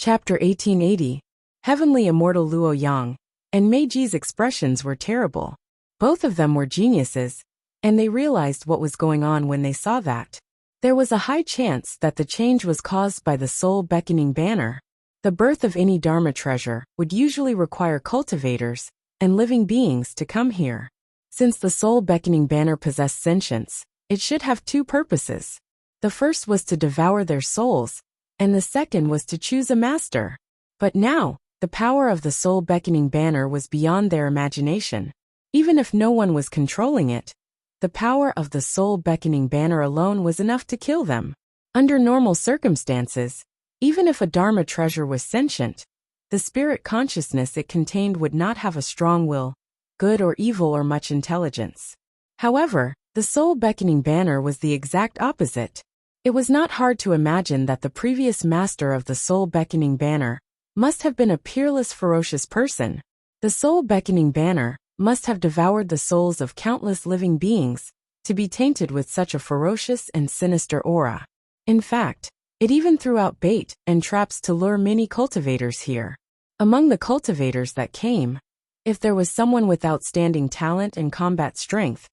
Chapter 1880. Heavenly Immortal Luo Yang and Meiji's expressions were terrible. Both of them were geniuses, and they realized what was going on when they saw that. There was a high chance that the change was caused by the soul beckoning banner. The birth of any Dharma treasure would usually require cultivators and living beings to come here. Since the soul beckoning banner possessed sentience, it should have two purposes. The first was to devour their souls, and the second was to choose a master. But now, the power of the soul beckoning banner was beyond their imagination. Even if no one was controlling it, the power of the soul beckoning banner alone was enough to kill them. Under normal circumstances, even if a Dharma treasure was sentient, the spirit consciousness it contained would not have a strong will, good or evil or much intelligence. However, the soul beckoning banner was the exact opposite. It was not hard to imagine that the previous master of the soul beckoning banner must have been a peerless, ferocious person. The soul beckoning banner must have devoured the souls of countless living beings to be tainted with such a ferocious and sinister aura. In fact, it even threw out bait and traps to lure many cultivators here. Among the cultivators that came, if there was someone with outstanding talent and combat strength,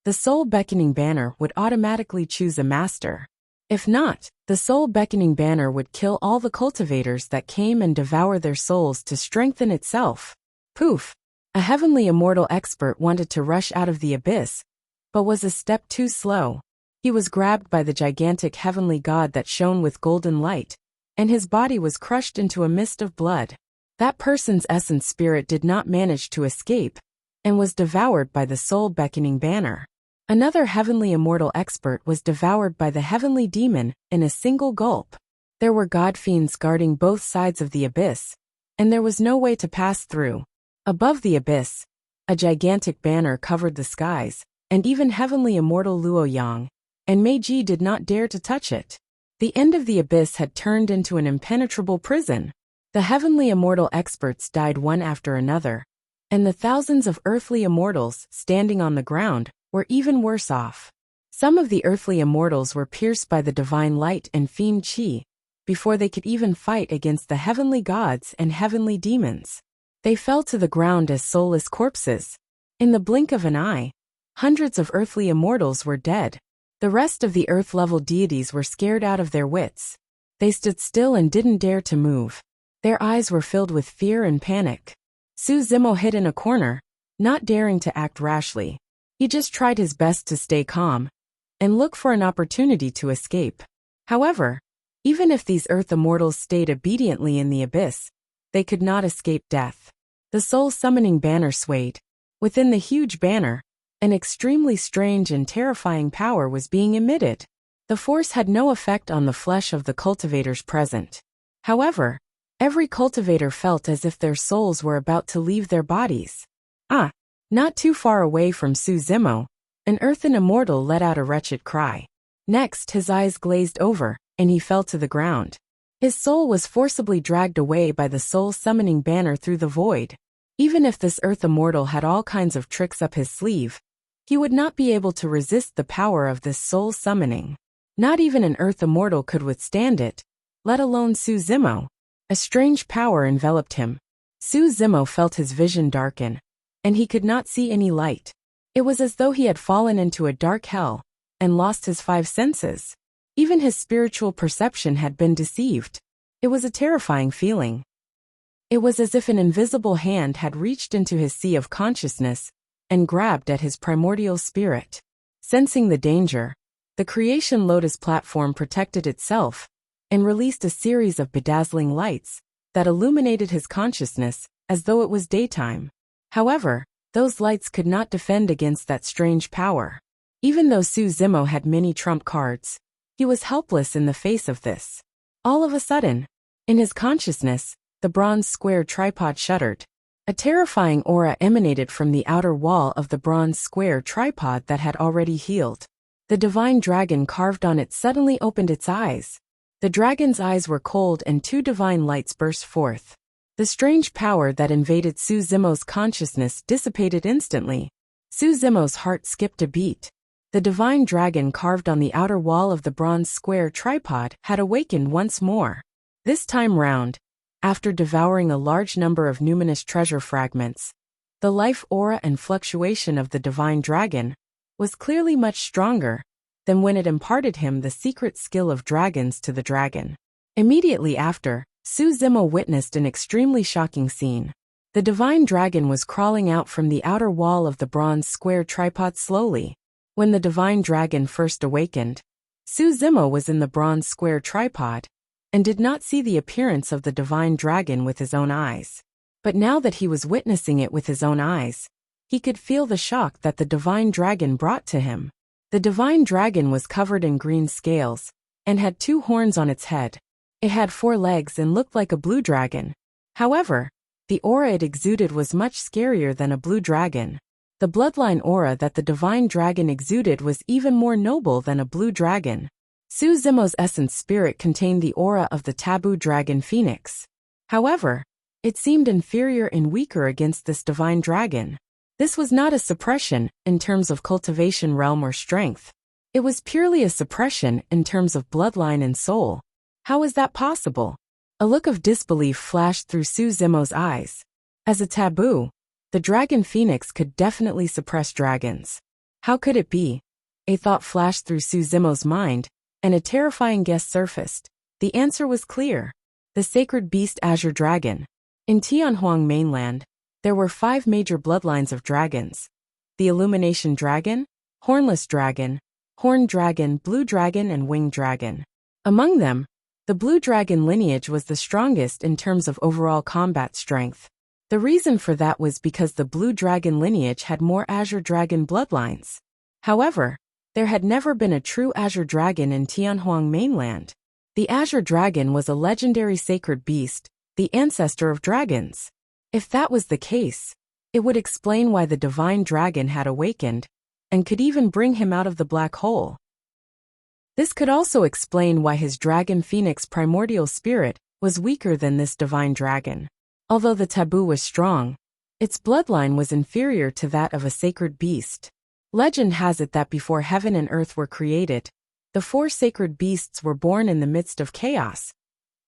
the soul beckoning banner would automatically choose a master. If not, the soul beckoning banner would kill all the cultivators that came and devour their souls to strengthen itself. Poof! A heavenly immortal expert wanted to rush out of the abyss, but was a step too slow. He was grabbed by the gigantic heavenly god that shone with golden light, and his body was crushed into a mist of blood. That person's essence spirit did not manage to escape, and was devoured by the soul beckoning banner. Another heavenly immortal expert was devoured by the heavenly demon in a single gulp. There were god fiends guarding both sides of the abyss, and there was no way to pass through. Above the abyss, a gigantic banner covered the skies, and even heavenly immortal Luo Yang and Meiji did not dare to touch it. The end of the abyss had turned into an impenetrable prison. The heavenly immortal experts died one after another, and the thousands of earthly immortals standing on the ground were even worse off. Some of the earthly immortals were pierced by the divine light and fiend qi before they could even fight against the heavenly gods and heavenly demons. They fell to the ground as soulless corpses. In the blink of an eye, hundreds of earthly immortals were dead. The rest of the earth-level deities were scared out of their wits. They stood still and didn't dare to move. Their eyes were filled with fear and panic. Su Zimo hid in a corner, not daring to act rashly. He just tried his best to stay calm and look for an opportunity to escape. However, even if these earth immortals stayed obediently in the abyss, they could not escape death. The soul summoning banner swayed. Within the huge banner, an extremely strange and terrifying power was being emitted. The force had no effect on the flesh of the cultivators present. However, every cultivator felt as if their souls were about to leave their bodies. Not too far away from Su Zimo, an earthen immortal let out a wretched cry. Next, his eyes glazed over, and he fell to the ground. His soul was forcibly dragged away by the soul summoning banner through the void. Even if this earth immortal had all kinds of tricks up his sleeve, he would not be able to resist the power of this soul summoning. Not even an earth immortal could withstand it, let alone Su Zimo. A strange power enveloped him. Su Zimo felt his vision darken, and he could not see any light. It was as though he had fallen into a dark hell and lost his five senses. Even his spiritual perception had been deceived. It was a terrifying feeling. It was as if an invisible hand had reached into his sea of consciousness and grabbed at his primordial spirit. Sensing the danger, the creation lotus platform protected itself and released a series of bedazzling lights that illuminated his consciousness as though it was daytime. However, those lights could not defend against that strange power. Even though Su Zimo had many trump cards, he was helpless in the face of this. All of a sudden, in his consciousness, the bronze square tripod shuddered. A terrifying aura emanated from the outer wall of the bronze square tripod that had already healed. The divine dragon carved on it suddenly opened its eyes. The dragon's eyes were cold and two divine lights burst forth. The strange power that invaded Su Zimo's consciousness dissipated instantly. Su Zimo's heart skipped a beat. The divine dragon carved on the outer wall of the bronze square tripod had awakened once more. This time round, After devouring a large number of numinous treasure fragments, the life aura and fluctuation of the divine dragon was clearly much stronger than when it imparted him the secret skill of dragons to the dragon. Immediately after, Su Zimo witnessed an extremely shocking scene. The divine dragon was crawling out from the outer wall of the bronze square tripod slowly. When the divine dragon first awakened, Su Zimo was in the bronze square tripod and did not see the appearance of the divine dragon with his own eyes. But now that he was witnessing it with his own eyes, he could feel the shock that the divine dragon brought to him. The divine dragon was covered in green scales and had 2 horns on its head. It had 4 legs and looked like a blue dragon. However, the aura it exuded was much scarier than a blue dragon. The bloodline aura that the divine dragon exuded was even more noble than a blue dragon. Su Zimo's essence spirit contained the aura of the taboo dragon phoenix. However, it seemed inferior and weaker against this divine dragon. This was not a suppression in terms of cultivation realm or strength. It was purely a suppression in terms of bloodline and soul. How is that possible? A look of disbelief flashed through Su Zimo's eyes. As a taboo, the dragon phoenix could definitely suppress dragons. How could it be? A thought flashed through Su Zimo's mind, and a terrifying guess surfaced. The answer was clear. The sacred beast Azure Dragon. In Tianhuang mainland, there were 5 major bloodlines of dragons: the Illumination Dragon, Hornless Dragon, Horned Dragon, Blue Dragon, and Winged Dragon. Among them, the Blue Dragon lineage was the strongest in terms of overall combat strength. The reason for that was because the Blue Dragon lineage had more Azure Dragon bloodlines. However, there had never been a true Azure Dragon in Tianhuang mainland. The Azure Dragon was a legendary sacred beast, the ancestor of dragons. If that was the case, it would explain why the divine dragon had awakened, and could even bring him out of the black hole. This could also explain why his dragon phoenix primordial spirit was weaker than this divine dragon. Although the taboo was strong, its bloodline was inferior to that of a sacred beast. Legend has it that before heaven and earth were created, the 4 sacred beasts were born in the midst of chaos.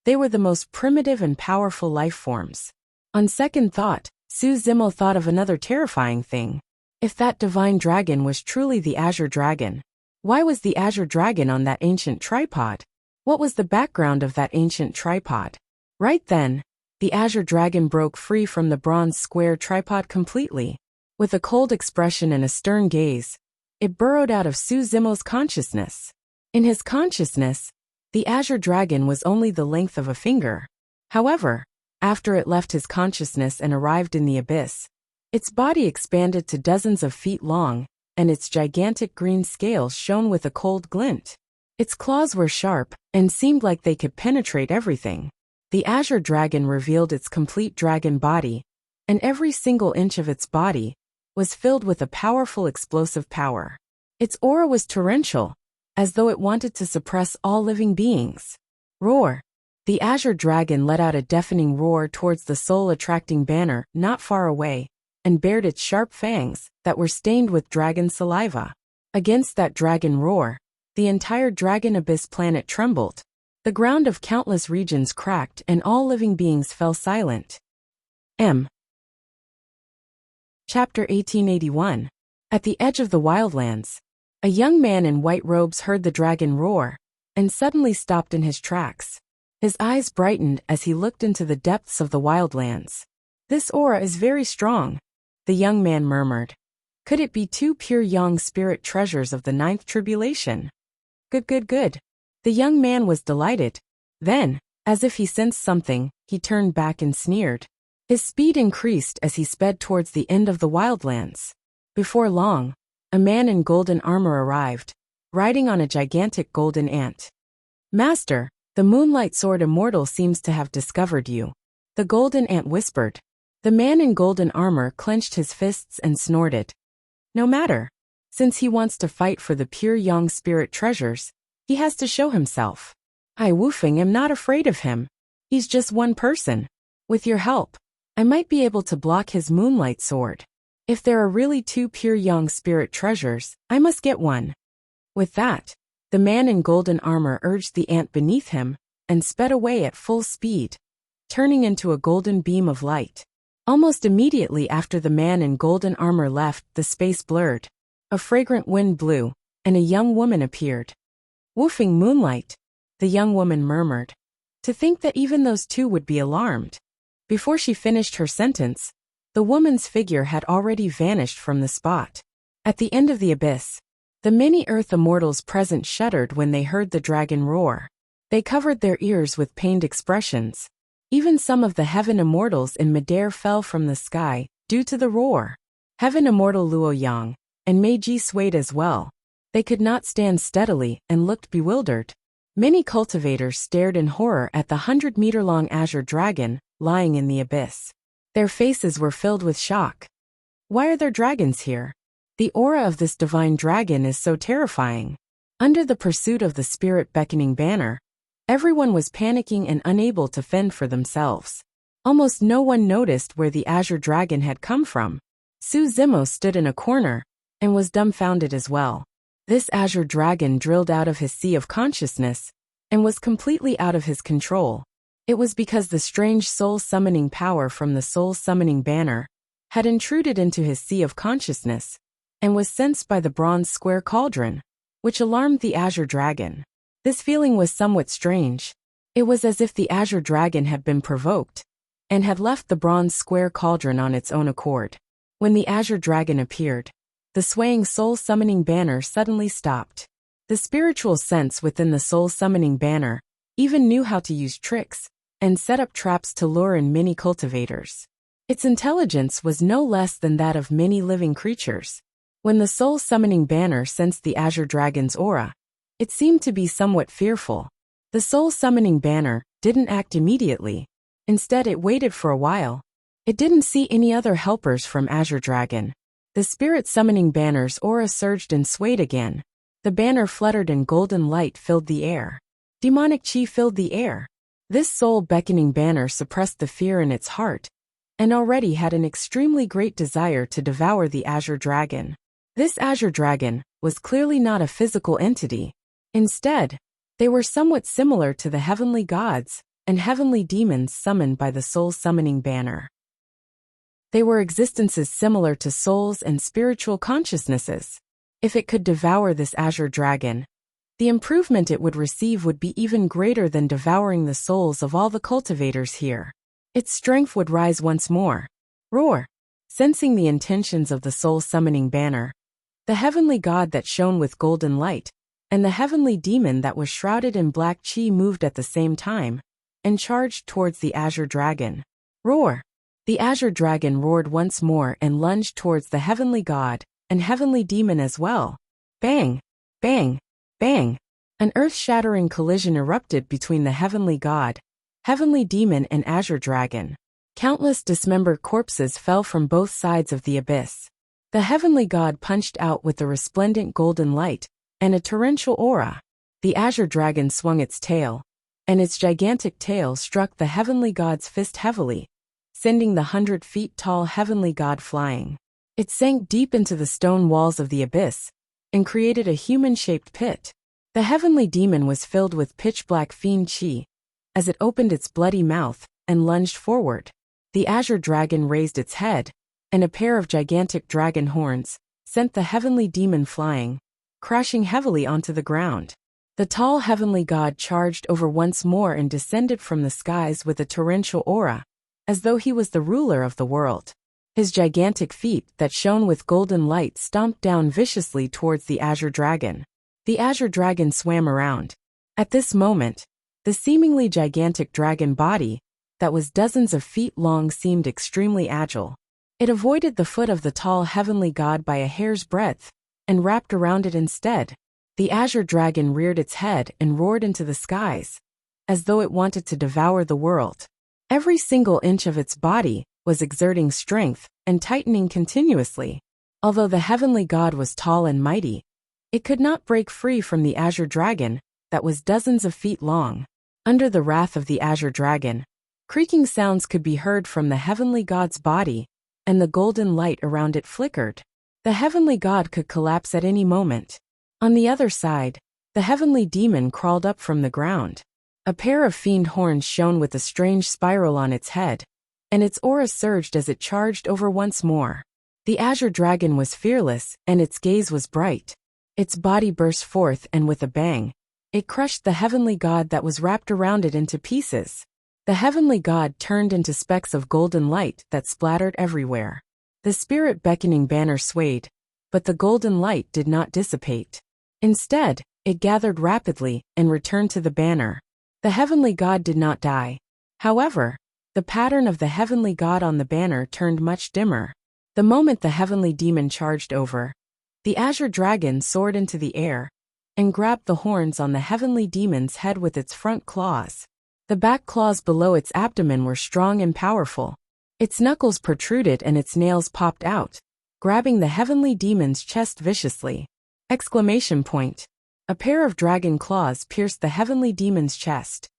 They were the most primitive and powerful life forms. On second thought, Su Zimo thought of another terrifying thing. If that divine dragon was truly the Azure Dragon, why was the Azure Dragon on that ancient tripod? What was the background of that ancient tripod? Right then, the Azure Dragon broke free from the bronze square tripod completely. With a cold expression and a stern gaze, it burrowed out of Su Zimo's consciousness. In his consciousness, the Azure Dragon was only the length of a finger. However, after it left his consciousness and arrived in the abyss, its body expanded to dozens of feet long, and its gigantic green scales shone with a cold glint. Its claws were sharp and seemed like they could penetrate everything. The Azure Dragon revealed its complete dragon body, and every single inch of its body was filled with a powerful explosive power. Its aura was torrential, as though it wanted to suppress all living beings. Roar! The Azure Dragon let out a deafening roar towards the soul-attracting banner not far away, and bared its sharp fangs that were stained with dragon saliva. Against that dragon roar, the entire Dragon Abyss planet trembled. The ground of countless regions cracked and all living beings fell silent. Chapter 1881. At the edge of the wildlands, a young man in white robes heard the dragon roar, and suddenly stopped in his tracks. His eyes brightened as he looked into the depths of the wildlands. "This aura is very strong," the young man murmured. "Could it be 2 pure young spirit treasures of the 9th tribulation?" Good. The young man was delighted. Then, as if he sensed something, he turned back and sneered. His speed increased as he sped towards the end of the wildlands. Before long, a man in golden armor arrived, riding on a gigantic golden ant. "Master, the Moonlight Sword Immortal seems to have discovered you," the golden ant whispered. The man in golden armor clenched his fists and snorted. "No matter. Since he wants to fight for the pure young spirit treasures, he has to show himself. I, Wufeng, am not afraid of him. He's just one person. With your help, I might be able to block his Moonlight Sword. If there are really 2 pure young spirit treasures, I must get one." With that, the man in golden armor urged the ant beneath him and sped away at full speed. turning into a golden beam of light. Almost immediately after the man in golden armor left, the space blurred. A fragrant wind blew, and a young woman appeared. "Woofing moonlight," the young woman murmured. To think that even those two would be alarmed. Before she finished her sentence, the woman's figure had already vanished from the spot. At the end of the abyss, the many Earth immortals present shuddered when they heard the dragon roar. They covered their ears with pained expressions. Even some of the heaven immortals in midair fell from the sky, due to the roar. Heaven immortal Luo Yang and Meiji swayed as well. They could not stand steadily and looked bewildered. Many cultivators stared in horror at the 100-meter-long azure dragon lying in the abyss. Their faces were filled with shock. Why are there dragons here? The aura of this divine dragon is so terrifying. Under the pursuit of the spirit-beckoning banner, everyone was panicking and unable to fend for themselves. Almost no one noticed where the azure dragon had come from. Su Zimo stood in a corner and was dumbfounded as well. This azure dragon drilled out of his sea of consciousness and was completely out of his control. It was because the strange soul-summoning power from the soul-summoning banner had intruded into his sea of consciousness and was sensed by the bronze square cauldron, which alarmed the azure dragon. This feeling was somewhat strange. It was as if the azure dragon had been provoked and had left the bronze square cauldron on its own accord. When the azure dragon appeared, the swaying soul-summoning banner suddenly stopped. The spiritual sense within the soul-summoning banner even knew how to use tricks and set up traps to lure in many cultivators. Its intelligence was no less than that of many living creatures. When the soul-summoning banner sensed the azure dragon's aura, it seemed to be somewhat fearful. The soul-summoning banner didn't act immediately. Instead, it waited for a while. It didn't see any other helpers from Azure Dragon. The spirit-summoning banner's aura surged and swayed again. The banner fluttered and golden light filled the air. Demonic chi filled the air. This soul-beckoning banner suppressed the fear in its heart, and already had an extremely great desire to devour the Azure Dragon. This Azure Dragon was clearly not a physical entity. Instead, they were somewhat similar to the heavenly gods and heavenly demons summoned by the soul-summoning banner. They were existences similar to souls and spiritual consciousnesses. If it could devour this Azure Dragon, the improvement it would receive would be even greater than devouring the souls of all the cultivators here. Its strength would rise once more. Roar! Sensing the intentions of the soul-summoning banner, the heavenly god that shone with golden light, and the heavenly demon that was shrouded in black chi moved at the same time, and charged towards the Azure Dragon. Roar! The Azure Dragon roared once more and lunged towards the heavenly god and heavenly demon as well. Bang! Bang! Bang! An earth-shattering collision erupted between the heavenly god, heavenly demon and Azure Dragon. Countless dismembered corpses fell from both sides of the abyss. The heavenly god punched out with a resplendent golden light and a torrential aura. The Azure Dragon swung its tail, and its gigantic tail struck the heavenly god's fist heavily, sending the 100-feet-tall heavenly god flying. It sank deep into the stone walls of the abyss and created a human-shaped pit. The heavenly demon was filled with pitch-black fiend chi as it opened its bloody mouth and lunged forward. The Azure Dragon raised its head, and a pair of gigantic dragon horns sent the heavenly demon flying, crashing heavily onto the ground. The tall heavenly god charged over once more and descended from the skies with a torrential aura, as though he was the ruler of the world. His gigantic feet that shone with golden light stomped down viciously towards the Azure Dragon. The Azure Dragon swam around. At this moment, the seemingly gigantic dragon body, that was dozens of feet long, seemed extremely agile. It avoided the foot of the tall heavenly god by a hair's breadth, and wrapped around it instead. The Azure Dragon reared its head and roared into the skies, as though it wanted to devour the world. Every single inch of its body was exerting strength and tightening continuously. Although the heavenly god was tall and mighty, it could not break free from the Azure Dragon, that was dozens of feet long. Under the wrath of the Azure Dragon, creaking sounds could be heard from the heavenly god's body, and the golden light around it flickered. The heavenly god could collapse at any moment. On the other side, the heavenly demon crawled up from the ground. A pair of fiend horns shone with a strange spiral on its head, and its aura surged as it charged over once more. The azure dragon was fearless, and its gaze was bright. Its body burst forth, and with a bang, it crushed the heavenly god that was wrapped around it into pieces. The heavenly god turned into specks of golden light that splattered everywhere. The spirit beckoning banner swayed, but the golden light did not dissipate. Instead, it gathered rapidly and returned to the banner. The heavenly god did not die. However, the pattern of the heavenly god on the banner turned much dimmer. The moment the heavenly demon charged over, the azure dragon soared into the air and grabbed the horns on the heavenly demon's head with its front claws. The back claws below its abdomen were strong and powerful. Its knuckles protruded and its nails popped out, grabbing the heavenly demon's chest viciously. Exclamation point. A pair of dragon claws pierced the heavenly demon's chest.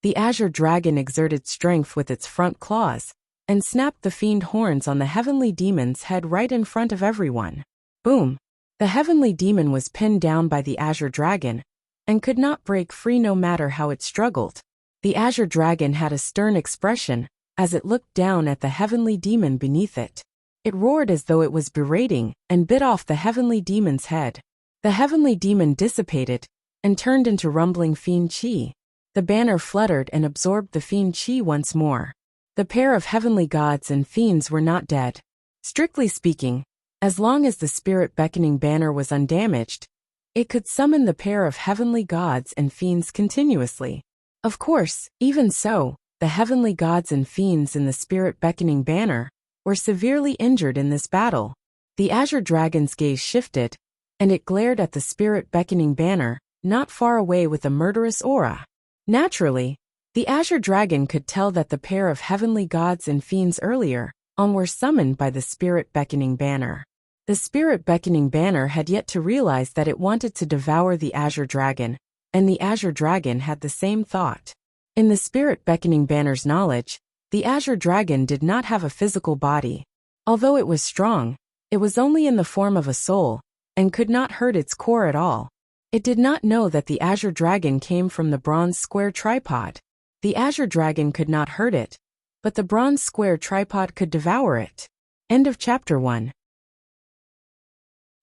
The azure dragon exerted strength with its front claws and snapped the fiend horns on the heavenly demon's head right in front of everyone. Boom! The heavenly demon was pinned down by the azure dragon and could not break free no matter how it struggled. The azure dragon had a stern expression as it looked down at the heavenly demon beneath it. It roared as though it was berating and bit off the heavenly demon's head. The heavenly demon dissipated and turned into rumbling fiend chi. The banner fluttered and absorbed the fiend chi once more. The pair of heavenly gods and fiends were not dead. Strictly speaking, as long as the spirit beckoning banner was undamaged, it could summon the pair of heavenly gods and fiends continuously. Of course, even so, the heavenly gods and fiends in the spirit beckoning banner were severely injured in this battle. The azure dragon's gaze shifted, and it glared at the spirit beckoning banner, not far away with a murderous aura. Naturally, the azure dragon could tell that the pair of heavenly gods and fiends earlier on were summoned by the spirit beckoning banner. The spirit beckoning banner had yet to realize that it wanted to devour the azure dragon, and the azure dragon had the same thought. In the spirit beckoning banner's knowledge, the azure dragon did not have a physical body. Although it was strong, it was only in the form of a soul, and could not hurt its core at all. It did not know that the azure dragon came from the bronze square tripod. The azure dragon could not hurt it, but the bronze square tripod could devour it. End of Chapter 1.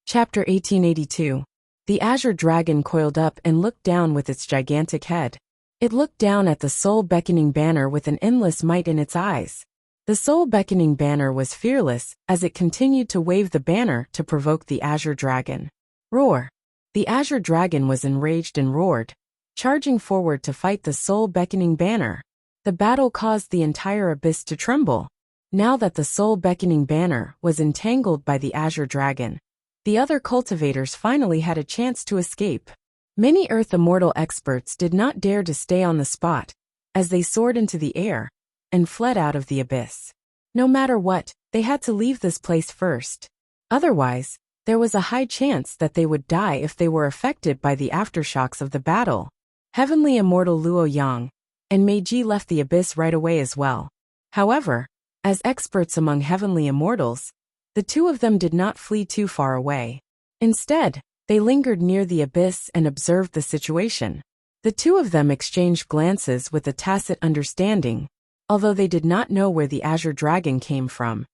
Chapter 1882. The azure dragon coiled up and looked down with its gigantic head. It looked down at the soul beckoning banner with an endless might in its eyes. The soul beckoning banner was fearless as it continued to wave the banner to provoke the azure dragon. Roar! The azure dragon was enraged and roared, charging forward to fight the soul beckoning banner. The battle caused the entire abyss to tremble. Now that the soul beckoning banner was entangled by the azure dragon, the other cultivators finally had a chance to escape. Many Earth Immortal experts did not dare to stay on the spot, as they soared into the air and fled out of the abyss. No matter what, they had to leave this place first. Otherwise, there was a high chance that they would die if they were affected by the aftershocks of the battle. Heavenly Immortal Luo Yang and Meiji left the abyss right away as well. However, as experts among Heavenly Immortals, the two of them did not flee too far away. Instead, they lingered near the abyss and observed the situation. The two of them exchanged glances with a tacit understanding, although they did not know where the azure dragon came from.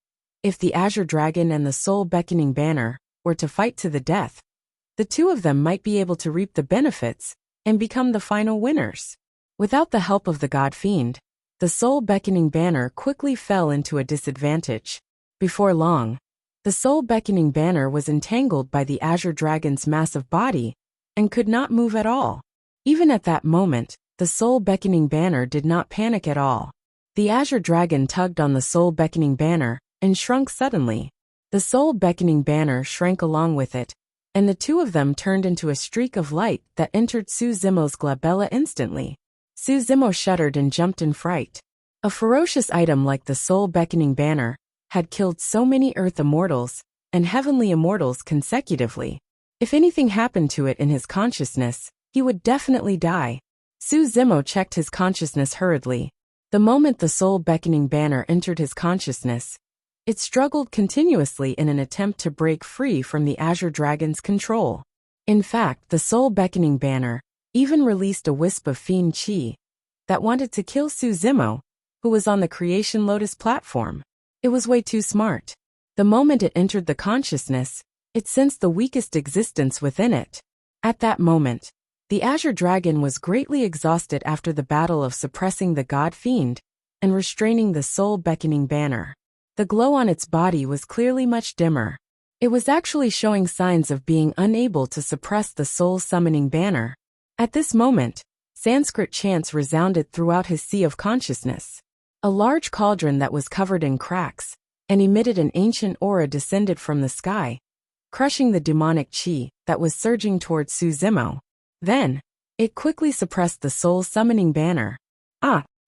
If the azure dragon and the soul beckoning banner were to fight to the death, the two of them might be able to reap the benefits and become the final winners. Without the help of the god fiend, the soul beckoning banner quickly fell into a disadvantage. Before long, the soul beckoning banner was entangled by the azure dragon's massive body and could not move at all. Even at that moment, the soul beckoning banner did not panic at all. The azure dragon tugged on the soul beckoning banner and shrunk suddenly. The soul beckoning banner shrank along with it, and the two of them turned into a streak of light that entered Su Zimo's glabella instantly. Su Zimo shuddered and jumped in fright. A ferocious item like the soul beckoning banner had killed so many Earth Immortals and Heavenly Immortals consecutively. If anything happened to it in his consciousness, he would definitely die. Su Zimo checked his consciousness hurriedly. The moment the soul beckoning banner entered his consciousness, it struggled continuously in an attempt to break free from the azure dragon's control. In fact, the soul beckoning banner even released a wisp of fiend chi that wanted to kill Su Zimo, who was on the Creation Lotus platform. It was way too smart. The moment it entered the consciousness, it sensed the weakest existence within it. At that moment, the Azure Dragon was greatly exhausted after the battle of suppressing the God Fiend and restraining the soul-beckoning banner. The glow on its body was clearly much dimmer. It was actually showing signs of being unable to suppress the soul-summoning banner. At this moment, Sanskrit chants resounded throughout his sea of consciousness. A large cauldron that was covered in cracks and emitted an ancient aura descended from the sky, crushing the demonic chi that was surging towards Su Zimo. Then, it quickly suppressed the soul-summoning banner.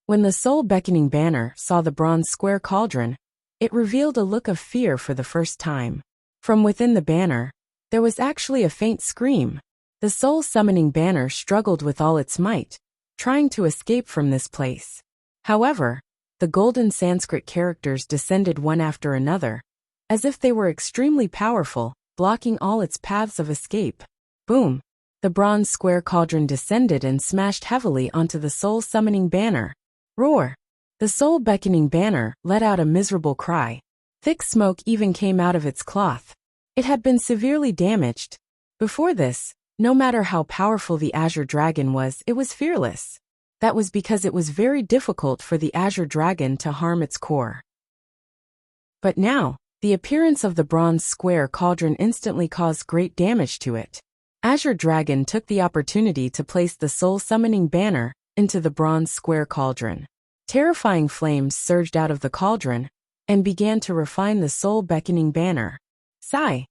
When the soul-beckoning banner saw the bronze square cauldron, it revealed a look of fear for the first time. From within the banner, there was actually a faint scream. The soul-summoning banner struggled with all its might, trying to escape from this place. However, the golden Sanskrit characters descended one after another, as if they were extremely powerful, blocking all its paths of escape. Boom! The bronze square cauldron descended and smashed heavily onto the soul-summoning banner. Roar! The soul-beckoning banner let out a miserable cry. Thick smoke even came out of its cloth. It had been severely damaged. Before this, no matter how powerful the Azure Dragon was, it was fearless. That was because it was very difficult for the Azure Dragon to harm its core. But now, the appearance of the bronze square cauldron instantly caused great damage to it. Azure Dragon took the opportunity to place the soul-summoning banner into the bronze square cauldron. Terrifying flames surged out of the cauldron and began to refine the soul-beckoning banner. Sigh!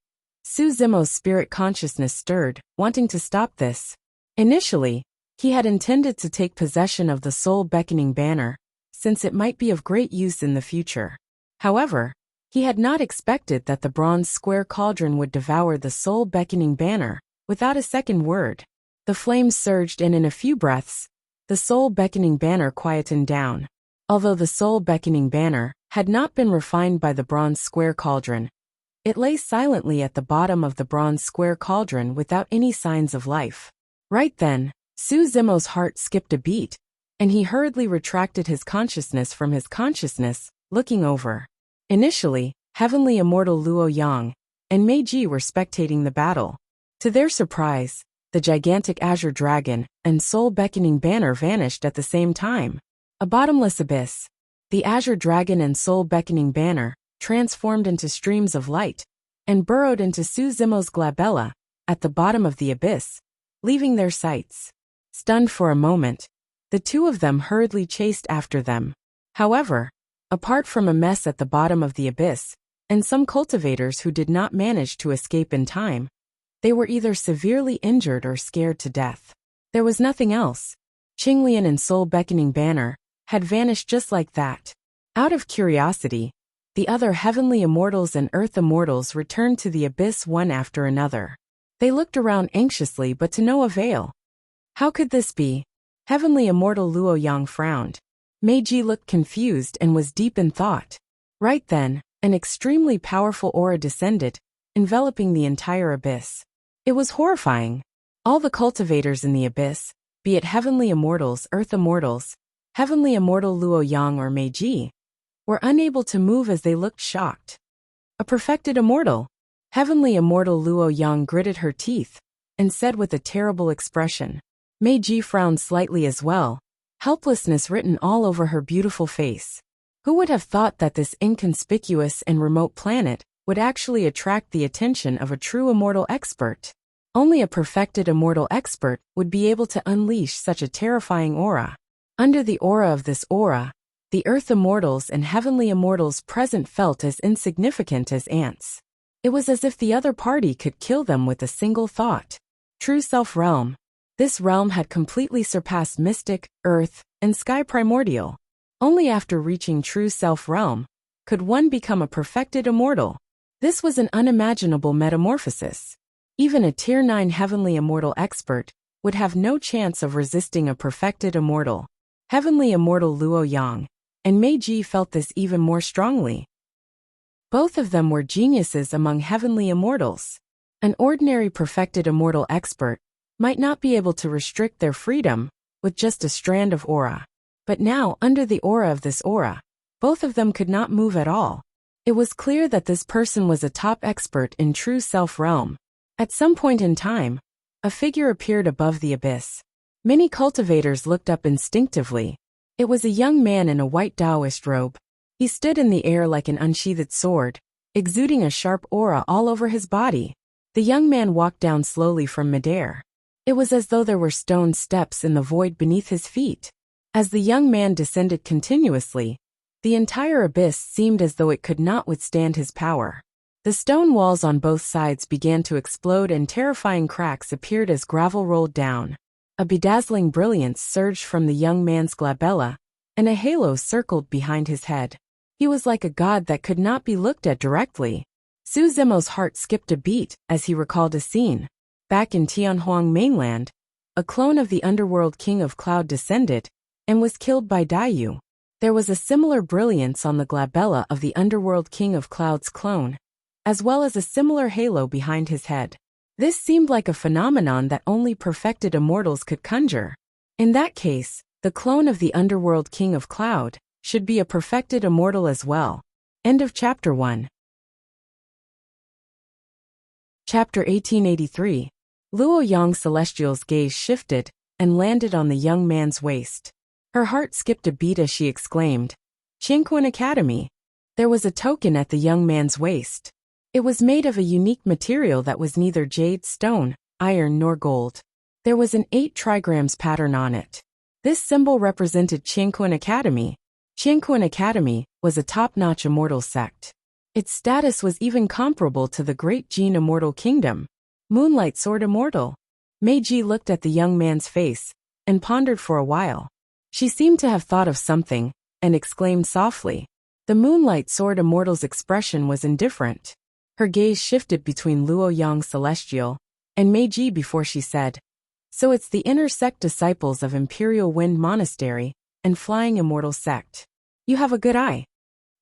Su Zimo's spirit consciousness stirred, wanting to stop this. Initially, he had intended to take possession of the soul-beckoning banner, since it might be of great use in the future. However, he had not expected that the bronze square cauldron would devour the soul-beckoning banner without a second word. The flames surged and in a few breaths, the soul-beckoning banner quietened down. Although the soul-beckoning banner had not been refined by the bronze square cauldron, it lay silently at the bottom of the bronze square cauldron without any signs of life. Right then, Su Zimo's heart skipped a beat, and he hurriedly retracted his consciousness from his consciousness, looking over. Initially, Heavenly Immortal Luo Yang and Mei Ji were spectating the battle. To their surprise, the gigantic Azure Dragon and soul-beckoning banner vanished at the same time. A bottomless abyss. The Azure Dragon and soul-beckoning banner transformed into streams of light and burrowed into Su Zimo's glabella at the bottom of the abyss, leaving their sights. Stunned for a moment, the two of them hurriedly chased after them. However, apart from a mess at the bottom of the abyss, and some cultivators who did not manage to escape in time, they were either severely injured or scared to death. There was nothing else. Qinglian and soul-beckoning banner had vanished just like that. Out of curiosity, the other heavenly immortals and earth immortals returned to the abyss one after another. They looked around anxiously but to no avail. How could this be? Heavenly Immortal Luo Yang frowned. Meiji looked confused and was deep in thought. Right then, an extremely powerful aura descended, enveloping the entire abyss. It was horrifying. All the cultivators in the abyss, be it heavenly immortals, earth immortals, Heavenly Immortal Luo Yang or Meiji, were unable to move as they looked shocked. A perfected immortal. Heavenly Immortal Luo Yang gritted her teeth and said with a terrible expression. Meiji frowned slightly as well, helplessness written all over her beautiful face. Who would have thought that this inconspicuous and remote planet would actually attract the attention of a true immortal expert? Only a perfected immortal expert would be able to unleash such a terrifying aura. Under the aura of this aura, the earth immortals and heavenly immortals present felt as insignificant as ants. It was as if the other party could kill them with a single thought. True Self Realm. This realm had completely surpassed Mystic, Earth, and Sky Primordial. Only after reaching True Self Realm could one become a perfected immortal. This was an unimaginable metamorphosis. Even a Tier 9 heavenly immortal expert would have no chance of resisting a perfected immortal. Heavenly Immortal Luo Yang and Meiji felt this even more strongly. Both of them were geniuses among heavenly immortals. An ordinary perfected immortal expert might not be able to restrict their freedom with just a strand of aura. But now, under the aura of this aura, both of them could not move at all. It was clear that this person was a top expert in true self realm. At some point in time, a figure appeared above the abyss. Many cultivators looked up instinctively. It was a young man in a white Taoist robe. He stood in the air like an unsheathed sword, exuding a sharp aura all over his body. The young man walked down slowly from midair. It was as though there were stone steps in the void beneath his feet. As the young man descended continuously, the entire abyss seemed as though it could not withstand his power. The stone walls on both sides began to explode and terrifying cracks appeared as gravel rolled down. A bedazzling brilliance surged from the young man's glabella, and a halo circled behind his head. He was like a god that could not be looked at directly. Su Zimo's heart skipped a beat as he recalled a scene. Back in Tianhuang mainland, a clone of the underworld king of Cloud descended and was killed by Daiyu. There was a similar brilliance on the glabella of the underworld king of Cloud's clone, as well as a similar halo behind his head. This seemed like a phenomenon that only perfected immortals could conjure. In that case, the clone of the underworld king of Cloud should be a perfected immortal as well. End of Chapter 1. Chapter 1883. Luo Yang's celestial's gaze shifted and landed on the young man's waist. Her heart skipped a beat as she exclaimed, "Qingquan Academy." There was a token at the young man's waist. It was made of a unique material that was neither jade, stone, iron nor gold. There was an 8 trigrams pattern on it. This symbol represented Qingquan Academy. Qingquan Academy was a top-notch immortal sect. Its status was even comparable to the Great Jin Immortal Kingdom. Moonlight Sword Immortal. Meiji looked at the young man's face and pondered for a while. She seemed to have thought of something and exclaimed softly. The Moonlight Sword Immortal's expression was indifferent. Her gaze shifted between Luo Yang's celestial and Meiji before she said, "So it's the inner sect disciples of Imperial Wind Monastery and Flying Immortal Sect. You have a good eye."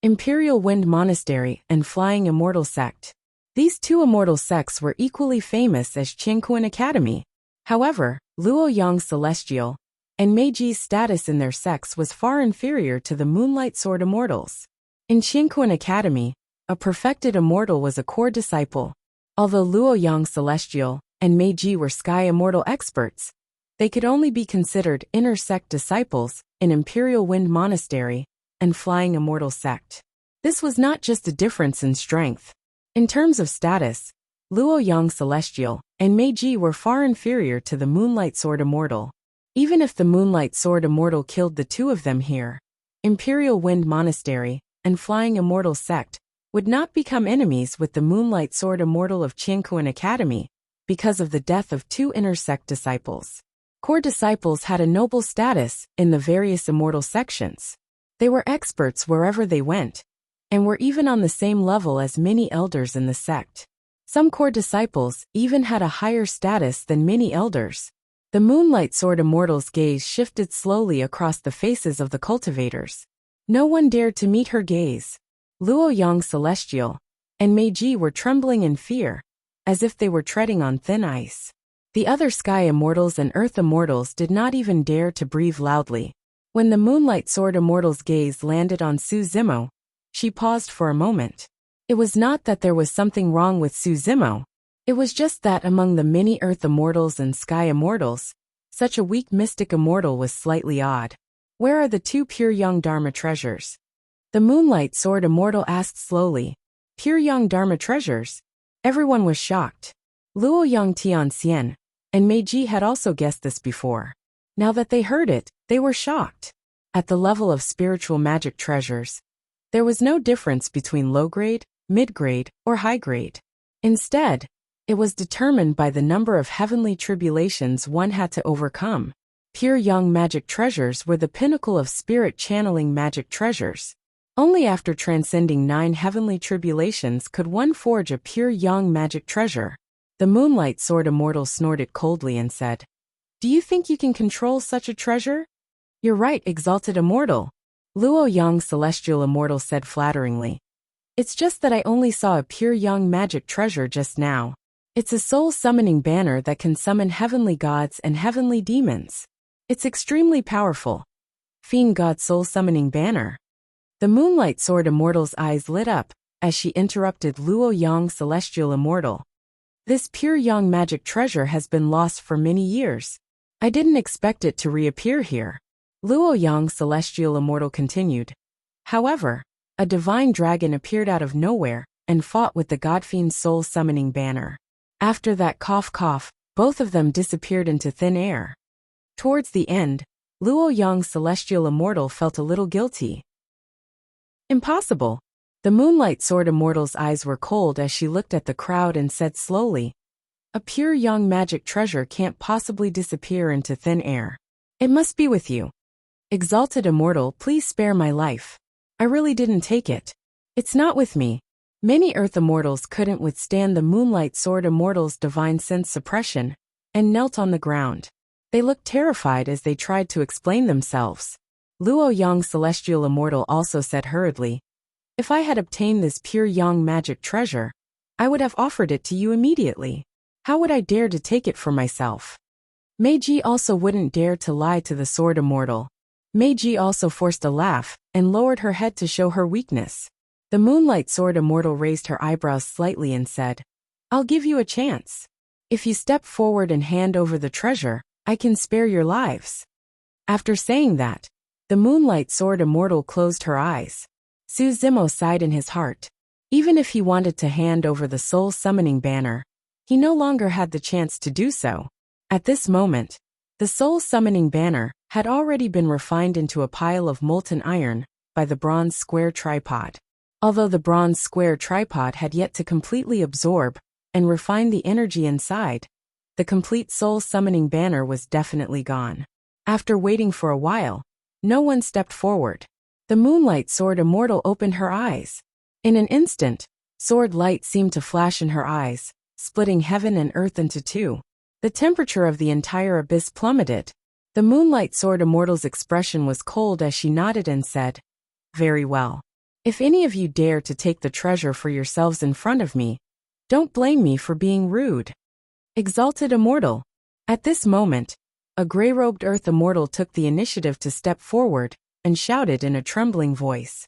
Imperial Wind Monastery and Flying Immortal Sect. These two immortal sects were equally famous as Qingquan Academy. However, Luo Yang's celestial and Meiji's status in their sects was far inferior to the Moonlight Sword Immortals. In Qingquan Academy, a perfected immortal was a core disciple. Although Luo Yang's celestial and Meiji were sky immortal experts, they could only be considered inner sect disciples in Imperial Wind Monastery and Flying Immortal Sect. This was not just a difference in strength. In terms of status, Luo Yang's celestial and Meiji were far inferior to the Moonlight Sword Immortal. Even if the Moonlight Sword Immortal killed the two of them here, Imperial Wind Monastery and Flying Immortal Sect would not become enemies with the Moonlight Sword Immortal of Qingquan Academy because of the death of two inner sect disciples. Core disciples had a noble status in the various immortal sections. They were experts wherever they went, and were even on the same level as many elders in the sect. Some core disciples even had a higher status than many elders. The Moonlight Sword Immortal's gaze shifted slowly across the faces of the cultivators. No one dared to meet her gaze. Luo Yang's celestial and Meiji were trembling in fear, as if they were treading on thin ice. The other sky immortals and earth immortals did not even dare to breathe loudly. When the Moonlight Sword Immortal's gaze landed on Su Zimo, she paused for a moment. It was not that there was something wrong with Su Zimo. It was just that among the many earth immortals and sky immortals, such a weak mystic immortal was slightly odd. Where are the two pure young Dharma treasures? The Moonlight Sword Immortal asked slowly. Pure young Dharma treasures? Everyone was shocked. Luo Yang Tianxian and Meiji had also guessed this before. Now that they heard it, they were shocked. At the level of spiritual magic treasures, there was no difference between low-grade, mid-grade, or high-grade. Instead, it was determined by the number of heavenly tribulations one had to overcome. Pure young magic treasures were the pinnacle of spirit channeling magic treasures. Only after transcending 9 heavenly tribulations could one forge a pure young magic treasure. The Moonlight Sword Immortal snorted coldly and said, "Do you think you can control such a treasure?" "You're right, exalted immortal," Luo Yang's celestial immortal said flatteringly. "It's just that I only saw a pure young magic treasure just now. It's a soul-summoning banner that can summon heavenly gods and heavenly demons. It's extremely powerful. Fiend God soul-summoning banner. The Moonlight Sword Immortal's eyes lit up as she interrupted Luo Yang Celestial Immortal. This pure Yang magic treasure has been lost for many years. I didn't expect it to reappear here. Luo Yang Celestial Immortal continued. However, a divine dragon appeared out of nowhere and fought with the Godfiend's soul-summoning banner. After that cough, both of them disappeared into thin air. Towards the end, Luo Yang Celestial Immortal felt a little guilty. Impossible. The Moonlight Sword Immortal's eyes were cold as she looked at the crowd and said slowly, "A pure Yang magic treasure can't possibly disappear into thin air. It must be with you. Exalted Immortal, please spare my life. I really didn't take it. It's not with me." Many Earth Immortals couldn't withstand the Moonlight Sword Immortal's divine sense suppression and knelt on the ground. They looked terrified as they tried to explain themselves. Luo Yang Celestial Immortal also said hurriedly, "If I had obtained this pure Yang magic treasure, I would have offered it to you immediately. How would I dare to take it for myself?" Meiji also wouldn't dare to lie to the Sword Immortal. Meiji also forced a laugh and lowered her head to show her weakness. The Moonlight Sword Immortal raised her eyebrows slightly and said, "I'll give you a chance. If you step forward and hand over the treasure, I can spare your lives." After saying that, the Moonlight Sword Immortal closed her eyes. Su Zimo sighed in his heart. Even if he wanted to hand over the soul-summoning banner, he no longer had the chance to do so. At this moment, the soul-summoning banner had already been refined into a pile of molten iron by the bronze square tripod. Although the bronze square tripod had yet to completely absorb and refine the energy inside, the complete soul-summoning banner was definitely gone. After waiting for a while, no one stepped forward. The Moonlight Sword Immortal opened her eyes. In an instant, sword light seemed to flash in her eyes, splitting heaven and earth into two. The temperature of the entire abyss plummeted. The Moonlight Sword Immortal's expression was cold as she nodded and said, "Very well. If any of you dare to take the treasure for yourselves in front of me, don't blame me for being rude." Exalted Immortal. At this moment, a gray-robed Earth Immortal took the initiative to step forward and shouted in a trembling voice,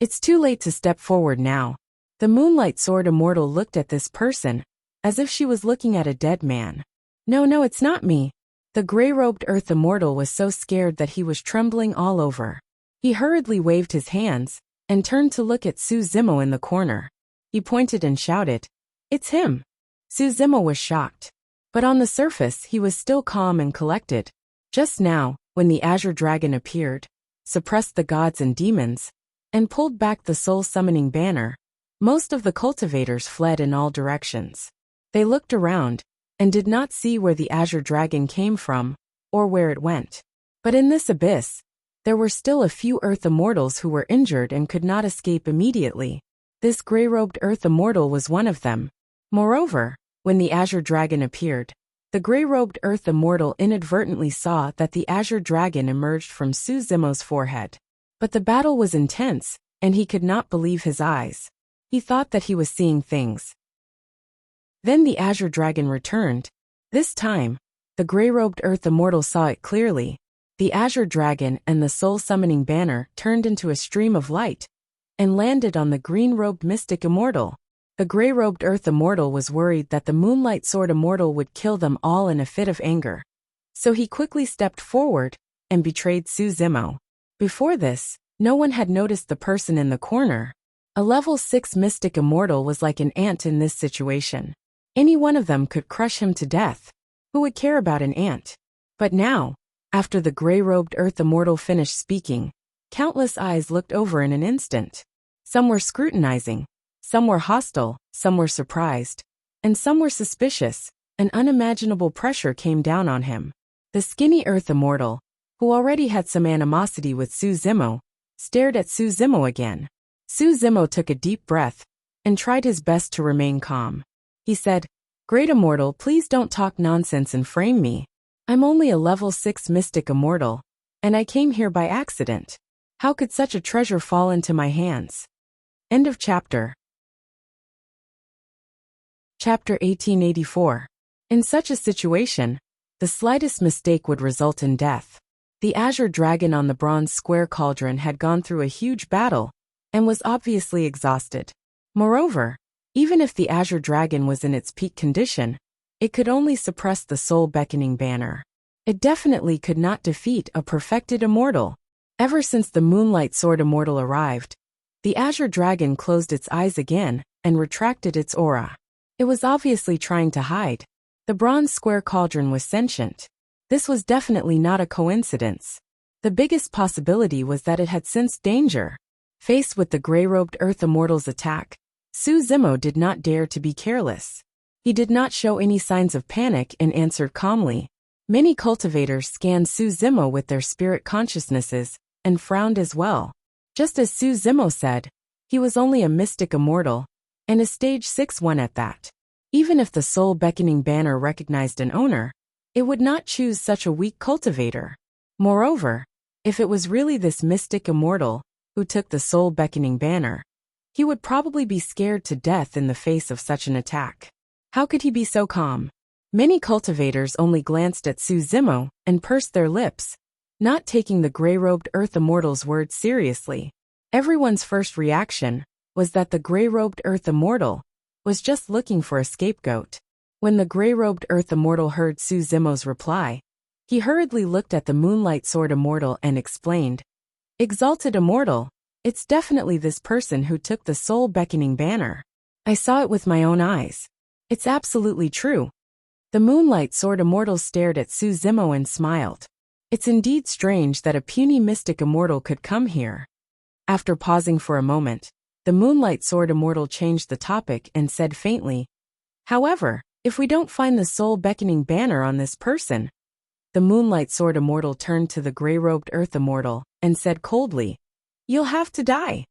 "It's too late to step forward now." The Moonlight Sword Immortal looked at this person as if she was looking at a dead man. No, it's not me." The gray-robed Earth Immortal was so scared that he was trembling all over. He hurriedly waved his hands and turned to look at Su Zimo in the corner. He pointed and shouted, "It's him." Su Zimo was shocked. But on the surface he was still calm and collected. Just now, when the Azure Dragon appeared, suppressed the gods and demons, and pulled back the soul-summoning banner, most of the cultivators fled in all directions. They looked around and did not see where the Azure Dragon came from or where it went. But in this abyss, there were still a few Earth Immortals who were injured and could not escape immediately. This gray-robed Earth Immortal was one of them. Moreover, when the Azure Dragon appeared, the gray-robed Earth Immortal inadvertently saw that the Azure Dragon emerged from Su Zimo's forehead. But the battle was intense, and he could not believe his eyes. He thought that he was seeing things. Then the Azure Dragon returned. This time, the gray-robed Earth Immortal saw it clearly. The Azure Dragon and the soul-summoning banner turned into a stream of light and landed on the green-robed Mystic Immortal. The gray-robed Earth Immortal was worried that the Moonlight Sword Immortal would kill them all in a fit of anger. So he quickly stepped forward and betrayed Su Zimo. Before this, no one had noticed the person in the corner. A level 6 Mystic Immortal was like an ant in this situation. Any one of them could crush him to death. Who would care about an ant? But now, after the gray-robed Earth Immortal finished speaking, countless eyes looked over in an instant. Some were scrutinizing, some were hostile, some were surprised, and some were suspicious. An unimaginable pressure came down on him. The skinny Earth Immortal, who already had some animosity with Su Zimo, stared at Su Zimo again. Su Zimo took a deep breath and tried his best to remain calm. He said, "Great Immortal, please don't talk nonsense and frame me. I'm only a level 6 Mystic Immortal, and I came here by accident. How could such a treasure fall into my hands?" End of chapter. Chapter 1884. In such a situation, the slightest mistake would result in death. The azure dragon on the bronze square cauldron had gone through a huge battle and was obviously exhausted. Moreover, even if the azure dragon was in its peak condition, it could only suppress the soul-beckoning banner. It definitely could not defeat a perfected immortal. Ever since the Moonlight Sword Immortal arrived, the azure dragon closed its eyes again and retracted its aura. It was obviously trying to hide. The bronze square cauldron was sentient. This was definitely not a coincidence. The biggest possibility was that it had sensed danger. Faced with the gray-robed Earth Immortal's attack, Su Zimo did not dare to be careless. He did not show any signs of panic and answered calmly. Many cultivators scanned Su Zimo with their spirit consciousnesses and frowned as well. Just as Su Zimo said, he was only a mystic immortal, and a stage 6 one at that. Even if the soul-beckoning banner recognized an owner, it would not choose such a weak cultivator. Moreover, if it was really this mystic immortal who took the soul-beckoning banner, he would probably be scared to death in the face of such an attack. How could he be so calm? Many cultivators only glanced at Su Zimo and pursed their lips, not taking the gray-robed Earth Immortal's words seriously. Everyone's first reaction was that the gray-robed Earth Immortal was just looking for a scapegoat. When the gray-robed Earth Immortal heard Su Zimo's reply, he hurriedly looked at the Moonlight Sword Immortal and explained, "Exalted Immortal, it's definitely this person who took the soul-beckoning banner. I saw it with my own eyes. It's absolutely true." The Moonlight Sword Immortal stared at Su Zimo and smiled. It's indeed strange that a puny mystic immortal could come here. After pausing for a moment, the Moonlight Sword Immortal changed the topic and said faintly, "However, if we don't find the soul-beckoning banner on this person..." The Moonlight Sword Immortal turned to the gray-robed Earth Immortal and said coldly, "You'll have to die."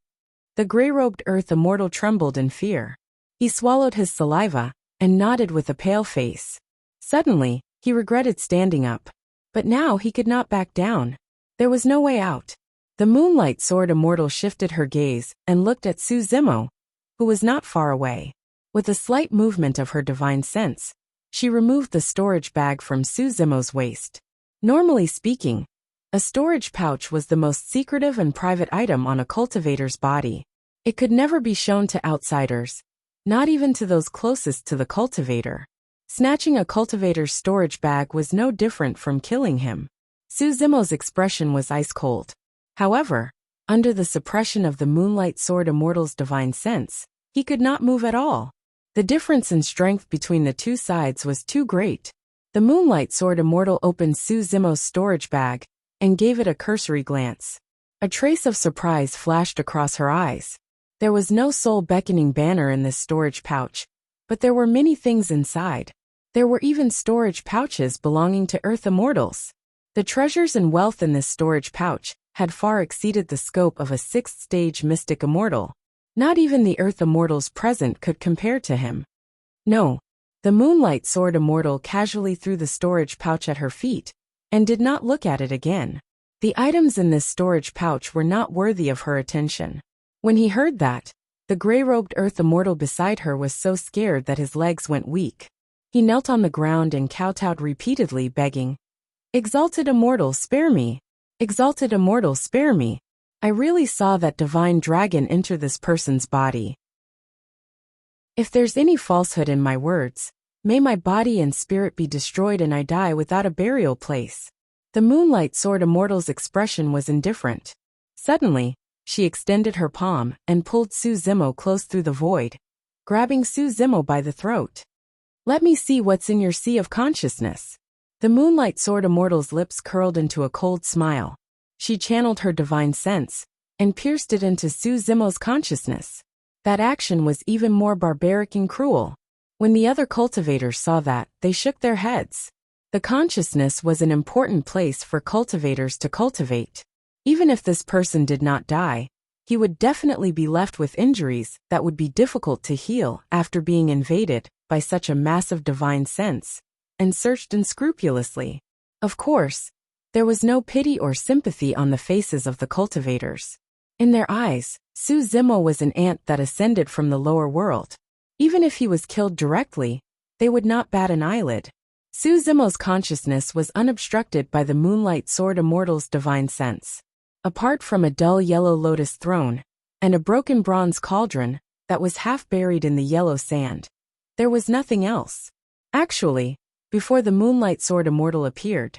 The gray-robed Earth Immortal trembled in fear. He swallowed his saliva and nodded with a pale face. Suddenly, he regretted standing up. But now he could not back down. There was no way out. The Moonlight Sword Immortal shifted her gaze and looked at Su Zimo, who was not far away. With a slight movement of her divine sense, she removed the storage bag from Su Zimo's waist. Normally speaking, a storage pouch was the most secretive and private item on a cultivator's body. It could never be shown to outsiders, not even to those closest to the cultivator. Snatching a cultivator's storage bag was no different from killing him. Su Zimo's expression was ice-cold. However, under the suppression of the Moonlight Sword Immortal's divine sense, he could not move at all. The difference in strength between the two sides was too great. The Moonlight Sword Immortal opened Su Zimo's storage bag and gave it a cursory glance. A trace of surprise flashed across her eyes. There was no soul-beckoning banner in this storage pouch, but there were many things inside. There were even storage pouches belonging to Earth Immortals. The treasures and wealth in this storage pouch had far exceeded the scope of a 6th-stage mystic immortal. Not even the Earth Immortals present could compare to him. No, the Moonlight Sword Immortal casually threw the storage pouch at her feet and did not look at it again. The items in this storage pouch were not worthy of her attention. When he heard that, the gray-robed Earth Immortal beside her was so scared that his legs went weak. He knelt on the ground and kowtowed repeatedly, begging, "Exalted Immortal, spare me! Exalted Immortal, spare me! I really saw that divine dragon enter this person's body. If there's any falsehood in my words, may my body and spirit be destroyed and I die without a burial place." The Moonlight Sword Immortal's expression was indifferent. Suddenly, she extended her palm and pulled Su Zimo close through the void, grabbing Su Zimo by the throat. "Let me see what's in your sea of consciousness." The Moonlight Sword Immortal's lips curled into a cold smile. She channeled her divine sense and pierced it into Su Zimo's consciousness. That action was even more barbaric and cruel. When the other cultivators saw that, they shook their heads. The consciousness was an important place for cultivators to cultivate. Even if this person did not die, he would definitely be left with injuries that would be difficult to heal after being invaded by such a massive divine sense and searched unscrupulously. Of course, there was no pity or sympathy on the faces of the cultivators. In their eyes, Su Zimo was an ant that ascended from the lower world. Even if he was killed directly, they would not bat an eyelid. Su Zimo's consciousness was unobstructed by the Moonlight Sword Immortal's divine sense. Apart from a dull yellow lotus throne, and a broken bronze cauldron that was half buried in the yellow sand, there was nothing else. Actually, before the Moonlight Sword Immortal appeared,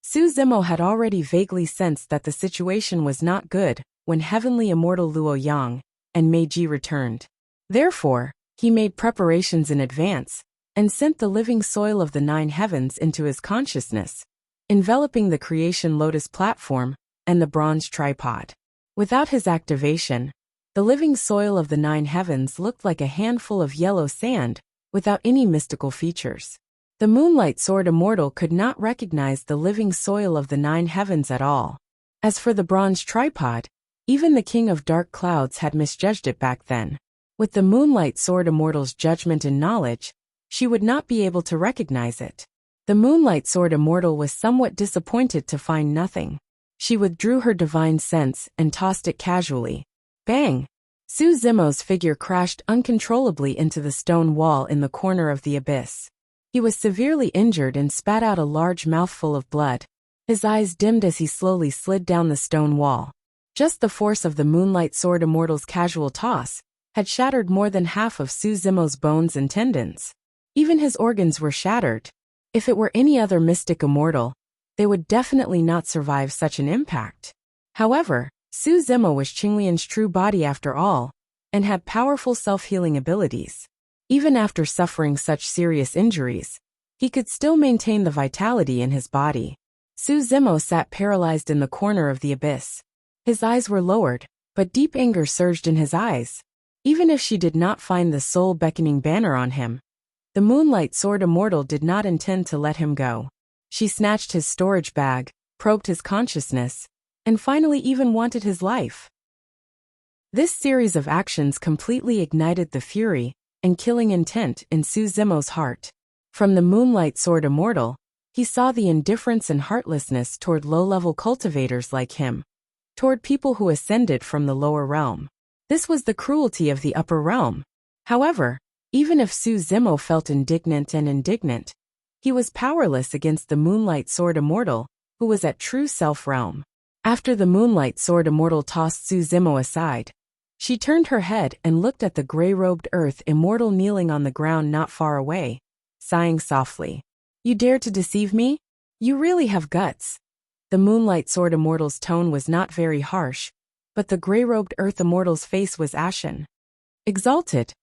Su Zimo had already vaguely sensed that the situation was not good when Heavenly Immortal Luo Yang and Meiji returned. Therefore, he made preparations in advance and sent the living soil of the 9 heavens into his consciousness, enveloping the creation lotus platform and the bronze tripod. Without his activation, the living soil of the 9 heavens looked like a handful of yellow sand without any mystical features. The Moonlight Sword Immortal could not recognize the living soil of the 9 heavens at all. As for the bronze tripod, even the King of Dark Clouds had misjudged it back then. With the Moonlight Sword Immortal's judgment and knowledge, she would not be able to recognize it. The Moonlight Sword Immortal was somewhat disappointed to find nothing. She withdrew her divine sense and tossed it casually. Bang! Su Zimo's figure crashed uncontrollably into the stone wall in the corner of the abyss. He was severely injured and spat out a large mouthful of blood. His eyes dimmed as he slowly slid down the stone wall. Just the force of the Moonlight Sword Immortal's casual toss had shattered more than half of Su Zimo's bones and tendons. Even his organs were shattered. If it were any other mystic immortal, they would definitely not survive such an impact. However, Su Zimo was Qinglian's true body after all, and had powerful self-healing abilities. Even after suffering such serious injuries, he could still maintain the vitality in his body. Su Zimo sat paralyzed in the corner of the abyss. His eyes were lowered, but deep anger surged in his eyes. Even if she did not find the soul-beckoning banner on him, the Moonlight Sword Immortal did not intend to let him go. She snatched his storage bag, probed his consciousness, and finally even wanted his life. This series of actions completely ignited the fury and killing intent in Su Zimo's heart. From the Moonlight Sword Immortal, he saw the indifference and heartlessness toward low-level cultivators like him, toward people who ascended from the lower realm. This was the cruelty of the upper realm. However, even if Su Zimo felt indignant, he was powerless against the Moonlight Sword Immortal, who was at true self-realm. After the Moonlight Sword Immortal tossed Su Zimo aside, she turned her head and looked at the gray-robed Earth Immortal kneeling on the ground not far away, sighing softly. "You dare to deceive me? You really have guts." The Moonlight Sword Immortal's tone was not very harsh, but the gray-robed Earth Immortal's face was ashen. Exalted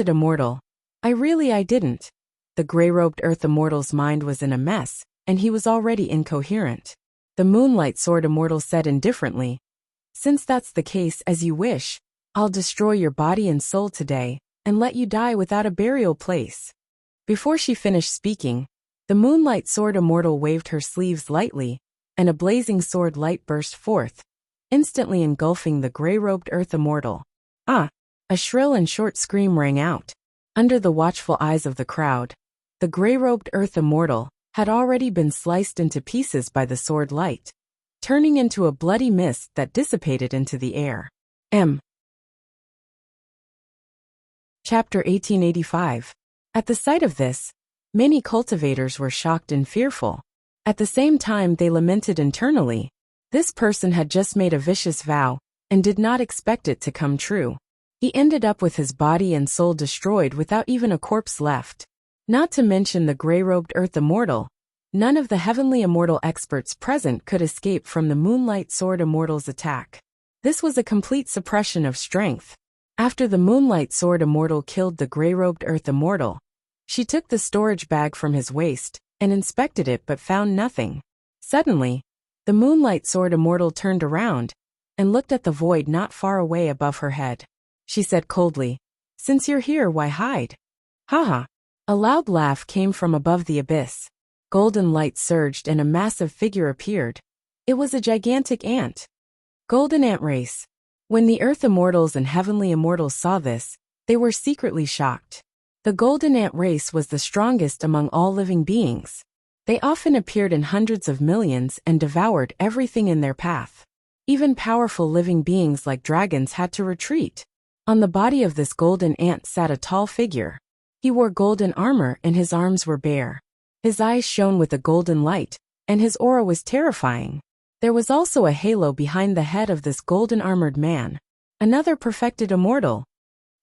Immortal. I didn't. The gray-robed Earth Immortal's mind was in a mess, and he was already incoherent. The Moonlight Sword Immortal said indifferently, "Since that's the case, as you wish, I'll destroy your body and soul today, and let you die without a burial place." Before she finished speaking, the Moonlight Sword Immortal waved her sleeves lightly, and a blazing sword light burst forth, instantly engulfing the gray-robed Earth Immortal. "Ah!" A shrill and short scream rang out. Under the watchful eyes of the crowd, the gray-robed Earth Immortal had already been sliced into pieces by the sword light, turning into a bloody mist that dissipated into the air. Chapter 1885. At the sight of this, many cultivators were shocked and fearful. At the same time they lamented internally. This person had just made a vicious vow, and did not expect it to come true. He ended up with his body and soul destroyed without even a corpse left. Not to mention the gray-robed Earth Immortal, none of the Heavenly Immortal experts present could escape from the Moonlight Sword Immortal's attack. This was a complete suppression of strength. After the Moonlight Sword Immortal killed the gray-robed Earth Immortal, she took the storage bag from his waist and inspected it but found nothing. Suddenly, the Moonlight Sword Immortal turned around and looked at the void not far away above her head. She said coldly, "Since you're here, why hide?" "Haha." A loud laugh came from above the abyss. Golden light surged and a massive figure appeared. It was a gigantic ant. Golden Ant Race. When the Earth Immortals and Heavenly Immortals saw this, they were secretly shocked. The Golden Ant Race was the strongest among all living beings. They often appeared in hundreds of millions and devoured everything in their path. Even powerful living beings like dragons had to retreat. On the body of this golden ant sat a tall figure. He wore golden armor and his arms were bare. His eyes shone with a golden light, and his aura was terrifying. There was also a halo behind the head of this golden-armored man. Another perfected immortal.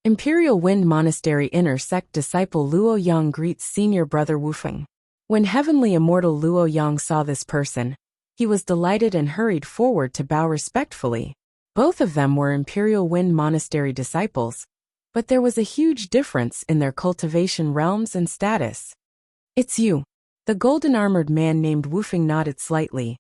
Imperial Wind Monastery Inner Sect Disciple Luo Yang greets senior brother Wufeng. When heavenly immortal Luo Yang saw this person, he was delighted and hurried forward to bow respectfully. Both of them were Imperial Wind Monastery disciples, but there was a huge difference in their cultivation realms and status. "It's you." The golden-armored man named Wufeng nodded slightly.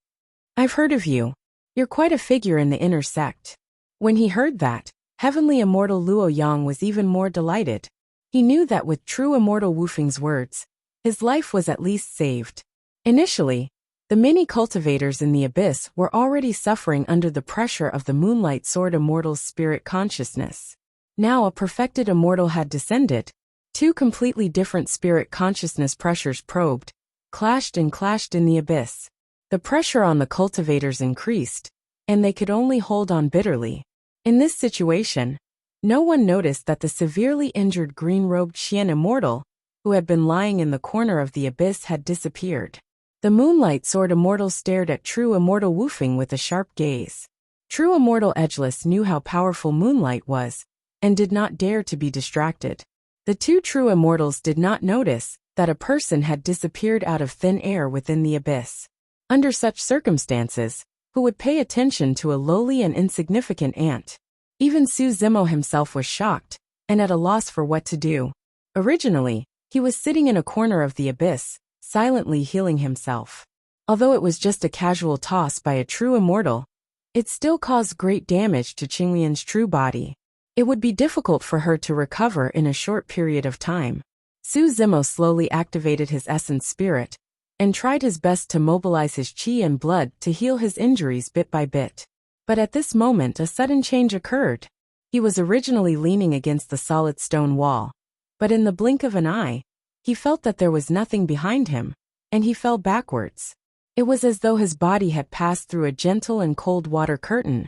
"I've heard of you. You're quite a figure in the inner sect." When he heard that, heavenly immortal Luo Yang was even more delighted. He knew that with true immortal Wufeng's words, his life was at least saved. Initially, the many cultivators in the abyss were already suffering under the pressure of the Moonlight Sword Immortal's spirit consciousness. Now a perfected immortal had descended. Two completely different spirit consciousness pressures probed, clashed in the abyss. The pressure on the cultivators increased, and they could only hold on bitterly. In this situation, no one noticed that the severely injured green-robed Xian immortal, who had been lying in the corner of the abyss, had disappeared. The Moonlight Sword Immortal stared at true immortal Wufeng with a sharp gaze. True immortal Edgeless knew how powerful moonlight was, and did not dare to be distracted. The two true immortals did not notice that a person had disappeared out of thin air within the abyss. Under such circumstances, who would pay attention to a lowly and insignificant ant? Even Su Zimo himself was shocked, and at a loss for what to do. Originally, he was sitting in a corner of the abyss, silently healing himself. Although it was just a casual toss by a true immortal, it still caused great damage to Qinglian's true body. It would be difficult for her to recover in a short period of time. Su Zimo slowly activated his essence spirit, and tried his best to mobilize his qi and blood to heal his injuries bit by bit. But at this moment a sudden change occurred. He was originally leaning against the solid stone wall, but in the blink of an eye, he felt that there was nothing behind him, and he fell backwards. It was as though his body had passed through a gentle and cold water curtain,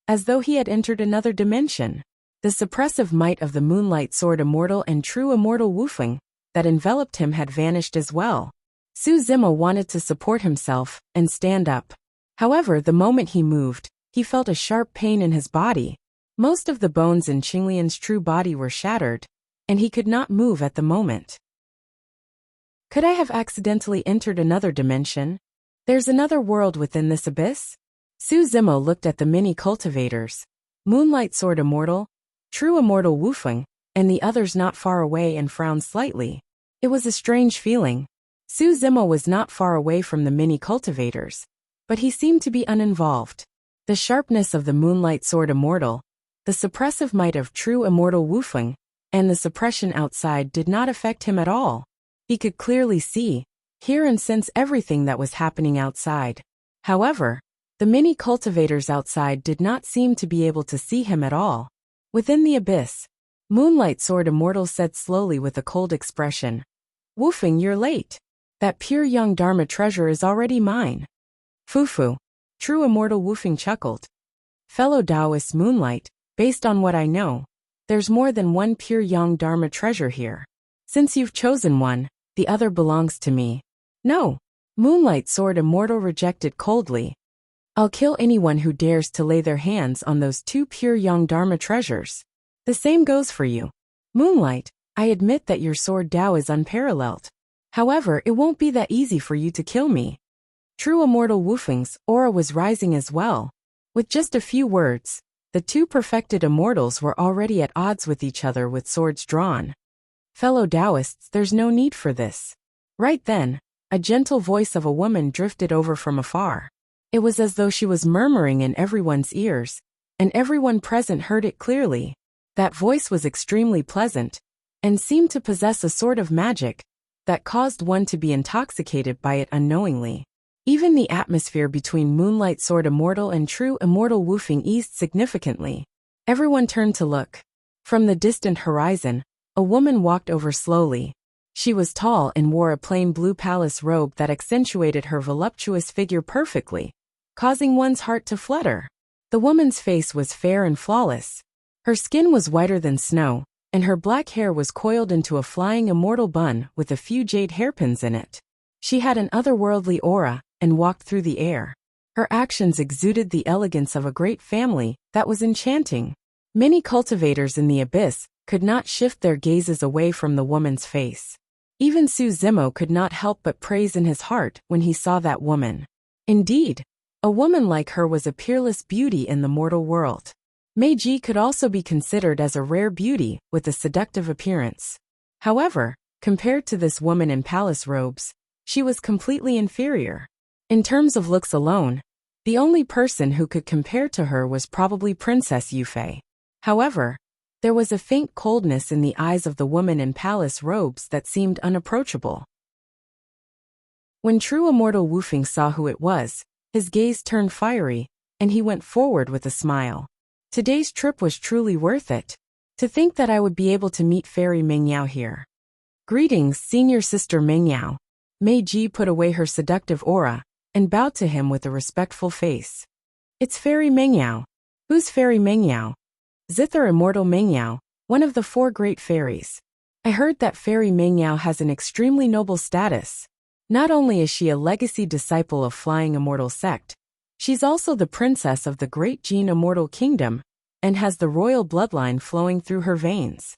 as though he had entered another dimension. The suppressive might of the Moonlight Sword Immortal and true immortal Wufeng that enveloped him had vanished as well. Su Zimo wanted to support himself and stand up. However, the moment he moved, he felt a sharp pain in his body. Most of the bones in Qinglian's true body were shattered, and he could not move at the moment. Could I have accidentally entered another dimension? There's another world within this abyss? Su Zimo looked at the many cultivators, Moonlight Sword Immortal, true immortal Wufeng, and the others not far away, and frowned slightly. It was a strange feeling. Su Zimo was not far away from the many cultivators, but he seemed to be uninvolved. The sharpness of the Moonlight Sword Immortal, the suppressive might of true immortal Wufeng, and the suppression outside did not affect him at all. He could clearly see, hear and sense everything that was happening outside. However, the many cultivators outside did not seem to be able to see him at all. Within the abyss, Moonlight Sword Immortal said slowly with a cold expression, "Wufeng, you're late. That pure young Dharma treasure is already mine." "Fufu." True immortal Wufeng chuckled. "Fellow Taoist Moonlight, based on what I know, there's more than one pure young Dharma treasure here. Since you've chosen one, the other belongs to me." "No." Moonlight Sword Immortal rejected coldly. "I'll kill anyone who dares to lay their hands on those two pure young Dharma treasures. The same goes for you. Moonlight, I admit that your sword Tao is unparalleled. However, it won't be that easy for you to kill me." True immortal Wufeng's aura was rising as well. With just a few words, the two perfected immortals were already at odds with each other with swords drawn. "Fellow Taoists, there's no need for this." Right then, a gentle voice of a woman drifted over from afar. It was as though she was murmuring in everyone's ears, and everyone present heard it clearly. That voice was extremely pleasant, and seemed to possess a sort of magic that caused one to be intoxicated by it unknowingly. Even the atmosphere between Moonlight Sword Immortal and true immortal Wufeng eased significantly. Everyone turned to look. From the distant horizon, a woman walked over slowly. She was tall and wore a plain blue palace robe that accentuated her voluptuous figure perfectly, causing one's heart to flutter. The woman's face was fair and flawless. Her skin was whiter than snow, and her black hair was coiled into a flying immortal bun with a few jade hairpins in it. She had an otherworldly aura and walked through the air. Her actions exuded the elegance of a great family that was enchanting. Many cultivators in the abyss could not shift their gazes away from the woman's face. Even Su Zimo could not help but praise in his heart when he saw that woman. Indeed, a woman like her was a peerless beauty in the mortal world. Meiji could also be considered as a rare beauty with a seductive appearance. However, compared to this woman in palace robes, she was completely inferior. In terms of looks alone, the only person who could compare to her was probably Princess Yufei. However, there was a faint coldness in the eyes of the woman in palace robes that seemed unapproachable. When true immortal Wufeng saw who it was, his gaze turned fiery, and he went forward with a smile. Today's trip was truly worth it. To think that I would be able to meet Fairy Mengyao here. Greetings, senior sister Mengyao. Meiji put away her seductive aura and bowed to him with a respectful face. It's Fairy Mengyao. Who's Fairy Mengyao? Zither Immortal Mengyao, one of the 4 great fairies. I heard that Fairy Mengyao has an extremely noble status. Not only is she a legacy disciple of Flying Immortal Sect, she's also the princess of the Great Jin Immortal Kingdom and has the royal bloodline flowing through her veins.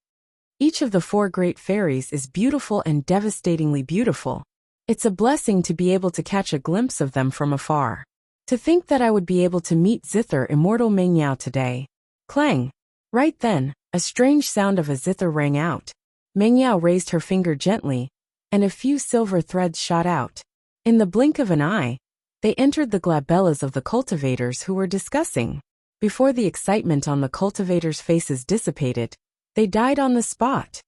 Each of the 4 great fairies is beautiful and devastatingly beautiful. It's a blessing to be able to catch a glimpse of them from afar. To think that I would be able to meet Zither Immortal Mengyao today. Clang! Right then, a strange sound of a zither rang out. Mengyao raised her finger gently, and a few silver threads shot out. In the blink of an eye, they entered the glabellas of the cultivators who were discussing. Before the excitement on the cultivators' faces dissipated, they died on the spot.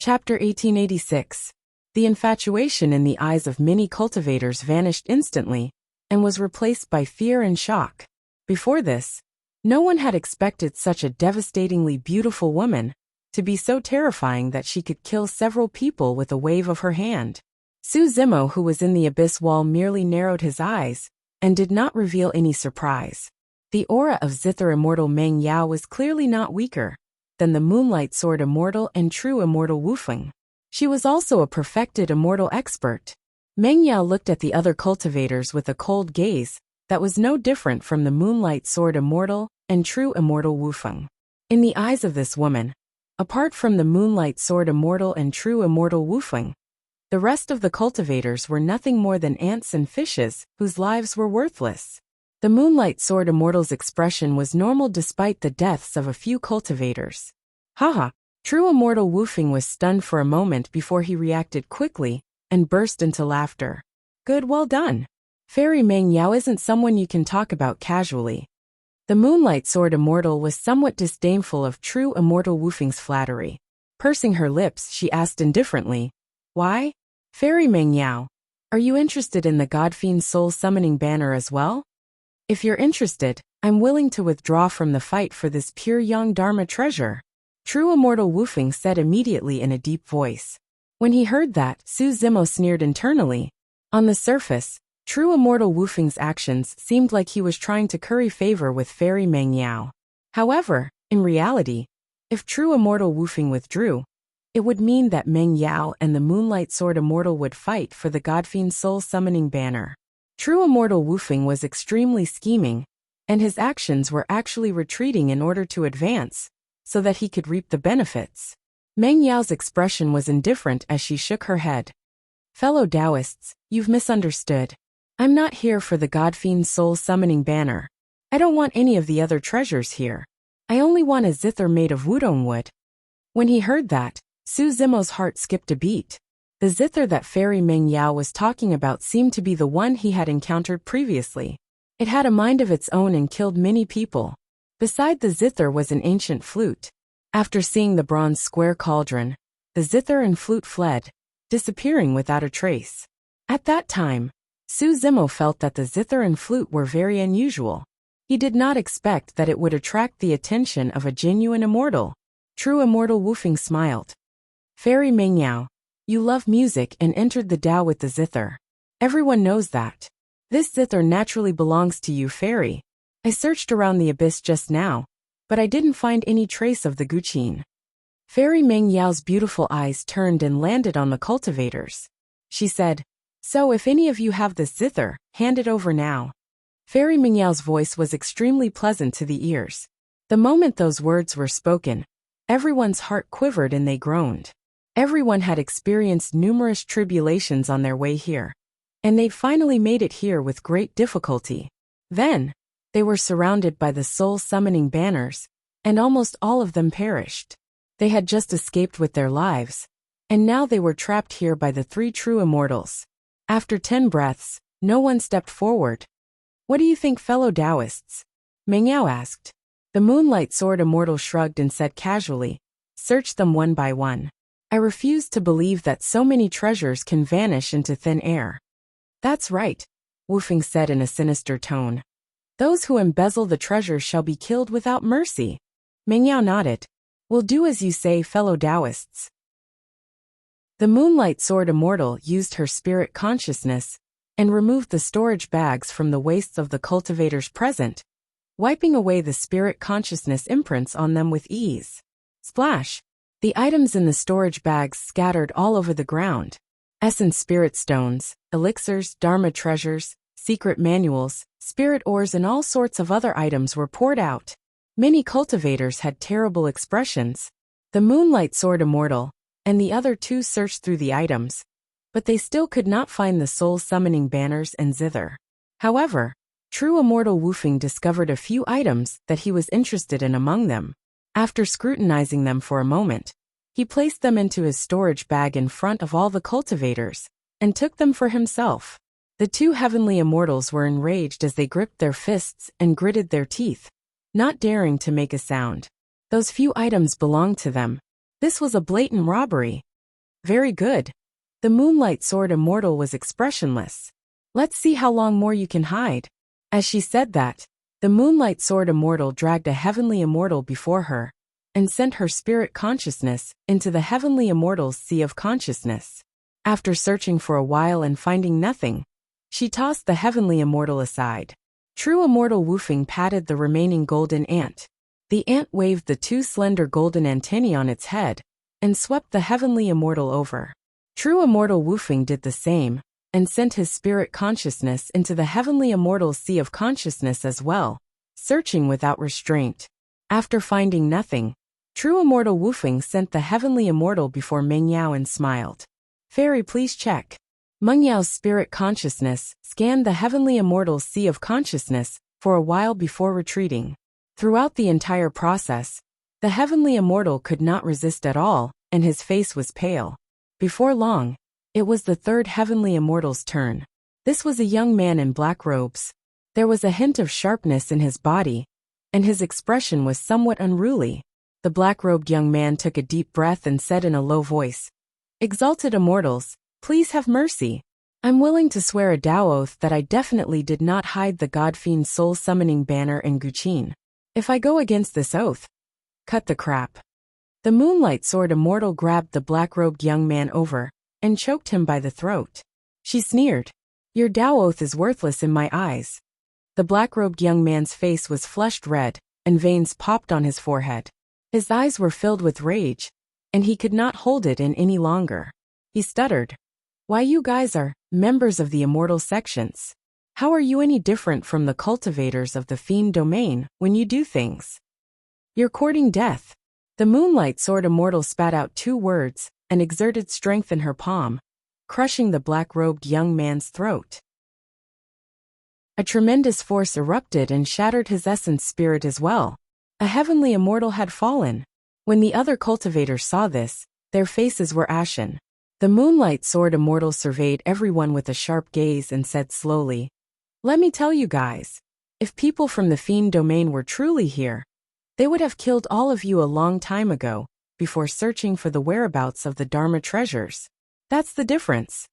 Chapter 1886. The infatuation in the eyes of many cultivators vanished instantly, and was replaced by fear and shock. Before this, no one had expected such a devastatingly beautiful woman to be so terrifying that she could kill several people with a wave of her hand. Su Zimo, who was in the abyss wall, merely narrowed his eyes and did not reveal any surprise. The aura of Zither Immortal Mengyao was clearly not weaker than the Moonlight Sword Immortal and True Immortal Wufeng. She was also a perfected immortal expert. Mengyao looked at the other cultivators with a cold gaze that was no different from the Moonlight Sword Immortal and True Immortal Wufeng. In the eyes of this woman, apart from the Moonlight Sword Immortal and True Immortal Wufeng, the rest of the cultivators were nothing more than ants and fishes whose lives were worthless. The Moonlight Sword Immortal's expression was normal despite the deaths of a few cultivators. Haha! True Immortal Wufeng was stunned for a moment before he reacted quickly and burst into laughter. Good, well done. Fairy Mengyao isn't someone you can talk about casually. The Moonlight Sword Immortal was somewhat disdainful of True Immortal Wufeng's flattery. Pursing her lips, she asked indifferently, Why? Fairy Mengyao, are you interested in the Godfiend's soul summoning banner as well? If you're interested, I'm willing to withdraw from the fight for this pure Yang Dharma treasure. True Immortal Wufeng said immediately in a deep voice. When he heard that, Su Zimo sneered internally. On the surface, True Immortal Wufeng's actions seemed like he was trying to curry favor with Fairy Mengyao. However, in reality, if True Immortal Wufeng withdrew, it would mean that Mengyao and the Moonlight Sword Immortal would fight for the Godfiend's soul summoning banner. True Immortal Wufeng was extremely scheming, and his actions were actually retreating in order to advance, so that he could reap the benefits. Mengyao's expression was indifferent as she shook her head. Fellow Taoists, you've misunderstood. I'm not here for the Godfiend's soul summoning banner. I don't want any of the other treasures here. I only want a zither made of wudong wood. When he heard that, Su Zimo's heart skipped a beat. The zither that Fairy Mengyao was talking about seemed to be the one he had encountered previously. It had a mind of its own and killed many people. Beside the zither was an ancient flute. After seeing the bronze square cauldron, the zither and flute fled, disappearing without a trace. At that time, Su Zimo felt that the zither and flute were very unusual. He did not expect that it would attract the attention of a genuine immortal. True Immortal Wufeng smiled. Fairy Mengyao, you love music and entered the Tao with the zither. Everyone knows that. This zither naturally belongs to you, fairy. I searched around the abyss just now, but I didn't find any trace of the guqin. Fairy Meng Yao's beautiful eyes turned and landed on the cultivators. She said, "So if any of you have this zither, hand it over now." Fairy Meng Yao's voice was extremely pleasant to the ears. The moment those words were spoken, everyone's heart quivered and they groaned. Everyone had experienced numerous tribulations on their way here, and they'd finally made it here with great difficulty. Then, they were surrounded by the soul-summoning banners, and almost all of them perished. They had just escaped with their lives, and now they were trapped here by the 3 true immortals. After 10 breaths, no one stepped forward. "What do you think, fellow Taoists?" Meng Yao asked. The Moonlight Sword Immortal shrugged and said casually, "Search them one by one. I refuse to believe that so many treasures can vanish into thin air." "That's right," Wu Feng said in a sinister tone. "Those who embezzle the treasures shall be killed without mercy." Meng Yao nodded. "We'll do as you say, fellow Taoists." The Moonlight Sword Immortal used her spirit consciousness and removed the storage bags from the waists of the cultivators present, wiping away the spirit consciousness imprints on them with ease. Splash! The items in the storage bags scattered all over the ground. Essence spirit stones, elixirs, dharma treasures, secret manuals, spirit ores and all sorts of other items were poured out. Many cultivators had terrible expressions. The Moonlight Sword Immortal and the other 2 searched through the items, but they still could not find the soul-summoning banners and zither. However, true immortal Wu Feng discovered a few items that he was interested in among them. After scrutinizing them for a moment, he placed them into his storage bag in front of all the cultivators and took them for himself. The 2 heavenly immortals were enraged as they gripped their fists and gritted their teeth, not daring to make a sound. Those few items belonged to them. This was a blatant robbery. "Very good." The Moonlight Sword Immortal was expressionless. "Let's see how long more you can hide." As she said that, the Moonlight Sword Immortal dragged a heavenly immortal before her and sent her spirit consciousness into the heavenly immortal's sea of consciousness. After searching for a while and finding nothing, she tossed the heavenly immortal aside. True immortal Wu Feng patted the remaining golden ant. The ant waved the 2 slender golden antennae on its head and swept the heavenly immortal over. True immortal Wu Feng did the same and sent his spirit consciousness into the heavenly immortal's sea of consciousness as well, searching without restraint. After finding nothing, true immortal Wu Feng sent the heavenly immortal before Meng Yao and smiled. "Fairy, please check." Meng Yao's spirit consciousness scanned the heavenly immortal's sea of consciousness for a while before retreating. Throughout the entire process, the heavenly immortal could not resist at all, and his face was pale. Before long, it was the 3rd heavenly immortal's turn. This was a young man in black robes. There was a hint of sharpness in his body, and his expression was somewhat unruly. The black-robed young man took a deep breath and said in a low voice, "Exalted immortals, please have mercy. I'm willing to swear a Tao oath that I definitely did not hide the God-fiend soul-summoning banner and guqin. If I go against this oath, cut the crap." The Moonlight Sword Immortal grabbed the black-robed young man over and choked him by the throat. She sneered, "Your Tao oath is worthless in my eyes." The black-robed young man's face was flushed red, and veins popped on his forehead. His eyes were filled with rage, and he could not hold it in any longer. He stuttered, "Why, you guys are members of the immortal sections. How are you any different from the cultivators of the fiend domain when you do things? You're courting death." The Moonlight Sword Immortal spat out 2 words and exerted strength in her palm, crushing the black-robed young man's throat. A tremendous force erupted and shattered his essence spirit as well. A heavenly immortal had fallen. When the other cultivators saw this, their faces were ashen. The Moonlight Sword Immortal surveyed everyone with a sharp gaze and said slowly, "Let me tell you guys, if people from the fiend domain were truly here, they would have killed all of you a long time ago, before searching for the whereabouts of the Dharma treasures. That's the difference.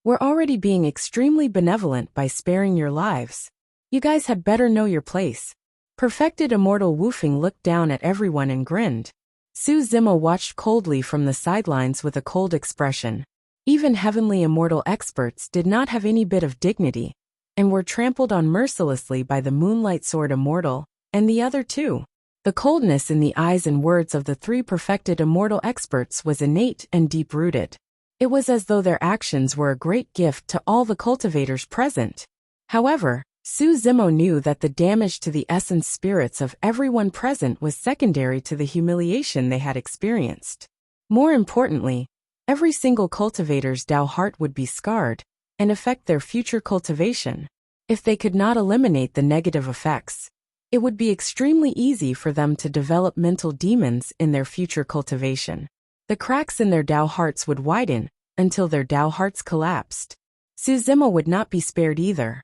We're already being extremely benevolent by sparing your lives. You guys had better know your place." Perfected immortal Wu Feng looked down at everyone and grinned. Su Zima watched coldly from the sidelines with a cold expression. Even heavenly immortal experts did not have any bit of dignity, and were trampled on mercilessly by the Moonlight Sword Immortal and the other two. The coldness in the eyes and words of the three perfected immortal experts was innate and deep-rooted. It was as though their actions were a great gift to all the cultivators present. However, Su Zimo knew that the damage to the essence spirits of everyone present was secondary to the humiliation they had experienced. More importantly, every single cultivator's Tao heart would be scarred and affect their future cultivation. If they could not eliminate the negative effects, it would be extremely easy for them to develop mental demons in their future cultivation. The cracks in their Tao hearts would widen until their Tao hearts collapsed. Su Zimo would not be spared either.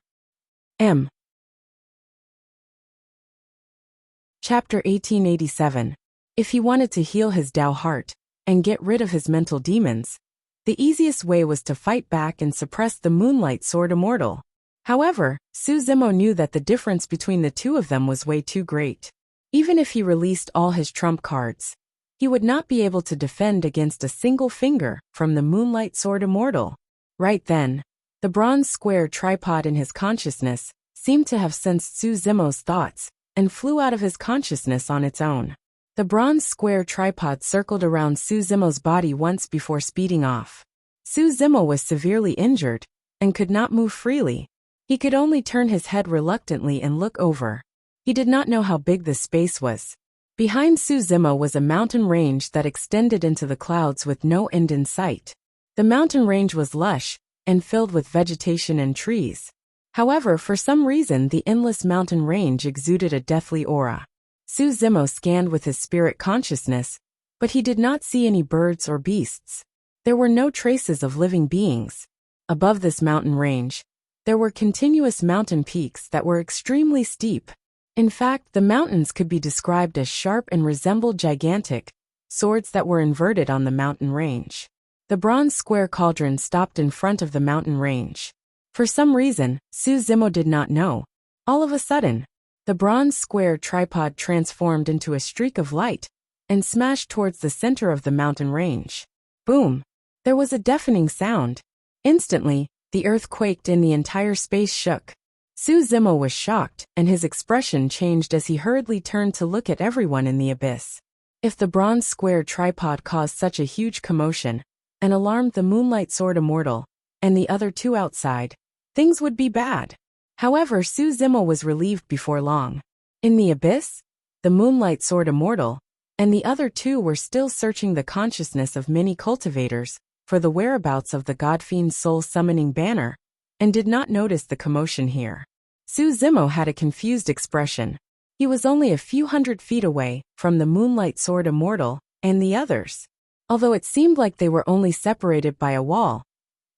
Chapter 1887. If he wanted to heal his Tao heart and get rid of his mental demons, the easiest way was to fight back and suppress the Moonlight Sword Immortal. However, Su Zimo knew that the difference between the two of them was way too great. Even if he released all his trump cards, he would not be able to defend against a single finger from the Moonlight Sword Immortal. Right then, the bronze square tripod in his consciousness seemed to have sensed Su Zimo's thoughts and flew out of his consciousness on its own. The bronze square tripod circled around Su Zimo's body once before speeding off. Su Zimo was severely injured and could not move freely. He could only turn his head reluctantly and look over. He did not know how big this space was. Behind Su Zimo was a mountain range that extended into the clouds with no end in sight. The mountain range was lush and filled with vegetation and trees. However, for some reason the endless mountain range exuded a deathly aura. Su Zimo scanned with his spirit consciousness, but he did not see any birds or beasts. There were no traces of living beings. Above this mountain range, there were continuous mountain peaks that were extremely steep. In fact, the mountains could be described as sharp and resembled gigantic swords that were inverted on the mountain range. The bronze square cauldron stopped in front of the mountain range. For some reason, Su Zimo did not know. All of a sudden, the bronze square tripod transformed into a streak of light and smashed towards the center of the mountain range. Boom! There was a deafening sound. Instantly, the earth quaked and the entire space shook. Su Zimo was shocked, and his expression changed as he hurriedly turned to look at everyone in the abyss. If the bronze square tripod caused such a huge commotion and alarmed the Moonlight Sword Immortal and the other two outside, things would be bad. However, Su Zimo was relieved before long. In the abyss, the Moonlight Sword Immortal and the other two were still searching the consciousness of many cultivators for the whereabouts of the God-Fiend's soul-summoning banner, and did not notice the commotion here. Su Zimo had a confused expression. He was only a few hundred feet away from the Moonlight Sword Immortal and the others. Although it seemed like they were only separated by a wall,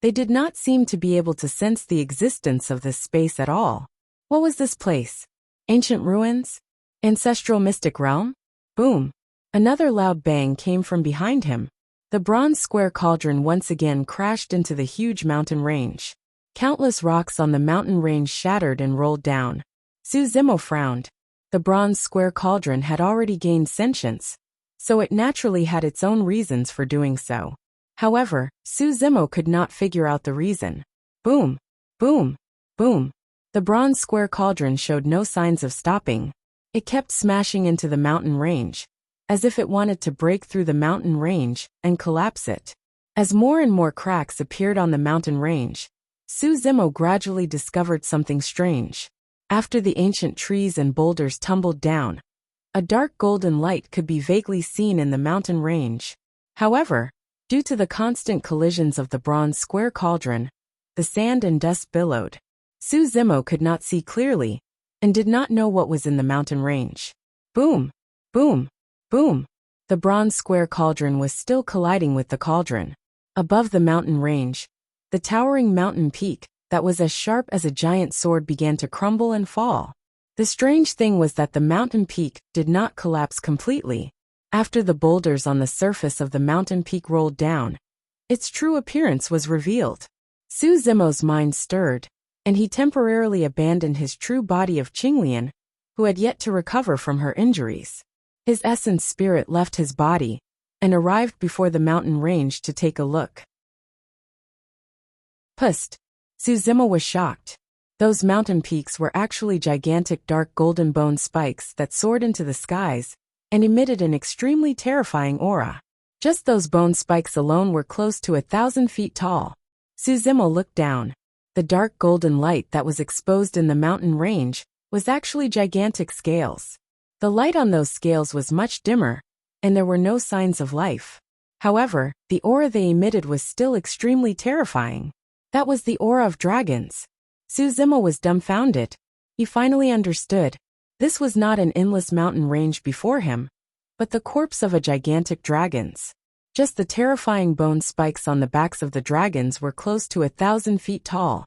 they did not seem to be able to sense the existence of this space at all. What was this place? Ancient ruins? Ancestral mystic realm? Boom! Another loud bang came from behind him. The bronze square cauldron once again crashed into the huge mountain range. Countless rocks on the mountain range shattered and rolled down. Su Zimo frowned. The bronze square cauldron had already gained sentience, so it naturally had its own reasons for doing so. However, Su Zimo could not figure out the reason. Boom! Boom! Boom! The bronze square cauldron showed no signs of stopping. It kept smashing into the mountain range, as if it wanted to break through the mountain range and collapse it. As more and more cracks appeared on the mountain range, Su Zimo gradually discovered something strange. After the ancient trees and boulders tumbled down, a dark golden light could be vaguely seen in the mountain range. However, due to the constant collisions of the bronze square cauldron, the sand and dust billowed. Su Zimo could not see clearly and did not know what was in the mountain range. Boom! Boom! Boom! The bronze square cauldron was still colliding with the cauldron. Above the mountain range, the towering mountain peak that was as sharp as a giant sword began to crumble and fall. The strange thing was that the mountain peak did not collapse completely. After the boulders on the surface of the mountain peak rolled down, its true appearance was revealed. Su Zimo's mind stirred, and he temporarily abandoned his true body of Qinglian, who had yet to recover from her injuries. His essence spirit left his body and arrived before the mountain range to take a look. Pust! Su Zimo was shocked. Those mountain peaks were actually gigantic dark golden bone spikes that soared into the skies and emitted an extremely terrifying aura. Just those bone spikes alone were close to 1,000 feet tall. Suzimo looked down. The dark golden light that was exposed in the mountain range was actually gigantic scales. The light on those scales was much dimmer, and there were no signs of life. However, the aura they emitted was still extremely terrifying. That was the aura of dragons. Suzimo was dumbfounded. He finally understood. This was not an endless mountain range before him, but the corpse of a gigantic dragons. Just the terrifying bone spikes on the backs of the dragons were close to 1,000 feet tall.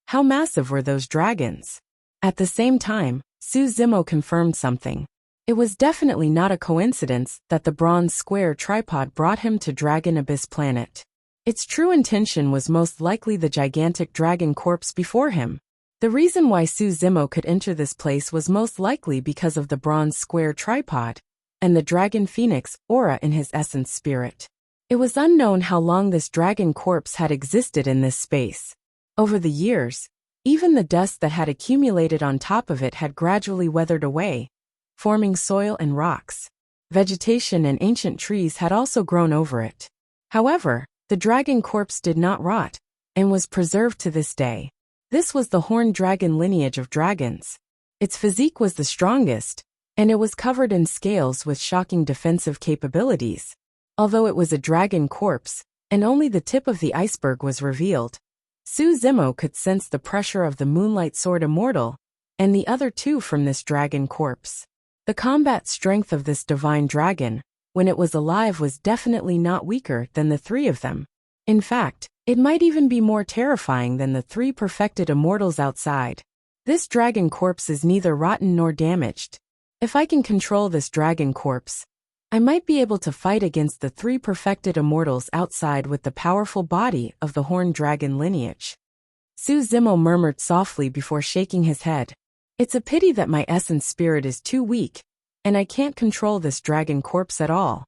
How massive were those dragons? At the same time, Suzimo confirmed something. It was definitely not a coincidence that the bronze square tripod brought him to Dragon Abyss Planet. Its true intention was most likely the gigantic dragon corpse before him. The reason why Suzimo could enter this place was most likely because of the bronze square tripod and the dragon phoenix aura in his essence spirit. It was unknown how long this dragon corpse had existed in this space. Over the years, even the dust that had accumulated on top of it had gradually weathered away, forming soil and rocks. Vegetation and ancient trees had also grown over it. However, the dragon corpse did not rot, and was preserved to this day. This was the horned dragon lineage of dragons. Its physique was the strongest, and it was covered in scales with shocking defensive capabilities. Although it was a dragon corpse, and only the tip of the iceberg was revealed, Suzimo could sense the pressure of the Moonlight Sword Immortal, and the other two from this dragon corpse. The combat strength of this divine dragon, when it was alive, was definitely not weaker than the three of them. In fact, it might even be more terrifying than the three perfected immortals outside. This dragon corpse is neither rotten nor damaged. If I can control this dragon corpse, I might be able to fight against the three perfected immortals outside with the powerful body of the horned dragon lineage. Suzimo murmured softly before shaking his head. It's a pity that my essence spirit is too weak, and I can't control this dragon corpse at all.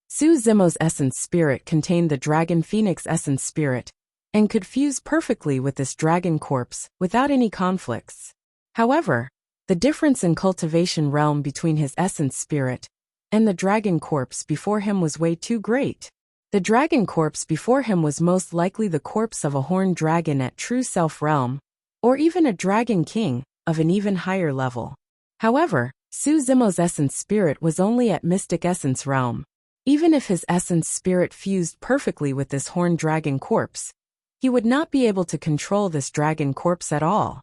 Suzimo's essence spirit contained the dragon phoenix essence spirit, and could fuse perfectly with this dragon corpse without any conflicts. However, the difference in cultivation realm between his essence spirit and the dragon corpse before him was way too great. The dragon corpse before him was most likely the corpse of a horned dragon at true self realm, or even a dragon king of an even higher level. However, Suzimo's essence spirit was only at mystic essence realm. Even if his essence spirit fused perfectly with this horned dragon corpse, he would not be able to control this dragon corpse at all.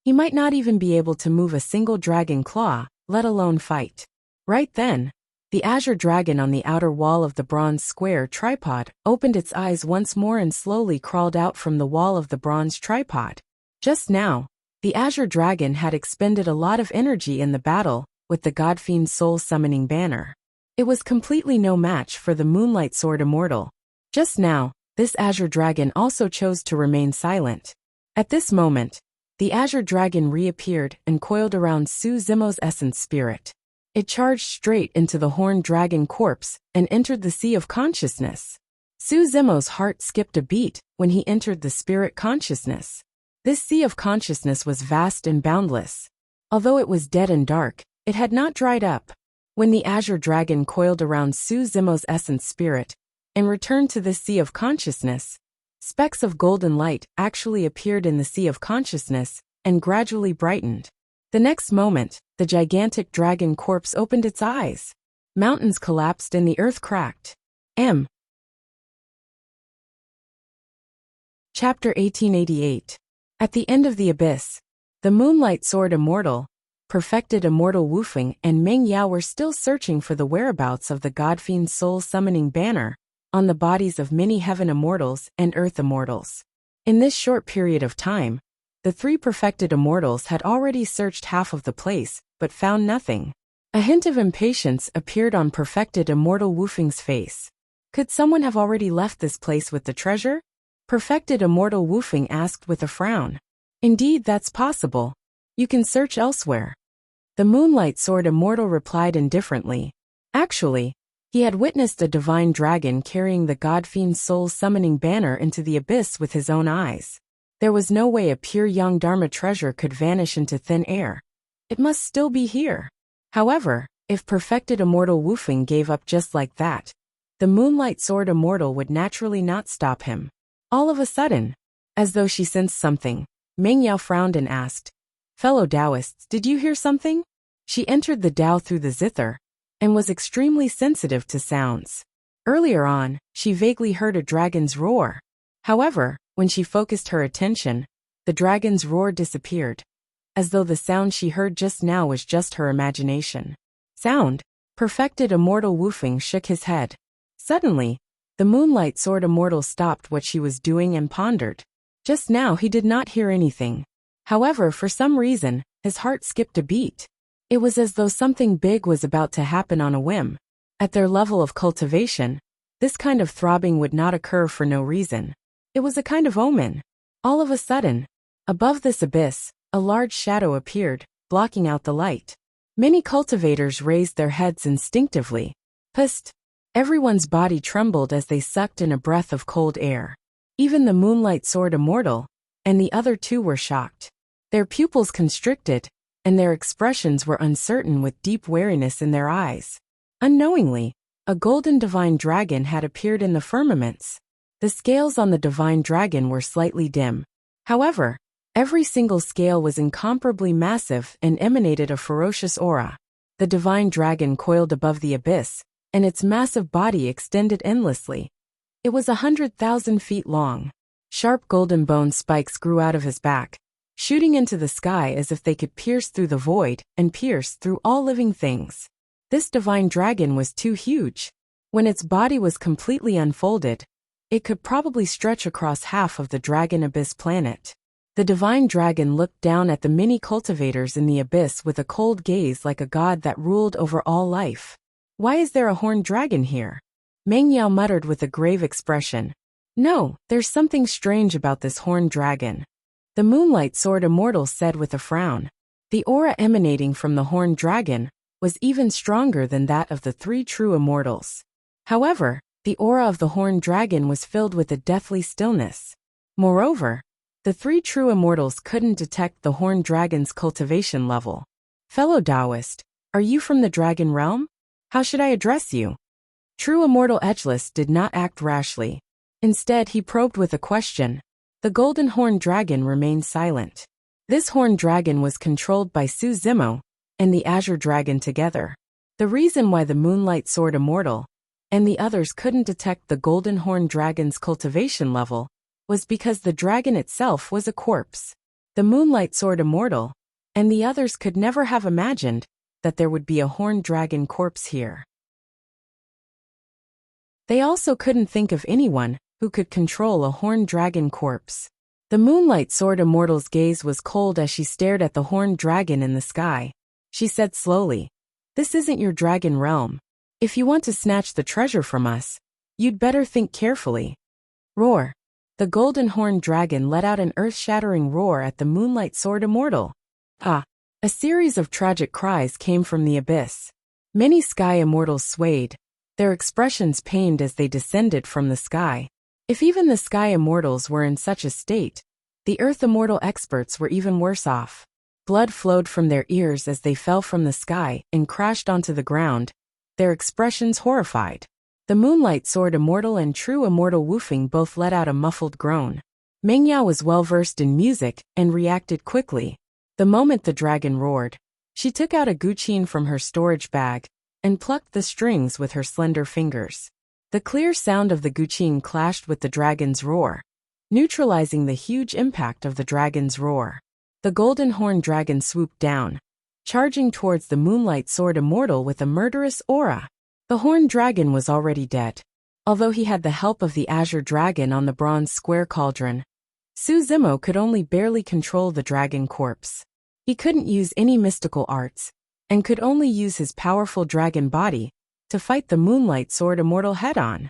He might not even be able to move a single dragon claw, let alone fight. Right then, the azure dragon on the outer wall of the bronze square tripod opened its eyes once more and slowly crawled out from the wall of the bronze tripod. Just now, the azure dragon had expended a lot of energy in the battle with the Godfiend soul summoning banner. It was completely no match for the Moonlight Sword Immortal. Just now, this azure dragon also chose to remain silent. At this moment, the azure dragon reappeared and coiled around Suzimo's essence spirit. It charged straight into the horned dragon corpse and entered the sea of consciousness. Suzimo's heart skipped a beat when he entered the spirit consciousness. This sea of consciousness was vast and boundless. Although it was dead and dark, it had not dried up. When the azure dragon coiled around Suzimo's essence spirit and returned to this sea of consciousness, specks of golden light actually appeared in the sea of consciousness and gradually brightened. The next moment, the gigantic dragon corpse opened its eyes. Mountains collapsed and the earth cracked. Chapter 1888. At the end of the abyss, the Moonlight Sword Immortal, perfected immortal Wuxia and Meng Yao were still searching for the whereabouts of the Godfiend soul summoning banner on the bodies of many heaven immortals and earth immortals. In this short period of time, the three perfected immortals had already searched half of the place, but found nothing. A hint of impatience appeared on perfected immortal Wuxia's face. Could someone have already left this place with the treasure? Perfected immortal Wuxia asked with a frown. Indeed, that's possible. You can search elsewhere. The Moonlight Sword Immortal replied indifferently. Actually, he had witnessed a divine dragon carrying the Godfiend soul summoning banner into the abyss with his own eyes. There was no way a pure young Dharma treasure could vanish into thin air. It must still be here. However, if perfected immortal Wu Feng gave up just like that, the Moonlight Sword Immortal would naturally not stop him. All of a sudden, as though she sensed something, Meng Yao frowned and asked, "Fellow Taoists, did you hear something?" She entered the Tao through the zither, and was extremely sensitive to sounds. Earlier on, she vaguely heard a dragon's roar. However, when she focused her attention, the dragon's roar disappeared, as though the sound she heard just now was just her imagination. Sound? Perfected immortal Wu Feng shook his head. Suddenly, the Moonlight Sword Immortal stopped what she was doing and pondered. Just now he did not hear anything. However, for some reason, his heart skipped a beat. It was as though something big was about to happen on a whim. At their level of cultivation, this kind of throbbing would not occur for no reason. It was a kind of omen. All of a sudden, above this abyss, a large shadow appeared, blocking out the light. Many cultivators raised their heads instinctively. Psst! Everyone's body trembled as they sucked in a breath of cold air. Even the Moonlight Sword Immortal, and the other two were shocked. Their pupils constricted, and their expressions were uncertain with deep wariness in their eyes. Unknowingly, a golden divine dragon had appeared in the firmaments. The scales on the divine dragon were slightly dim. However, every single scale was incomparably massive and emanated a ferocious aura. The divine dragon coiled above the abyss, and its massive body extended endlessly. It was 100,000 feet long. Sharp golden bone spikes grew out of his back, shooting into the sky as if they could pierce through the void and pierce through all living things. This divine dragon was too huge. When its body was completely unfolded, it could probably stretch across half of the Dragon Abyss planet. The divine dragon looked down at the many cultivators in the abyss with a cold gaze like a god that ruled over all life. "Why is there a horned dragon here?" Meng Yao muttered with a grave expression. "No, there's something strange about this horned dragon," the Moonlight Sword Immortal said with a frown. The aura emanating from the horned dragon was even stronger than that of the three true immortals. However, the aura of the horned dragon was filled with a deathly stillness. Moreover, the three true immortals couldn't detect the horned dragon's cultivation level. "Fellow Taoist, are you from the dragon realm? How should I address you?" True Immortal Edgeless did not act rashly. Instead, he probed with a question. The golden horned dragon remained silent. This horned dragon was controlled by Su Zimo and the Azure Dragon together. The reason why the Moonlight Sword Immortal and the others couldn't detect the golden horned dragon's cultivation level was because the dragon itself was a corpse. The Moonlight Sword Immortal and the others could never have imagined that there would be a horned dragon corpse here. They also couldn't think of anyone who could control a horned dragon corpse. The Moonlight Sword Immortal's gaze was cold as she stared at the horned dragon in the sky. She said slowly, "This isn't your dragon realm. If you want to snatch the treasure from us, you'd better think carefully." Roar! The golden horned dragon let out an earth-shattering roar at the Moonlight Sword Immortal. Ah! A series of tragic cries came from the abyss. Many sky immortals swayed, their expressions pained as they descended from the sky. If even the sky immortals were in such a state, the earth immortal experts were even worse off. Blood flowed from their ears as they fell from the sky and crashed onto the ground, their expressions horrified. The Moonlight Sword Immortal and True Immortal Wu Feng both let out a muffled groan. Meng Yao was well versed in music and reacted quickly. The moment the dragon roared, she took out a guqin from her storage bag and plucked the strings with her slender fingers. The clear sound of the guqin clashed with the dragon's roar, neutralizing the huge impact of the dragon's roar. The golden horned dragon swooped down, charging towards the Moonlight Sword Immortal with a murderous aura. The horned dragon was already dead. Although he had the help of the Azure Dragon on the bronze square cauldron, Su Zimo could only barely control the dragon corpse. He couldn't use any mystical arts, and could only use his powerful dragon body to fight the Moonlight Sword Immortal head-on.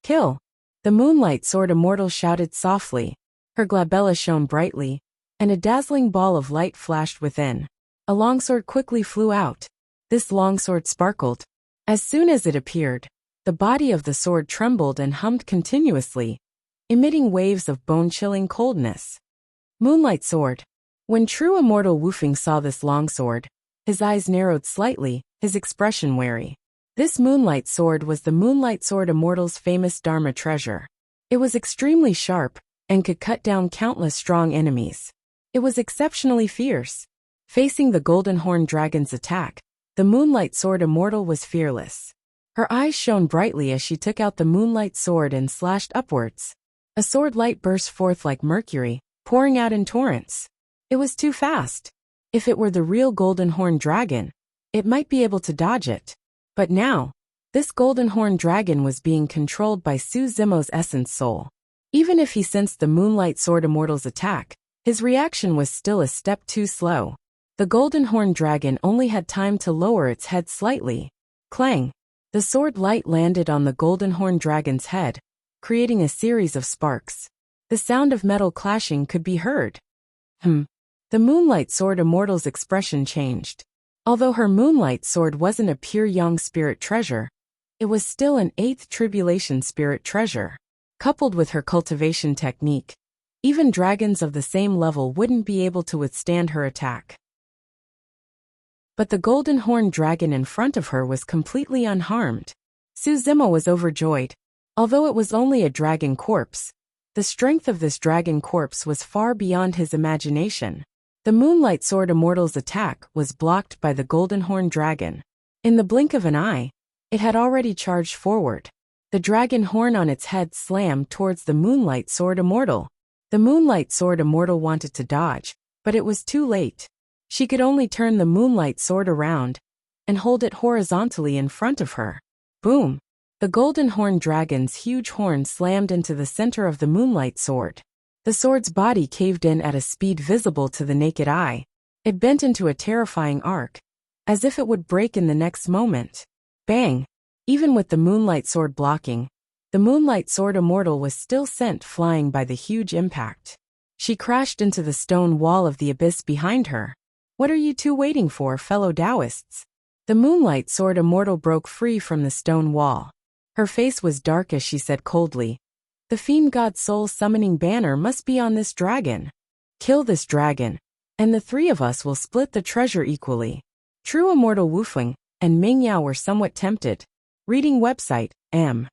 "Kill!" The Moonlight Sword Immortal shouted softly. Her glabella shone brightly, and a dazzling ball of light flashed within. A longsword quickly flew out. This longsword sparkled. As soon as it appeared, the body of the sword trembled and hummed continuously, emitting waves of bone-chilling coldness. Moonlight Sword. When true immortal Wufeng saw this longsword, his eyes narrowed slightly, his expression wary. This Moonlight Sword was the Moonlight Sword Immortal's famous Dharma treasure. It was extremely sharp, and could cut down countless strong enemies. It was exceptionally fierce. Facing the Golden Horn Dragon's attack, the Moonlight Sword Immortal was fearless. Her eyes shone brightly as she took out the Moonlight Sword and slashed upwards. A sword light burst forth like mercury, pouring out in torrents. It was too fast. If it were the real Golden Horn Dragon, it might be able to dodge it. But now, this Golden Horn Dragon was being controlled by Su Zimo's essence soul. Even if he sensed the Moonlight Sword Immortal's attack, his reaction was still a step too slow. The Golden Horn Dragon only had time to lower its head slightly. Clang! The sword light landed on the Golden Horn Dragon's head, creating a series of sparks. The sound of metal clashing could be heard. The Moonlight Sword Immortal's expression changed. Although her Moonlight Sword wasn't a pure Yang spirit treasure, it was still an 8th Tribulation spirit treasure. Coupled with her cultivation technique, even dragons of the same level wouldn't be able to withstand her attack. But the Golden Horn Dragon in front of her was completely unharmed. Su Zimo was overjoyed. Although it was only a dragon corpse, the strength of this dragon corpse was far beyond his imagination. The Moonlight Sword Immortal's attack was blocked by the Golden Horn Dragon. In the blink of an eye, it had already charged forward. The dragon horn on its head slammed towards the Moonlight Sword Immortal. The Moonlight Sword Immortal wanted to dodge, but it was too late. She could only turn the Moonlight Sword around and hold it horizontally in front of her. Boom! The Golden Horn Dragon's huge horn slammed into the center of the Moonlight Sword. The sword's body caved in at a speed visible to the naked eye. It bent into a terrifying arc, as if it would break in the next moment. Bang! Even with the Moonlight Sword blocking, the Moonlight Sword Immortal was still sent flying by the huge impact. She crashed into the stone wall of the abyss behind her. What are you two waiting for, fellow Taoists? The Moonlight Sword Immortal broke free from the stone wall. Her face was dark as she said coldly, "The Fiend God Soul Summoning Banner must be on this dragon. Kill this dragon, and the three of us will split the treasure equally." True Immortal Wufeng and Ming Yao were somewhat tempted. Reading website, M.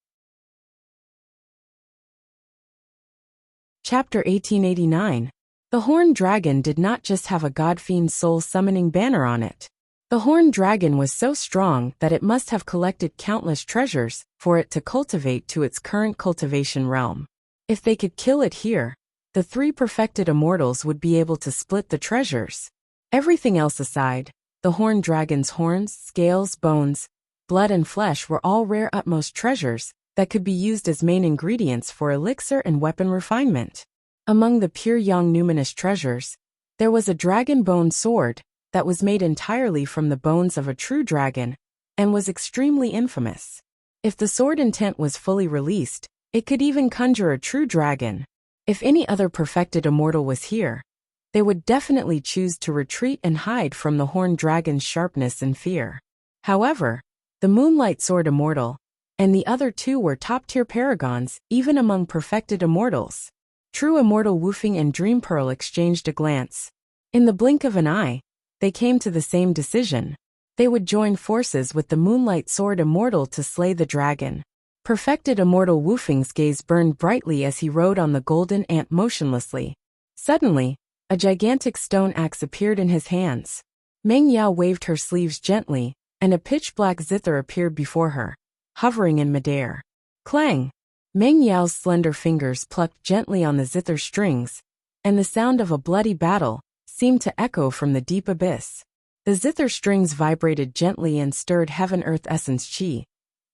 Chapter 1889. The Horned Dragon did not just have a God-Fiend Soul Summoning Banner on it. The Horned Dragon was so strong that it must have collected countless treasures for it to cultivate to its current cultivation realm. If they could kill it here, the three perfected immortals would be able to split the treasures. Everything else aside, the Horned Dragon's horns, scales, bones, blood and flesh were all rare utmost treasures that could be used as main ingredients for elixir and weapon refinement. Among the pure Yang numinous treasures, there was a dragon bone sword that was made entirely from the bones of a true dragon and was extremely infamous. If the sword intent was fully released, it could even conjure a true dragon. If any other perfected immortal was here, they would definitely choose to retreat and hide from the Horned Dragon's sharpness and fear. However, the Moonlight Sword Immortal and the other two were top-tier paragons even among perfected immortals. True Immortal Wufeng and Dream Pearl exchanged a glance. In the blink of an eye, they came to the same decision. They would join forces with the Moonlight Sword Immortal to slay the dragon. Perfected Immortal Wufeng's gaze burned brightly as he rode on the golden ant motionlessly. Suddenly, a gigantic stone axe appeared in his hands. Meng Yao waved her sleeves gently, and a pitch-black zither appeared before her, hovering in midair. Clang! Meng Yao's slender fingers plucked gently on the zither strings, and the sound of a bloody battle seemed to echo from the deep abyss. The zither strings vibrated gently and stirred heaven-earth essence chi,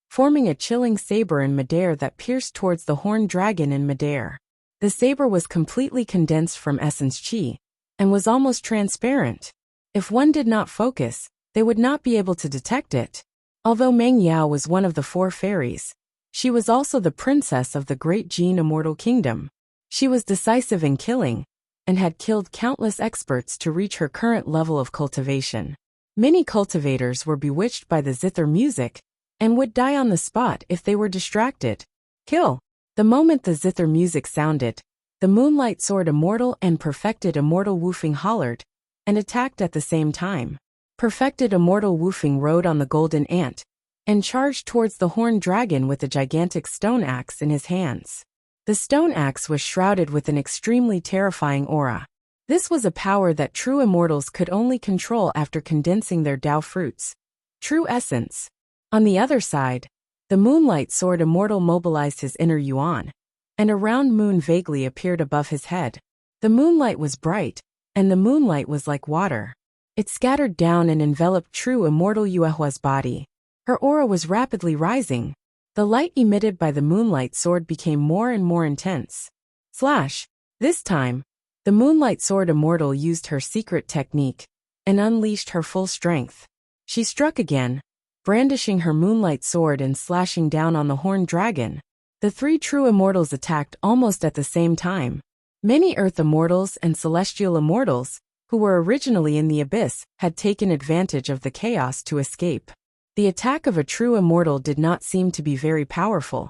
forming a chilling saber in midair that pierced towards the Horned Dragon in midair. The saber was completely condensed from essence chi, and was almost transparent. If one did not focus, they would not be able to detect it. Although Meng Yao was one of the four fairies, she was also the princess of the great Jin Immortal Kingdom. She was decisive in killing, and had killed countless experts to reach her current level of cultivation. Many cultivators were bewitched by the zither music, and would die on the spot if they were distracted. Kill! The moment the zither music sounded, The Moonlight Sword Immortal and Perfected Immortal Wufeng hollered, and attacked at the same time. Perfected Immortal Wufeng rode on the golden ant, and charged towards the horned dragon with a gigantic stone axe in his hands. The stone axe was shrouded with an extremely terrifying aura. This was a power that true immortals could only control after condensing their Tao fruits. True essence. On the other side, the Moonlight Sword Immortal mobilized his inner yuan, and a round moon vaguely appeared above his head. The moonlight was bright, and the moonlight was like water. It scattered down and enveloped true immortal Yuehua's body. Her aura was rapidly rising. The light emitted by the Moonlight Sword became more and more intense. This time, the Moonlight Sword Immortal used her secret technique, and unleashed her full strength. She struck again, brandishing her Moonlight Sword and slashing down on the horned dragon. The three true immortals attacked almost at the same time. Many Earth immortals and Celestial immortals, who were originally in the abyss, had taken advantage of the chaos to escape. The attack of a true immortal did not seem to be very powerful,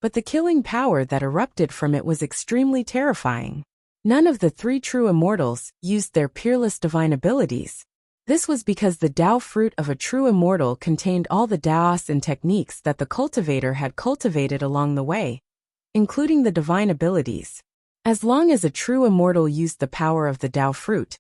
but the killing power that erupted from it was extremely terrifying. None of the three true immortals used their peerless divine abilities. This was because the Tao fruit of a true immortal contained all the Taos and techniques that the cultivator had cultivated along the way, including the divine abilities. As long as a true immortal used the power of the Tao fruit,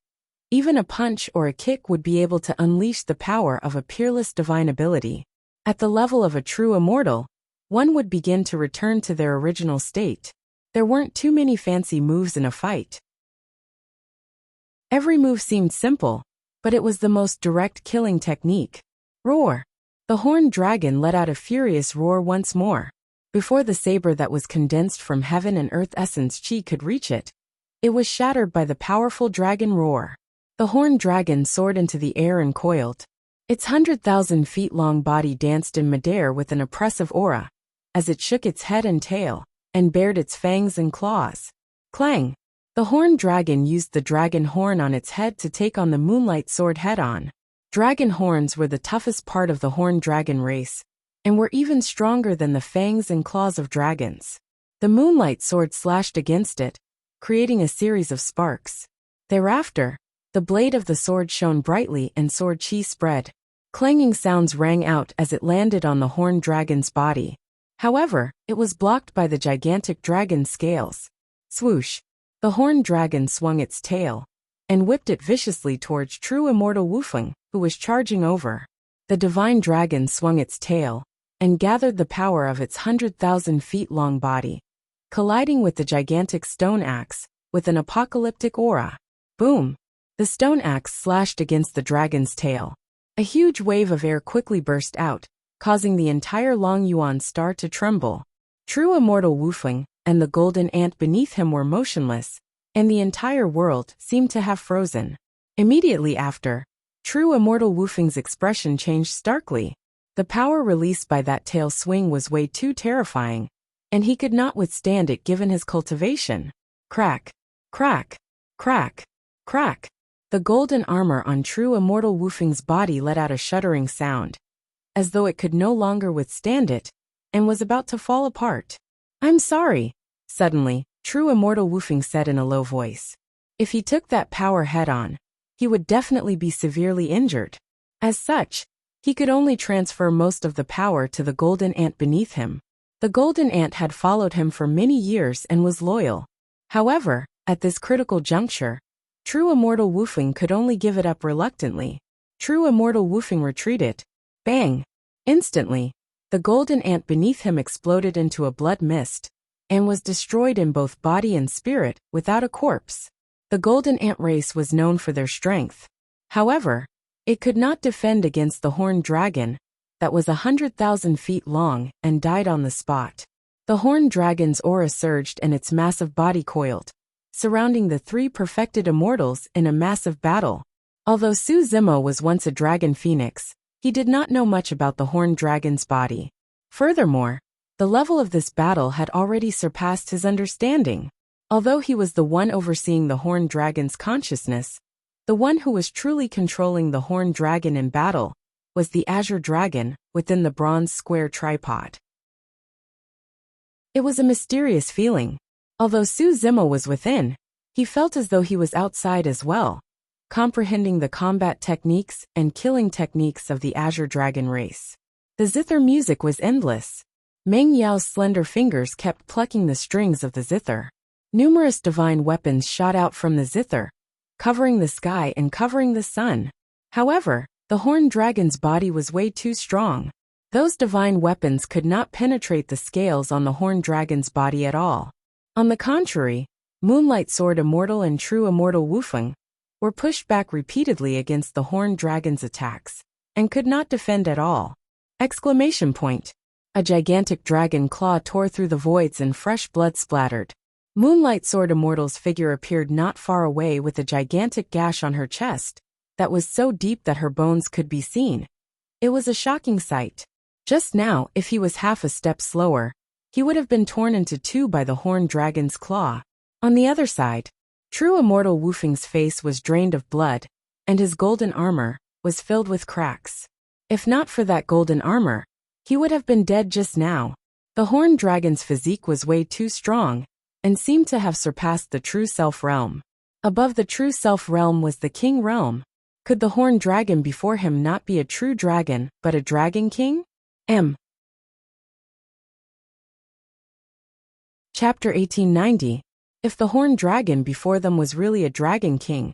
even a punch or a kick would be able to unleash the power of a peerless divine ability. At the level of a true immortal, one would begin to return to their original state. There weren't too many fancy moves in a fight. Every move seemed simple, but it was the most direct killing technique. Roar! The horned dragon let out a furious roar once more. Before the saber that was condensed from heaven and earth essence chi could reach it, it was shattered by the powerful dragon roar. The horned dragon soared into the air and coiled. Its 100,000 feet long body danced in midair with an oppressive aura, as it shook its head and tail, and bared its fangs and claws. Clang! The horned dragon used the dragon horn on its head to take on the Moonlight Sword head-on. Dragon horns were the toughest part of the horned dragon race, and were even stronger than the fangs and claws of dragons. The Moonlight Sword slashed against it, creating a series of sparks. Thereafter, the blade of the sword shone brightly and sword chi spread. Clanging sounds rang out as it landed on the horned dragon's body. However, it was blocked by the gigantic dragon scales. Swoosh! The horned dragon swung its tail, and whipped it viciously towards true immortal Wufeng, who was charging over. The divine dragon swung its tail, and gathered the power of its 100,000 feet long body, colliding with the gigantic stone axe, with an apocalyptic aura. Boom! The stone axe slashed against the dragon's tail. A huge wave of air quickly burst out, causing the entire Long Yuan star to tremble. True immortal Wufeng and the golden ant beneath him were motionless, and the entire world seemed to have frozen. Immediately after, true immortal Wufeng's expression changed starkly. The power released by that tail swing was way too terrifying, and he could not withstand it given his cultivation. Crack! Crack! Crack! Crack! The golden armor on true immortal Wufeng's body let out a shuddering sound, as though it could no longer withstand it, and was about to fall apart. "I'm sorry," suddenly, true immortal Wufeng said in a low voice. If he took that power head-on, he would definitely be severely injured. As such, he could only transfer most of the power to the golden ant beneath him. The golden ant had followed him for many years and was loyal. However, at this critical juncture, true immortal Wufeng could only give it up reluctantly. True immortal Wufeng retreated. Bang! Instantly, the golden ant beneath him exploded into a blood mist, and was destroyed in both body and spirit, without a corpse. The golden ant race was known for their strength. However, it could not defend against the horned dragon, that was 100,000 feet long, and died on the spot. The horned dragon's aura surged and its massive body coiled, surrounding the three perfected immortals in a massive battle. Although Su Zimo was once a dragon phoenix, he did not know much about the horned dragon's body. Furthermore, the level of this battle had already surpassed his understanding. Although he was the one overseeing the horned dragon's consciousness, the one who was truly controlling the horned dragon in battle was the azure dragon within the bronze square tripod. It was a mysterious feeling. Although Su Zimo was within, he felt as though he was outside as well, comprehending the combat techniques and killing techniques of the Azure Dragon race. The zither music was endless. Meng Yao's slender fingers kept plucking the strings of the zither. Numerous divine weapons shot out from the zither, covering the sky and covering the sun. However, the horned dragon's body was way too strong. Those divine weapons could not penetrate the scales on the horned dragon's body at all. On the contrary, Moonlight Sword Immortal and True Immortal Wufeng were pushed back repeatedly against the horned dragon's attacks, and could not defend at all. Exclamation point. A gigantic dragon claw tore through the voids and fresh blood splattered. Moonlight Sword Immortal's figure appeared not far away with a gigantic gash on her chest that was so deep that her bones could be seen. It was a shocking sight. Just now, if he was half a step slower, he would have been torn into two by the horned dragon's claw. On the other side, True Immortal Wufeng's face was drained of blood, and his golden armor was filled with cracks. If not for that golden armor, he would have been dead just now. The horned dragon's physique was way too strong, and seemed to have surpassed the True Self realm. Above the True Self realm was the King realm. Could the horned dragon before him not be a true dragon, but a dragon king? Chapter 1890. If the horned dragon before them was really a dragon king,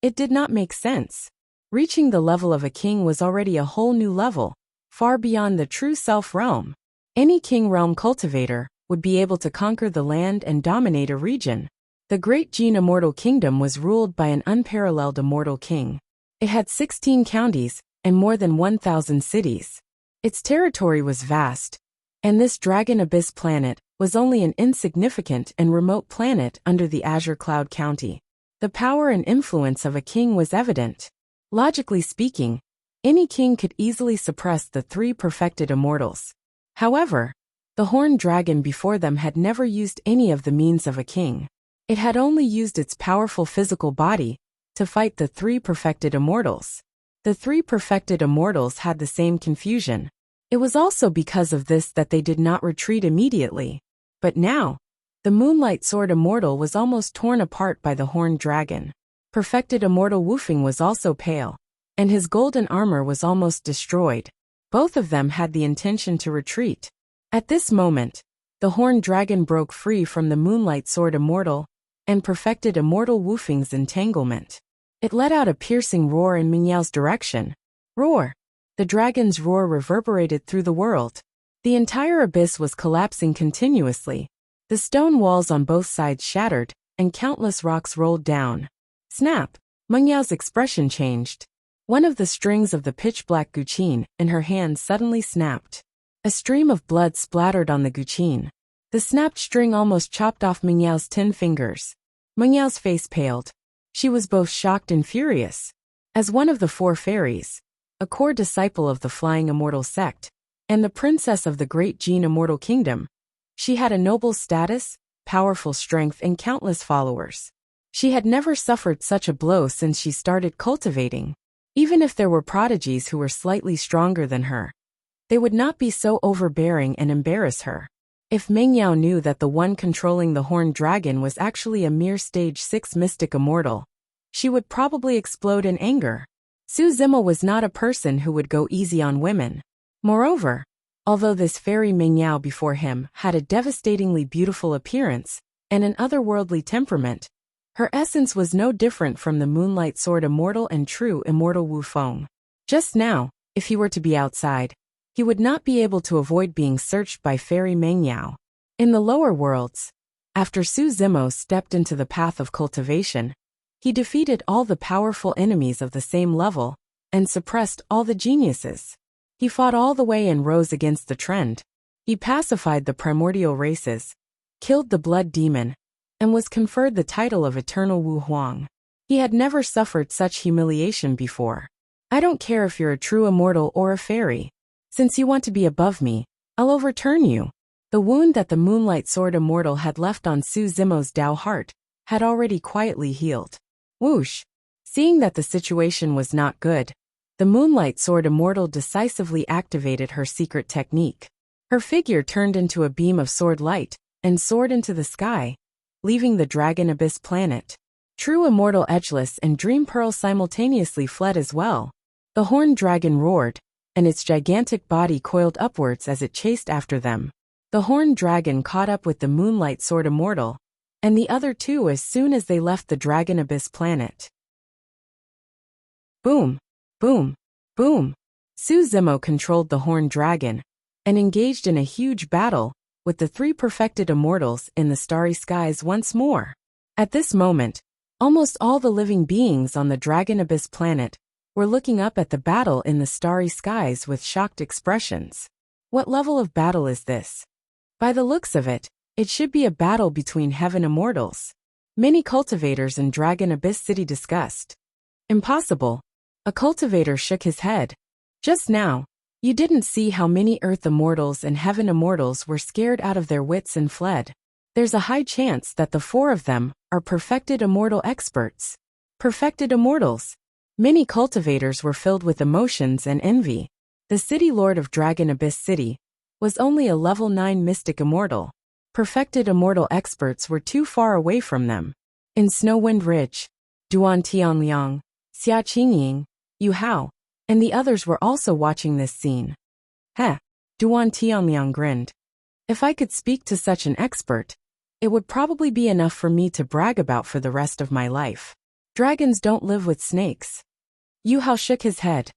it did not make sense. Reaching the level of a king was already a whole new level, far beyond the True Self realm. Any king realm cultivator would be able to conquer the land and dominate a region. The Great Jin Immortal Kingdom was ruled by an unparalleled immortal king. It had 16 counties and more than 1,000 cities. Its territory was vast, and this Dragon Abyss planet was only an insignificant and remote planet under the Azure Cloud County. The power and influence of a king was evident. Logically speaking, any king could easily suppress the three perfected immortals. However, the horned dragon before them had never used any of the means of a king. It had only used its powerful physical body to fight the three perfected immortals. The three perfected immortals had the same confusion. It was also because of this that they did not retreat immediately. But now, the Moonlight Sword Immortal was almost torn apart by the horned dragon. Perfected Immortal Wufeng was also pale, and his golden armor was almost destroyed. Both of them had the intention to retreat. At this moment, the horned dragon broke free from the Moonlight Sword Immortal and Perfected Immortal Wufeng's entanglement. It let out a piercing roar in Meng Yao's direction. Roar! The dragon's roar reverberated through the world. The entire abyss was collapsing continuously. The stone walls on both sides shattered, and countless rocks rolled down. Snap! Meng Yao's expression changed. One of the strings of the pitch-black guqin in her hand suddenly snapped. A stream of blood splattered on the guqin. The snapped string almost chopped off Meng Yao's 10 fingers. Meng Yao's face paled. She was both shocked and furious. As one of the 4 fairies, a core disciple of the Flying Immortal sect, and the princess of the Great Jin Immortal Kingdom, she had a noble status, powerful strength, and countless followers. She had never suffered such a blow since she started cultivating. Even if there were prodigies who were slightly stronger than her, they would not be so overbearing and embarrass her. If Meng Yao knew that the one controlling the horned dragon was actually a mere stage 6 mystic immortal, she would probably explode in anger. Su Zimo was not a person who would go easy on women. Moreover, although this fairy Meng Yao before him had a devastatingly beautiful appearance and an otherworldly temperament, her essence was no different from the Moonlight Sword Immortal and True Immortal Wufeng. Just now, if he were to be outside, he would not be able to avoid being searched by fairy Meng Yao. In the lower worlds, after Su Zimo stepped into the path of cultivation, he defeated all the powerful enemies of the same level and suppressed all the geniuses. He fought all the way and rose against the trend. He pacified the primordial races, killed the blood demon, and was conferred the title of Eternal Wu Huang. He had never suffered such humiliation before. I don't care if you're a true immortal or a fairy. Since you want to be above me, I'll overturn you. The wound that the Moonlight Sword Immortal had left on Su Zimo's Dao heart had already quietly healed. Whoosh! Seeing that the situation was not good, the Moonlight Sword Immortal decisively activated her secret technique. Her figure turned into a beam of sword light and soared into the sky. leaving the Dragon Abyss planet. True Immortal Edgeless and Dream Pearl simultaneously fled as well. The horned dragon roared, and its gigantic body coiled upwards as it chased after them. The horned dragon caught up with the Moonlight Sword Immortal, and the other two as soon as they left the Dragon Abyss planet. Boom! Boom! Boom! Su Zimo controlled the horned dragon, and engaged in a huge battle with the three perfected immortals in the starry skies once more. At this moment, almost all the living beings on the Dragon Abyss planet were looking up at the battle in the starry skies with shocked expressions. What level of battle is this? By the looks of it, it should be a battle between heaven immortals. Many cultivators in Dragon Abyss City discussed. Impossible. A cultivator shook his head. Just now, you didn't see how many Earth Immortals and Heaven Immortals were scared out of their wits and fled. There's a high chance that the four of them are perfected immortal experts. Perfected immortals. Many cultivators were filled with emotions and envy. The city lord of Dragon Abyss City was only a level 9 mystic immortal. Perfected immortal experts were too far away from them. In Snowwind Ridge, Duan Tianliang, Xia Qingying, Yu Hao, and the others were also watching this scene. Heh, Duan Tianliang grinned. If I could speak to such an expert, it would probably be enough for me to brag about for the rest of my life. Dragons don't live with snakes. Yu Hao shook his head.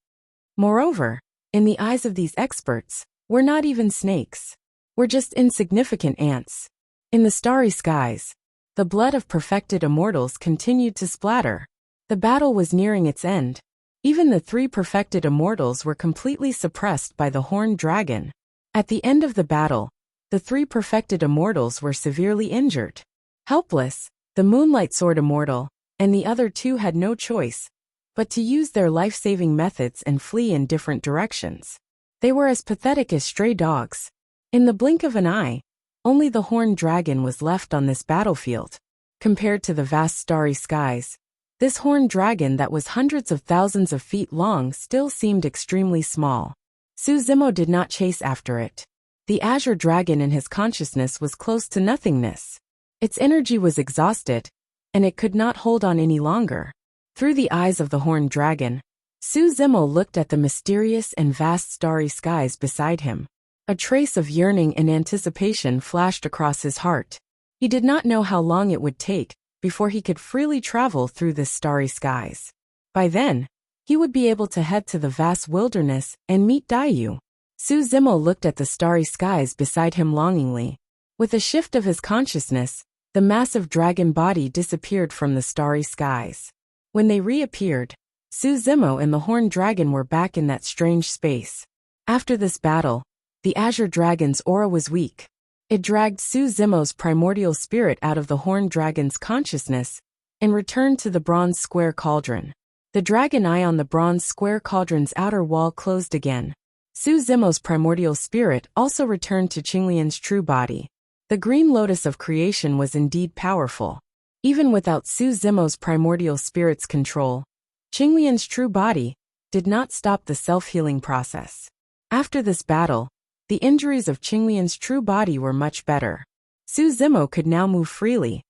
Moreover, in the eyes of these experts, we're not even snakes. We're just insignificant ants. In the starry skies, the blood of perfected immortals continued to splatter. The battle was nearing its end. Even the three perfected immortals were completely suppressed by the horned dragon. At the end of the battle, the three perfected immortals were severely injured. Helpless, the Moonlight Sword Immortal and the other two had no choice but to use their life-saving methods and flee in different directions. They were as pathetic as stray dogs. In the blink of an eye, only the horned dragon was left on this battlefield. Compared to the vast starry skies, this horned dragon that was hundreds of thousands of feet long still seemed extremely small. Su Zimo did not chase after it. The azure dragon in his consciousness was close to nothingness. Its energy was exhausted, and it could not hold on any longer. Through the eyes of the horned dragon, Su Zimo looked at the mysterious and vast starry skies beside him. A trace of yearning and anticipation flashed across his heart. He did not know how long it would take before he could freely travel through the starry skies. By then, he would be able to head to the vast wilderness and meet Daiyu. Su Zimo looked at the starry skies beside him longingly. With a shift of his consciousness, the massive dragon body disappeared from the starry skies. When they reappeared, Su Zimo and the horned dragon were back in that strange space. After this battle, the azure dragon's aura was weak. It dragged Su Zimo's primordial spirit out of the horned dragon's consciousness and returned to the bronze square cauldron. The dragon eye on the bronze square cauldron's outer wall closed again. Su Zimo's primordial spirit also returned to Qinglian's true body. The green lotus of creation was indeed powerful. Even without Su Zimo's primordial spirit's control, Qinglian's true body did not stop the self-healing process. After this battle, the injuries of Qinglian's true body were much better. Su Zimo could now move freely.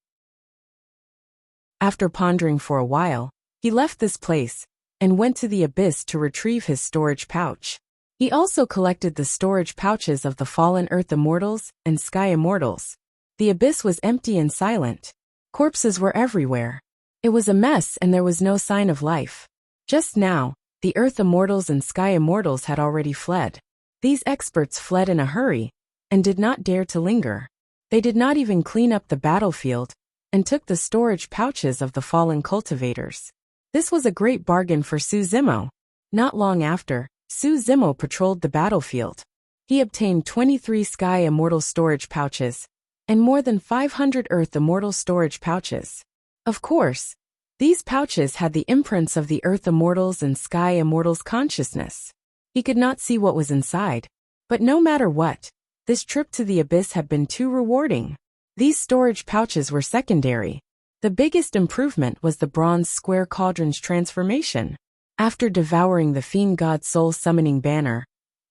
After pondering for a while, he left this place and went to the abyss to retrieve his storage pouch. He also collected the storage pouches of the fallen Earth Immortals and Sky Immortals. The abyss was empty and silent. Corpses were everywhere. It was a mess and there was no sign of life. Just now, the Earth Immortals and Sky Immortals had already fled. These experts fled in a hurry and did not dare to linger. They did not even clean up the battlefield and took the storage pouches of the fallen cultivators. This was a great bargain for Su Zimo. Not long after, Su Zimo patrolled the battlefield. He obtained 23 Sky Immortal storage pouches and more than 500 Earth Immortal storage pouches. Of course, these pouches had the imprints of the Earth Immortals and Sky Immortals' consciousness. He could not see what was inside, but no matter what, this trip to the abyss had been too rewarding. These storage pouches were secondary. The biggest improvement was the bronze square cauldron's transformation. After devouring the fiend god soul summoning banner,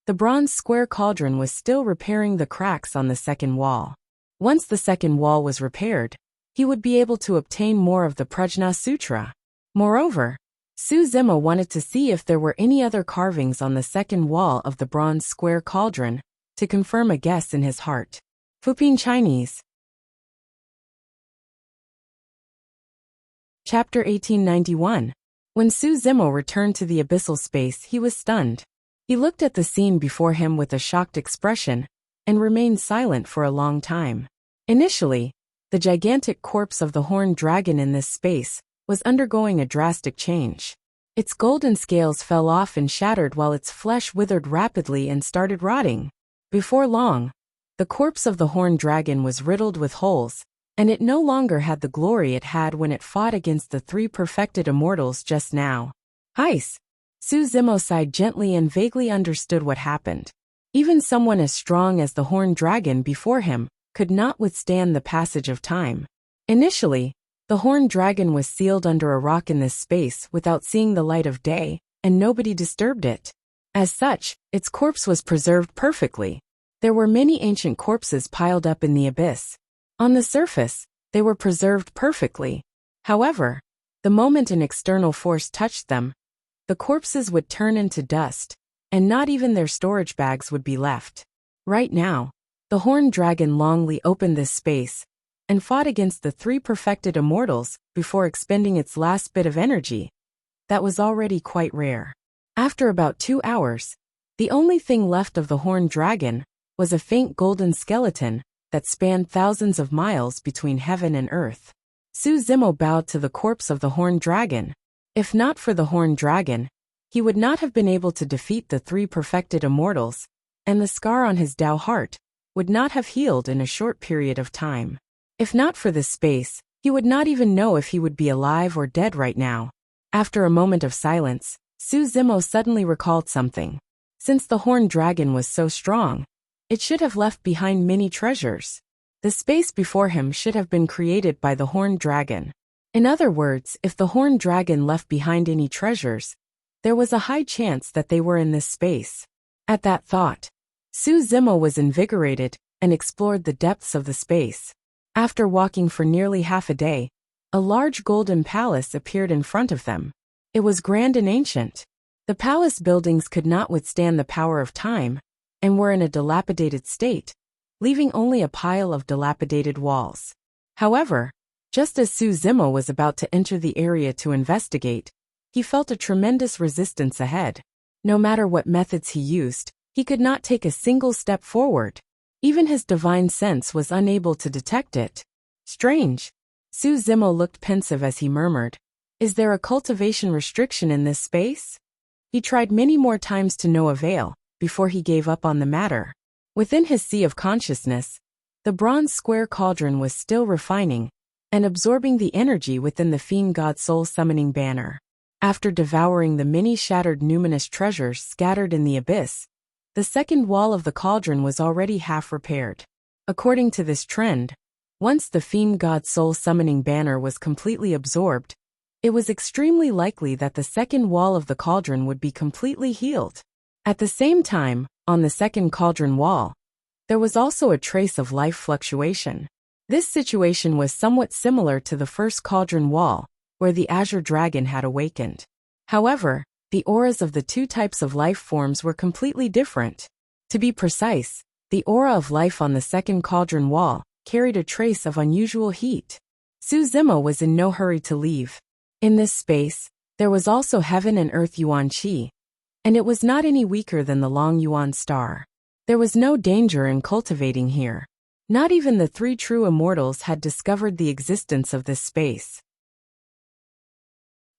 the bronze square cauldron was still repairing the cracks on the second wall. Once the second wall was repaired, he would be able to obtain more of the Prajna Sutra. Moreover, Su Zimo wanted to see if there were any other carvings on the second wall of the bronze square cauldron to confirm a guess in his heart. Fuping Chinese. Chapter 1891. When Su Zimo returned to the abyssal space, he was stunned. He looked at the scene before him with a shocked expression and remained silent for a long time. Initially, the gigantic corpse of the horned dragon in this space was undergoing a drastic change. Its golden scales fell off and shattered while its flesh withered rapidly and started rotting. Before long, the corpse of the horned dragon was riddled with holes, and it no longer had the glory it had when it fought against the three perfected immortals just now. Heis! Su Zimo sighed gently and vaguely understood what happened. Even someone as strong as the horned dragon before him could not withstand the passage of time. Initially, the horned dragon was sealed under a rock in this space without seeing the light of day, and nobody disturbed it. As such, its corpse was preserved perfectly. There were many ancient corpses piled up in the abyss. On the surface, they were preserved perfectly. However, the moment an external force touched them, the corpses would turn into dust, and not even their storage bags would be left. Right now, the horned dragon longly opened this space and fought against the three perfected immortals before expending its last bit of energy. That was already quite rare. After about 2 hours, the only thing left of the horned dragon was a faint golden skeleton that spanned thousands of miles between heaven and earth. Su Zimo bowed to the corpse of the horned dragon. If not for the horned dragon, he would not have been able to defeat the three perfected immortals, and the scar on his Tao heart would not have healed in a short period of time. If not for this space, he would not even know if he would be alive or dead right now. After a moment of silence, Su Zimo suddenly recalled something. Since the horned dragon was so strong, it should have left behind many treasures. The space before him should have been created by the horned dragon. In other words, if the horned dragon left behind any treasures, there was a high chance that they were in this space. At that thought, Su Zimo was invigorated and explored the depths of the space. After walking for nearly half a day, a large golden palace appeared in front of them. It was grand and ancient. The palace buildings could not withstand the power of time and were in a dilapidated state, leaving only a pile of dilapidated walls. However, just as Su Zimo was about to enter the area to investigate, he felt a tremendous resistance ahead. No matter what methods he used, he could not take a single step forward. Even his divine sense was unable to detect it. Strange. Su Zimo looked pensive as he murmured, "Is there a cultivation restriction in this space?" He tried many more times to no avail, before he gave up on the matter. Within his sea of consciousness, the bronze square cauldron was still refining and absorbing the energy within the fiend god soul summoning banner. After devouring the many shattered numinous treasures scattered in the abyss, the second wall of the cauldron was already half repaired. According to this trend, once the fiend god soul summoning banner was completely absorbed, it was extremely likely that the second wall of the cauldron would be completely healed. At the same time, on the second cauldron wall, there was also a trace of life fluctuation. This situation was somewhat similar to the first cauldron wall, where the azure dragon had awakened. However, the auras of the two types of life forms were completely different. To be precise, the aura of life on the second cauldron wall carried a trace of unusual heat. Su Zimo was in no hurry to leave. In this space, there was also heaven and earth yuan qi, and it was not any weaker than the long yuan star. There was no danger in cultivating here. Not even the three true immortals had discovered the existence of this space.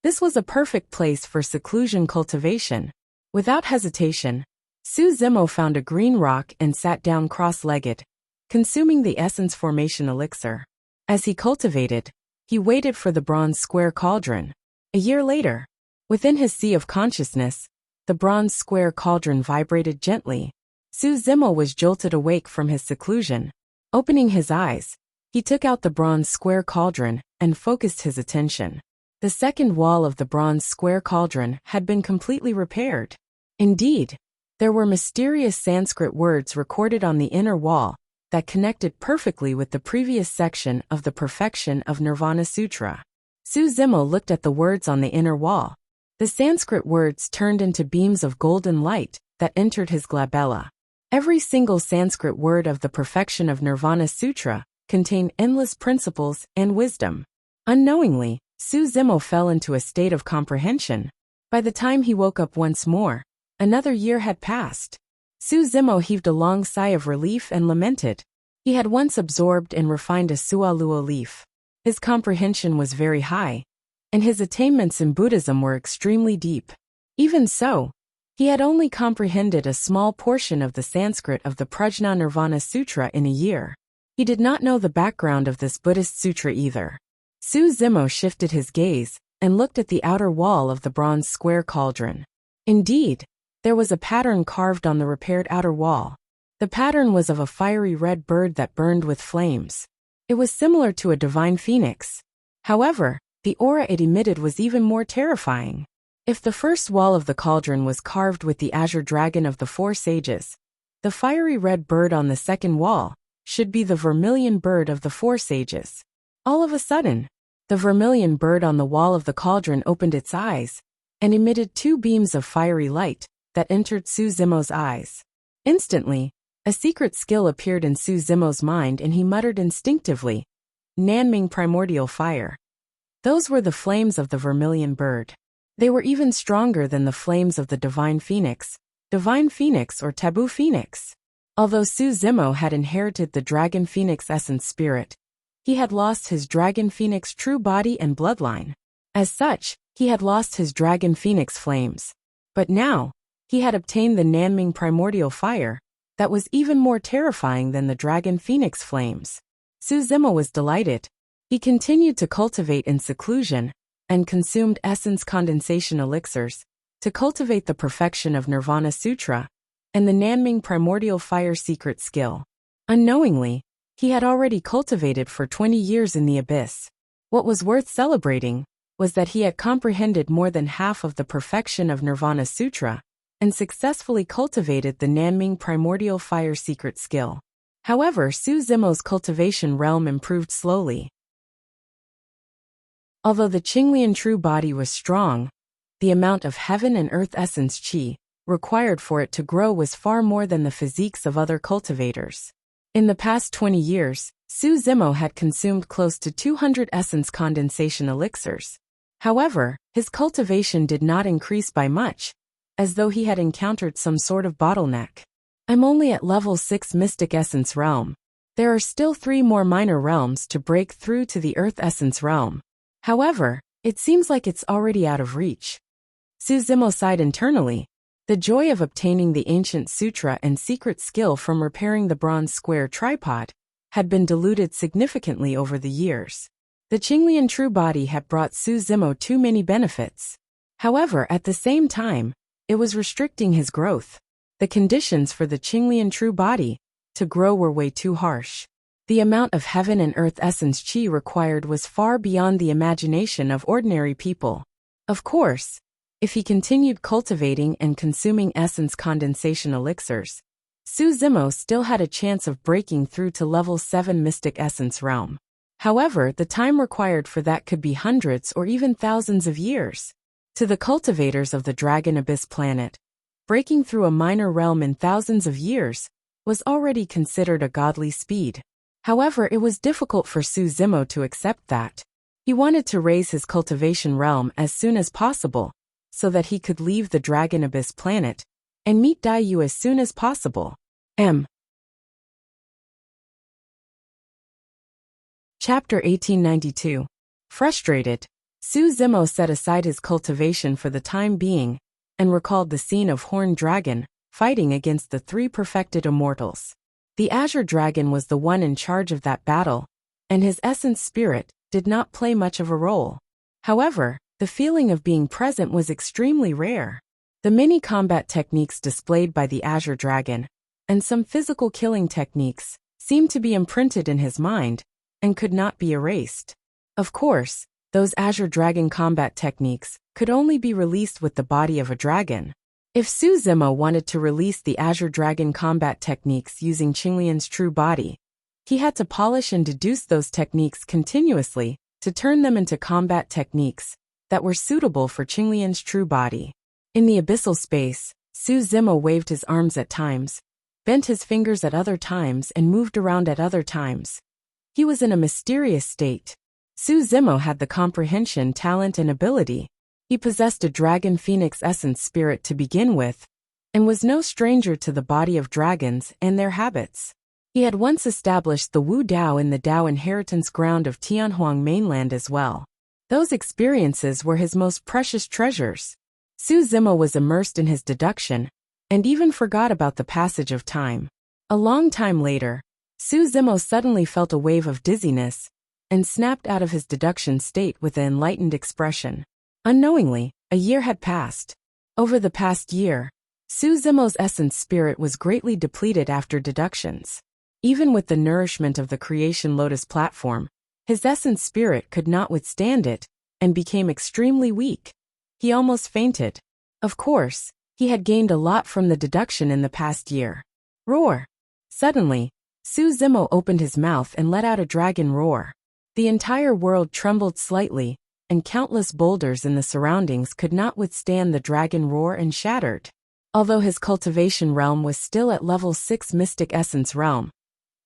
This was a perfect place for seclusion cultivation. Without hesitation, Su Zimo found a green rock and sat down cross-legged, consuming the essence formation elixir. As he cultivated, he waited for the bronze square cauldron. A year later, within his sea of consciousness, the bronze square cauldron vibrated gently. Su Zimo was jolted awake from his seclusion. Opening his eyes, he took out the bronze square cauldron and focused his attention. The second wall of the bronze square cauldron had been completely repaired. Indeed, there were mysterious Sanskrit words recorded on the inner wall that connected perfectly with the previous section of the Perfection of Nirvana Sutra. Su Zimo looked at the words on the inner wall. The Sanskrit words turned into beams of golden light that entered his glabella. Every single Sanskrit word of the Perfection of Nirvana Sutra contained endless principles and wisdom. Unknowingly, Su Zimo fell into a state of comprehension. By the time he woke up once more, another year had passed. Su Zimo heaved a long sigh of relief and lamented. He had once absorbed and refined a sualuo leaf. His comprehension was very high, and his attainments in Buddhism were extremely deep. Even so, he had only comprehended a small portion of the Sanskrit of the Prajna Nirvana Sutra in a year. He did not know the background of this Buddhist sutra either. Su Zimo shifted his gaze and looked at the outer wall of the bronze square cauldron. Indeed, there was a pattern carved on the repaired outer wall. The pattern was of a fiery red bird that burned with flames. It was similar to a divine phoenix. However, the aura it emitted was even more terrifying. If the first wall of the cauldron was carved with the azure dragon of the four sages, the fiery red bird on the second wall should be the vermilion bird of the four sages. All of a sudden, the vermilion bird on the wall of the cauldron opened its eyes and emitted two beams of fiery light that entered Su Zimo's eyes. Instantly, a secret skill appeared in Su Zimo's mind and he muttered instinctively, "Nanming primordial fire." Those were the flames of the vermilion bird. They were even stronger than the flames of the divine phoenix or taboo phoenix. Although Su Zimo had inherited the dragon phoenix essence spirit, he had lost his dragon phoenix true body and bloodline. As such, he had lost his dragon phoenix flames. But now, he had obtained the Nanming primordial fire that was even more terrifying than the dragon phoenix flames. Su Zimo was delighted. He continued to cultivate in seclusion and consumed essence condensation elixirs to cultivate the Perfection of Nirvana Sutra and the Nanming primordial fire secret skill. Unknowingly, he had already cultivated for 20 years in the abyss. What was worth celebrating was that he had comprehended more than half of the Perfection of Nirvana Sutra and successfully cultivated the Nanming primordial fire secret skill. However, Su Zimo's cultivation realm improved slowly. Although the Qinglian true body was strong, the amount of heaven and earth essence qi required for it to grow was far more than the physiques of other cultivators. In the past 20 years, Su Zimo had consumed close to 200 essence condensation elixirs. However, his cultivation did not increase by much, as though he had encountered some sort of bottleneck. "I'm only at level 6 mystic essence realm. There are still 3 more minor realms to break through to the earth essence realm. However, it seems like it's already out of reach." Su Zimo sighed internally. The joy of obtaining the ancient sutra and secret skill from repairing the bronze square tripod had been diluted significantly over the years. The Qinglian true body had brought Su Zimo too many benefits. However, at the same time, it was restricting his growth. The conditions for the Qinglian true body to grow were way too harsh. The amount of heaven and earth essence qi required was far beyond the imagination of ordinary people. Of course, if he continued cultivating and consuming essence condensation elixirs, Su Zimo still had a chance of breaking through to level 7 mystic essence realm. However, the time required for that could be hundreds or even thousands of years. To the cultivators of the Dragon Abyss planet, breaking through a minor realm in thousands of years was already considered a godly speed. However, it was difficult for Su Zimo to accept that. He wanted to raise his cultivation realm as soon as possible, so that he could leave the Dragon Abyss planet and meet Daiyu as soon as possible. Chapter 1892. Frustrated, Su Zimo set aside his cultivation for the time being and recalled the scene of Horned Dragon fighting against the 3 perfected immortals. The Azure Dragon was the one in charge of that battle, and his essence spirit did not play much of a role. However, the feeling of being present was extremely rare. The many combat techniques displayed by the Azure Dragon, and some physical killing techniques, seemed to be imprinted in his mind, and could not be erased. Of course, those Azure Dragon combat techniques could only be released with the body of a dragon. If Su Zimo wanted to release the Azure Dragon combat techniques using Qinglian's true body, He had to polish and deduce those techniques continuously to turn them into combat techniques that were suitable for Qinglian's true body. In the abyssal space, Su Zimo waved his arms at times, bent his fingers at other times, and moved around at other times. He was in a mysterious state. Su Zimo had the comprehension, talent, and ability. He possessed a dragon phoenix essence spirit to begin with, and was no stranger to the body of dragons and their habits. He had once established the Wu Dao in the Dao inheritance ground of Tianhuang mainland as well. Those experiences were his most precious treasures. Su Zimo was immersed in his deduction, and even forgot about the passage of time. A long time later, Su Zimo suddenly felt a wave of dizziness, and snapped out of his deduction state with an enlightened expression. Unknowingly, a year had passed. Over the past year, Su Zimo's essence spirit was greatly depleted after deductions. Even with the nourishment of the creation lotus platform, his essence spirit could not withstand it, and became extremely weak. He almost fainted. Of course, he had gained a lot from the deduction in the past year. Roar! Suddenly, Su Zimo opened his mouth and let out a dragon roar. The entire world trembled slightly, and countless boulders in the surroundings could not withstand the dragon roar and shattered. Although his cultivation realm was still at level 6 Mystic Essence realm,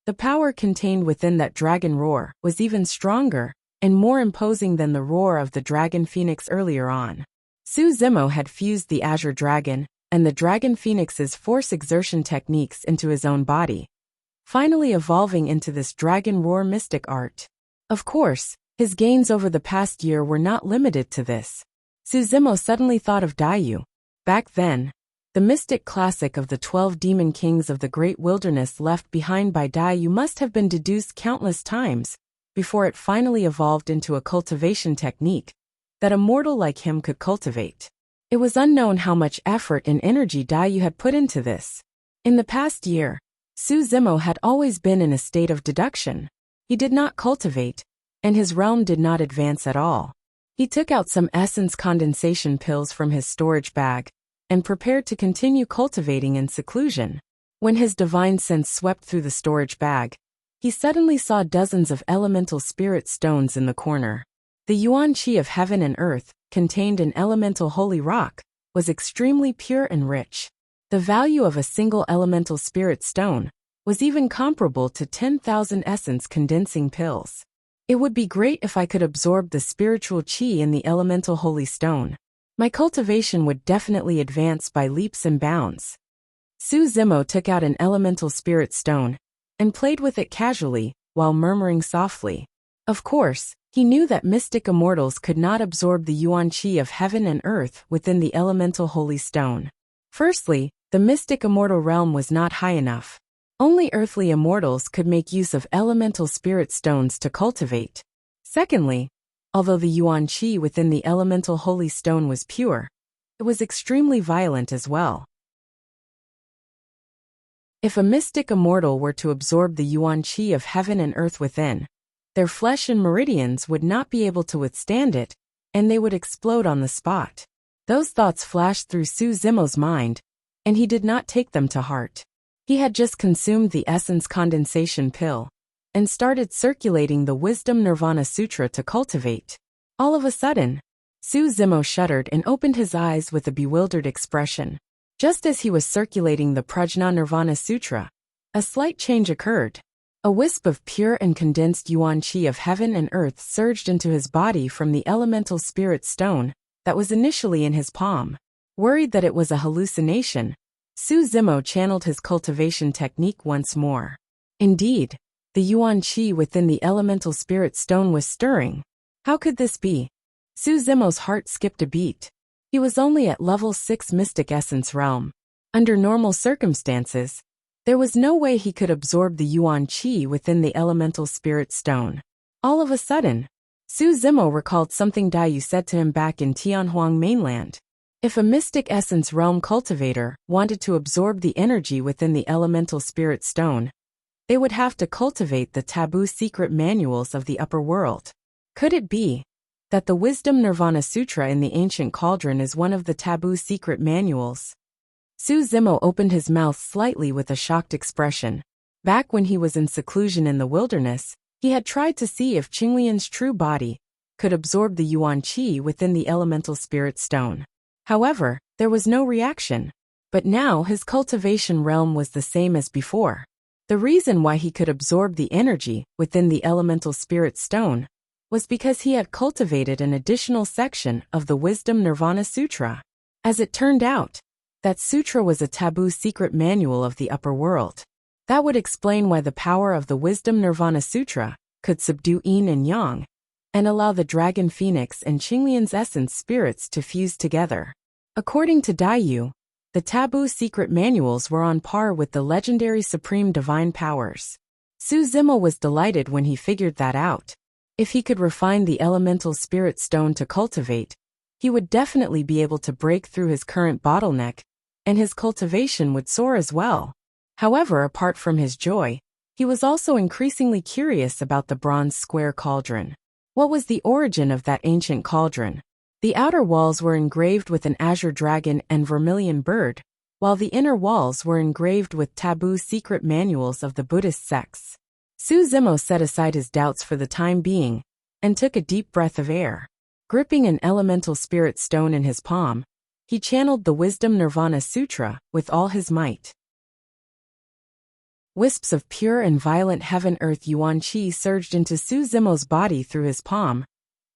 the power contained within that dragon roar was even stronger and more imposing than the roar of the dragon phoenix earlier on. Su Zimo had fused the Azure Dragon and the Dragon Phoenix's force exertion techniques into his own body, finally evolving into this dragon roar mystic art. Of course, his gains over the past year were not limited to this. Su Zimo suddenly thought of Daiyu. Back then, the mystic classic of the 12 demon kings of the great wilderness left behind by Daiyu must have been deduced countless times before it finally evolved into a cultivation technique that a mortal like him could cultivate. It was unknown how much effort and energy Daiyu had put into this. In the past year, Su Zimo had always been in a state of deduction. He did not cultivate, and his realm did not advance at all. He took out some essence condensation pills from his storage bag and prepared to continue cultivating in seclusion. When his divine sense swept through the storage bag, he suddenly saw dozens of elemental spirit stones in the corner. The yuan qi of heaven and earth, contained in elemental holy rock, was extremely pure and rich. The value of a single elemental spirit stone was even comparable to 10,000 essence condensing pills. It would be great if I could absorb the spiritual qi in the elemental holy stone. My cultivation would definitely advance by leaps and bounds. Su Zimo took out an elemental spirit stone and played with it casually while murmuring softly. Of course, he knew that mystic immortals could not absorb the yuan qi of heaven and earth within the elemental holy stone. Firstly, the mystic immortal realm was not high enough. Only earthly immortals could make use of elemental spirit stones to cultivate. Secondly, although the yuan qi within the elemental holy stone was pure, it was extremely violent as well. If a mystic immortal were to absorb the yuan qi of heaven and earth within, their flesh and meridians would not be able to withstand it, and they would explode on the spot. Those thoughts flashed through Su Zimo's mind, and he did not take them to heart. He had just consumed the essence condensation pill and started circulating the Wisdom Nirvana Sutra to cultivate. All of a sudden, Su Zimo shuddered and opened his eyes with a bewildered expression. Just as he was circulating the Prajna Nirvana Sutra, a slight change occurred. A wisp of pure and condensed yuan qi of heaven and earth surged into his body from the elemental spirit stone that was initially in his palm. Worried that it was a hallucination, Su Zimo channeled his cultivation technique once more. Indeed, the yuan qi within the elemental spirit stone was stirring. How could this be? Su Zimo's heart skipped a beat. He was only at level 6 Mystic Essence realm. Under normal circumstances, there was no way he could absorb the yuan qi within the elemental spirit stone. All of a sudden, Su Zimo recalled something Daiyu said to him back in Tianhuang mainland. If a Mystic Essence realm cultivator wanted to absorb the energy within the elemental spirit stone, they would have to cultivate the taboo secret manuals of the upper world. Could it be that the Wisdom Nirvana Sutra in the ancient cauldron is one of the taboo secret manuals? Su Zimo opened his mouth slightly with a shocked expression. Back when he was in seclusion in the wilderness, he had tried to see if Qinglian's true body could absorb the yuan qi within the elemental spirit stone. However, there was no reaction. But now his cultivation realm was the same as before. The reason why he could absorb the energy within the elemental spirit stone was because he had cultivated an additional section of the Wisdom Nirvana Sutra. As it turned out, that sutra was a taboo secret manual of the upper world. That would explain why the power of the Wisdom Nirvana Sutra could subdue yin and yang, and allow the dragon phoenix and Qinglian's essence spirits to fuse together. According to Daiyu, the taboo secret manuals were on par with the legendary supreme divine powers. Su Zimo was delighted when he figured that out. If he could refine the elemental spirit stone to cultivate, he would definitely be able to break through his current bottleneck, and his cultivation would soar as well. However, apart from his joy, he was also increasingly curious about the bronze square cauldron. What was the origin of that ancient cauldron? The outer walls were engraved with an azure dragon and vermilion bird, while the inner walls were engraved with taboo secret manuals of the Buddhist sects. Su Zimo set aside his doubts for the time being and took a deep breath of air. Gripping an elemental spirit stone in his palm, he channeled the Wisdom Nirvana Sutra with all his might. Wisps of pure and violent heaven-earth yuan qi surged into Su Zimo's body through his palm,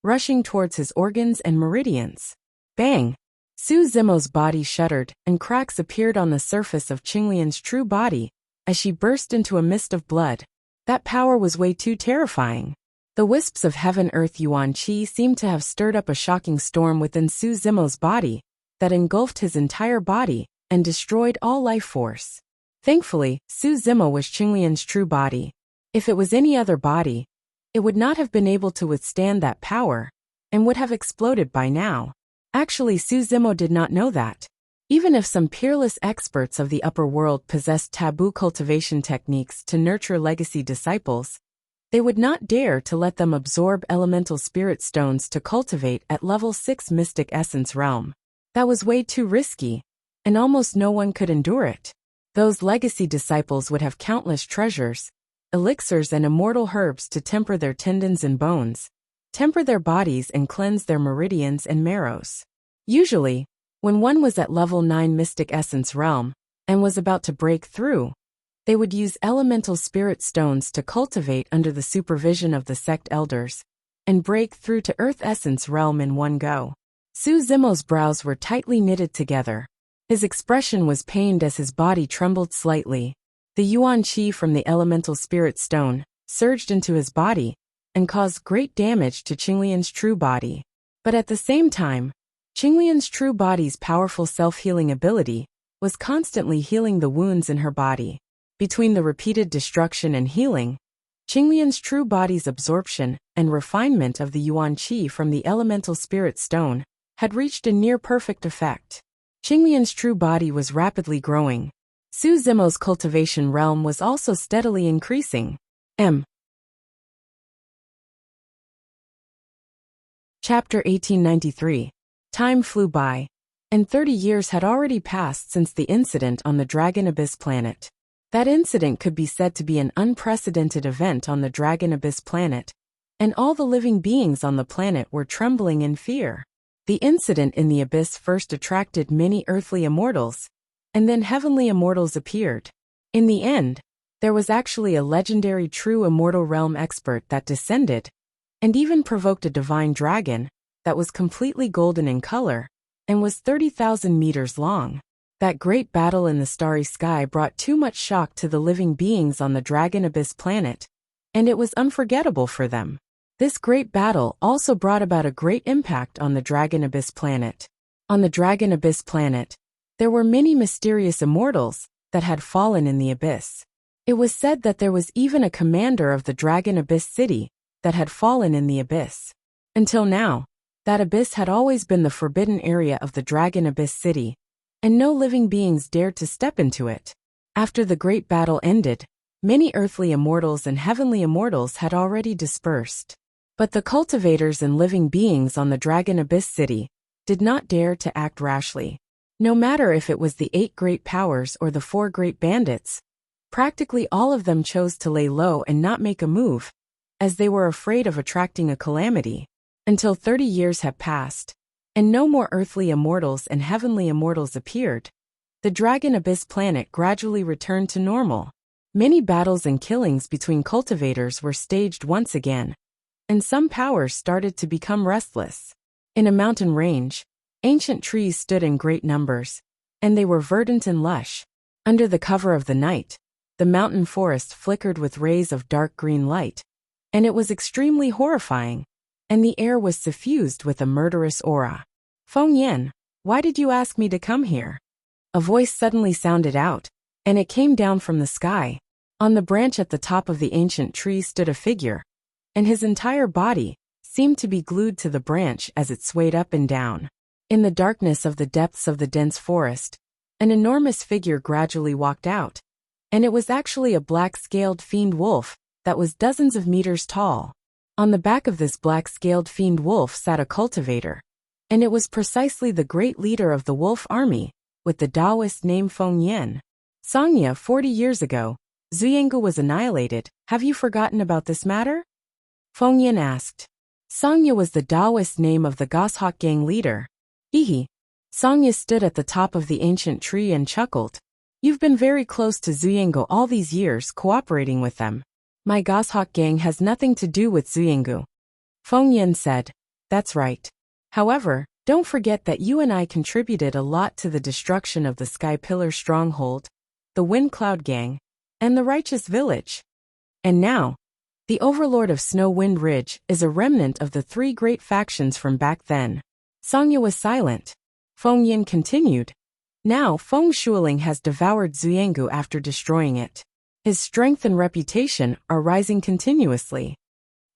rushing towards his organs and meridians. Bang! Su Zimo's body shuddered, and cracks appeared on the surface of Qinglian's true body as she burst into a mist of blood. That power was way too terrifying. The wisps of heaven-earth yuan qi seemed to have stirred up a shocking storm within Su Zimo's body that engulfed his entire body and destroyed all life force. Thankfully, Su Zimo was Qinglian's true body. If it was any other body, it would not have been able to withstand that power and would have exploded by now. Actually, Su Zimo did not know that. Even if some peerless experts of the upper world possessed taboo cultivation techniques to nurture legacy disciples, they would not dare to let them absorb elemental spirit stones to cultivate at level 6 mystic essence realm. That was way too risky, and almost no one could endure it. Those legacy disciples would have countless treasures, elixirs and immortal herbs to temper their tendons and bones, temper their bodies and cleanse their meridians and marrows. Usually, when one was at level 9 mystic essence realm and was about to break through, they would use elemental spirit stones to cultivate under the supervision of the sect elders and break through to earth essence realm in one go. Su Zimo's brows were tightly knitted together. His expression was pained as his body trembled slightly. The yuan qi from the elemental spirit stone surged into his body and caused great damage to Qinglian's true body. But at the same time, Qinglian's true body's powerful self-healing ability was constantly healing the wounds in her body. Between the repeated destruction and healing, Qinglian's true body's absorption and refinement of the yuan qi from the elemental spirit stone had reached a near-perfect effect. Qinglian's true body was rapidly growing. Su Zimo's cultivation realm was also steadily increasing. Chapter 1893. Time flew by, and 30 years had already passed since the incident on the Dragon Abyss planet. That incident could be said to be an unprecedented event on the Dragon Abyss planet, and all the living beings on the planet were trembling in fear. The incident in the abyss first attracted many earthly immortals, and then heavenly immortals appeared. In the end, there was actually a legendary true immortal realm expert that descended, and even provoked a divine dragon that was completely golden in color and was 30,000 meters long. That great battle in the starry sky brought too much shock to the living beings on the Dragon Abyss planet, and it was unforgettable for them. This great battle also brought about a great impact on the Dragon Abyss planet. On the Dragon Abyss planet, there were many mysterious immortals that had fallen in the abyss. It was said that there was even a commander of the Dragon Abyss city that had fallen in the abyss. Until now, that abyss had always been the forbidden area of the Dragon Abyss city, and no living beings dared to step into it. After the great battle ended, many earthly immortals and heavenly immortals had already dispersed. But the cultivators and living beings on the Dragon Abyss city did not dare to act rashly. No matter if it was the 8 great powers or the 4 great bandits, Practically all of them chose to lay low and not make a move, as they were afraid of attracting a calamity, until 30 years had passed, and no more earthly immortals and heavenly immortals appeared. The Dragon Abyss planet gradually returned to normal. Many battles and killings between cultivators were staged once again, and some powers started to become restless. In a mountain range, ancient trees stood in great numbers, and they were verdant and lush. Under the cover of the night, the mountain forest flickered with rays of dark green light, and it was extremely horrifying, and the air was suffused with a murderous aura. "Feng Yan, why did you ask me to come here?" A voice suddenly sounded out, and it came down from the sky. On the branch at the top of the ancient tree stood a figure, and his entire body seemed to be glued to the branch as it swayed up and down. In the darkness of the depths of the dense forest, an enormous figure gradually walked out, and it was actually a black-scaled fiend wolf that was dozens of meters tall. On the back of this black-scaled fiend wolf sat a cultivator, and it was precisely the great leader of the wolf army, with the Taoist name Feng Yan. "Sangya, 40 years ago, Zuyangu was annihilated. Have you forgotten about this matter?" Feng Yan asked. Sangya was the Taoist name of the Goshawk gang leader. Hehe. Sangya stood at the top of the ancient tree and chuckled. "You've been very close to Zuyangu all these years, cooperating with them." "My Goshawk gang has nothing to do with Zuyangu," Feng Yan said. "That's right. However, don't forget that you and I contributed a lot to the destruction of the Sky Pillar stronghold, the Wind Cloud gang, and the Righteous Village. And now, the Overlord of Snow Wind Ridge is a remnant of the 3 great factions from back then." Sangya was silent. Feng Yan continued. "Now Feng Shuiling has devoured Zuyangu after destroying it. His strength and reputation are rising continuously.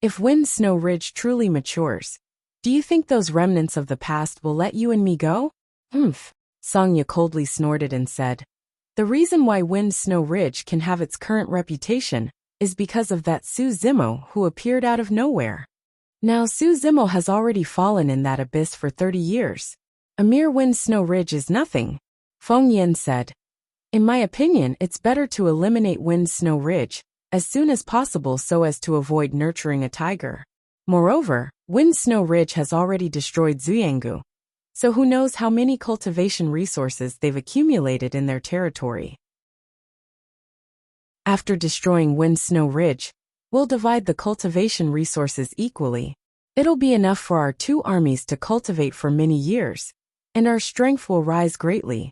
If Wind Snow Ridge truly matures, do you think those remnants of the past will let you and me go?" "Humph," Sangya coldly snorted and said. "The reason why Wind Snow Ridge can have its current reputation is because of that Su Zimo who appeared out of nowhere. Now Su Zimo has already fallen in that abyss for 30 years. A mere Wind Snow Ridge is nothing," Feng Yan said. "In my opinion, it's better to eliminate Wind Snow Ridge as soon as possible so as to avoid nurturing a tiger. Moreover, Wind Snow Ridge has already destroyed Zuyangu, so who knows how many cultivation resources they've accumulated in their territory. After destroying Wind Snow Ridge, we'll divide the cultivation resources equally. It'll be enough for our 2 armies to cultivate for many years, and our strength will rise greatly."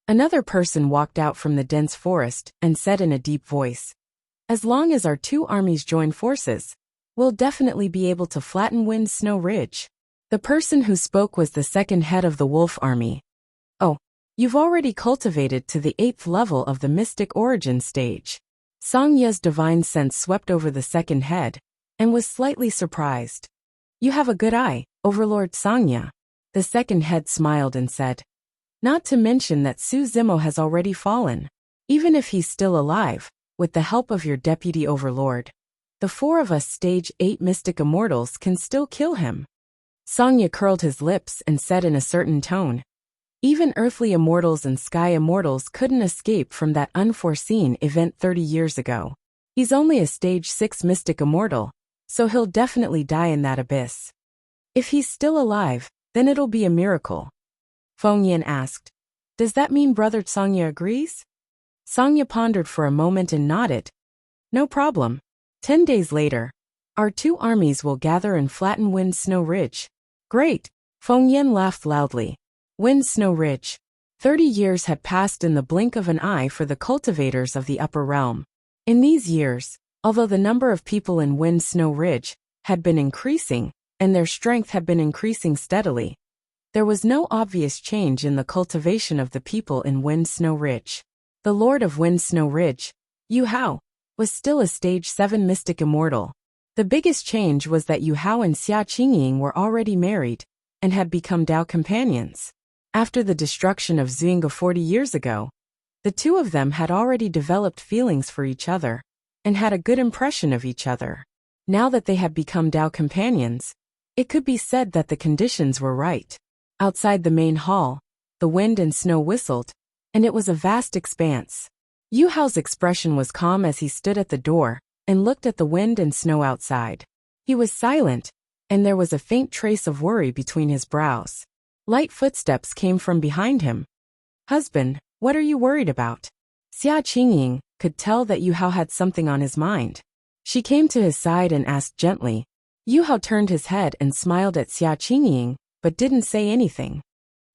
Another person walked out from the dense forest and said in a deep voice, "As long as our 2 armies join forces, we'll definitely be able to flatten Wind Snow Ridge." The person who spoke was the second head of the wolf army. "Oh, you've already cultivated to the 8th level of the mystic origin stage." Sangya's divine sense swept over the second head, and was slightly surprised. "You have a good eye, Overlord Sangya." The second head smiled and said, "Not to mention that Su Zimo has already fallen. Even if he's still alive, with the help of your deputy overlord, the 4 of us stage 8 mystic immortals can still kill him." Sangya curled his lips and said in a certain tone, "Even earthly immortals and sky immortals couldn't escape from that unforeseen event 30 years ago. He's only a stage 6 mystic immortal, so he'll definitely die in that abyss. If he's still alive, then it'll be a miracle." Feng Yan asked, "Does that mean Brother Sangya agrees?" Sangya pondered for a moment and nodded. "No problem. 10 days later, our 2 armies will gather and flatten Wind Snow Ridge." "Great!" Feng Yan laughed loudly. Wind Snow Ridge. 30 years had passed in the blink of an eye for the cultivators of the upper realm. In these years, although the number of people in Wind Snow Ridge had been increasing, and their strength had been increasing steadily, there was no obvious change in the cultivation of the people in Wind Snow Ridge. The Lord of Wind Snow Ridge, Yu Hao, was still a stage 7 mystic immortal. The biggest change was that Yu Hao and Xia Qingying were already married, and had become Dao companions. After the destruction of Zuyangu 40 years ago, the 2 of them had already developed feelings for each other, and had a good impression of each other. Now that they had become Dao companions, it could be said that the conditions were right. Outside the main hall, the wind and snow whistled, and it was a vast expanse. Yu Hao's expression was calm as he stood at the door and looked at the wind and snow outside. He was silent, and there was a faint trace of worry between his brows. Light footsteps came from behind him. "Husband, what are you worried about?" Xia Qingying could tell that Yu Hao had something on his mind. She came to his side and asked gently. Yu Hao turned his head and smiled at Xia Qingying, but didn't say anything.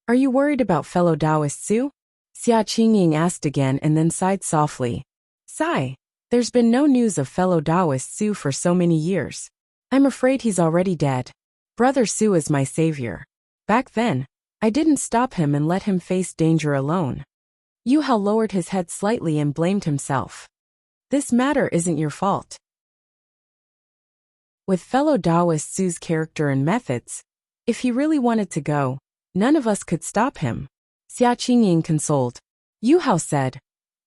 "Are you worried about fellow Taoist Su?" Xia Qingying asked again and then sighed softly. "Sigh. There's been no news of fellow Taoist Su for so many years. I'm afraid he's already dead. Brother Su is my savior. Back then, I didn't stop him and let him face danger alone." Yu Hao lowered his head slightly and blamed himself. "This matter isn't your fault. With fellow Taoist Su's character and methods, if he really wanted to go, none of us could stop him." Xia Qingying consoled. Yu Hao said,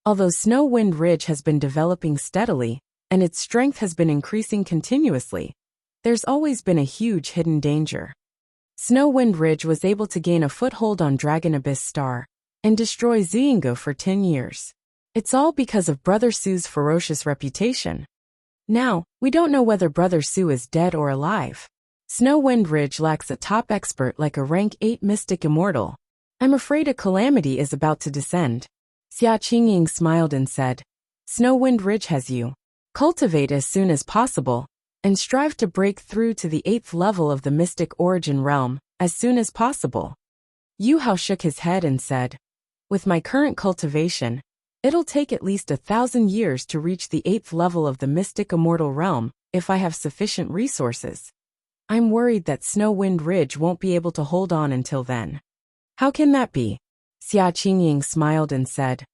"Although Snow Wind Ridge has been developing steadily, and its strength has been increasing continuously, there's always been a huge hidden danger. Snow Wind Ridge was able to gain a foothold on Dragon Abyss Star and destroy Ziyingo for 10 years. It's all because of Brother Su's ferocious reputation. Now, we don't know whether Brother Su is dead or alive. Snow Wind Ridge lacks a top expert like a rank 8 mystic immortal. I'm afraid a calamity is about to descend." Xia Qingying smiled and said, "Snow Wind Ridge has you. Cultivate as soon as possible, and strive to break through to the 8th level of the mystic origin realm as soon as possible." Yu Hao shook his head and said, "With my current cultivation, it'll take at least 1,000 years to reach the 8th level of the mystic immortal realm if I have sufficient resources. I'm worried that Snow Wind Ridge won't be able to hold on until then." "How can that be?" Xia Qingying smiled and said,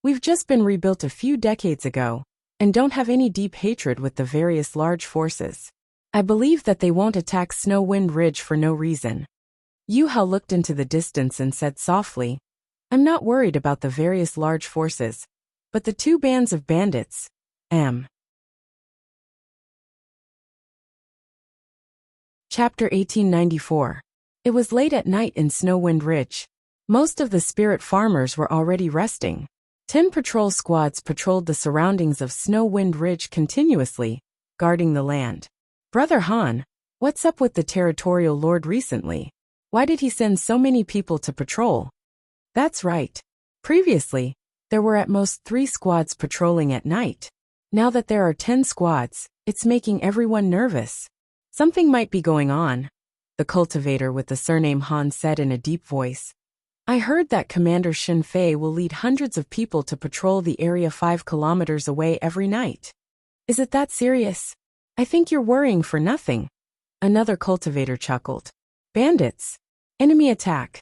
"We've just been rebuilt a few decades ago, and don't have any deep hatred with the various large forces. I believe that they won't attack Snow Wind Ridge for no reason." Yu Hao looked into the distance and said softly, "I'm not worried about the various large forces, but the 2 bands of bandits, Chapter 1894. It was late at night in Snow Wind Ridge. Most of the spirit farmers were already resting. 10 patrol squads patrolled the surroundings of Snow Wind Ridge continuously, guarding the land. "Brother Han, what's up with the territorial lord recently? Why did he send so many people to patrol?" "That's right. Previously, there were at most 3 squads patrolling at night. Now that there are 10 squads, it's making everyone nervous. Something might be going on," the cultivator with the surname Han said in a deep voice. "I heard that Commander Shin Fei will lead hundreds of people to patrol the area 5 kilometers away every night. Is it that serious? I think you're worrying for nothing." Another cultivator chuckled. "Bandits. Enemy attack."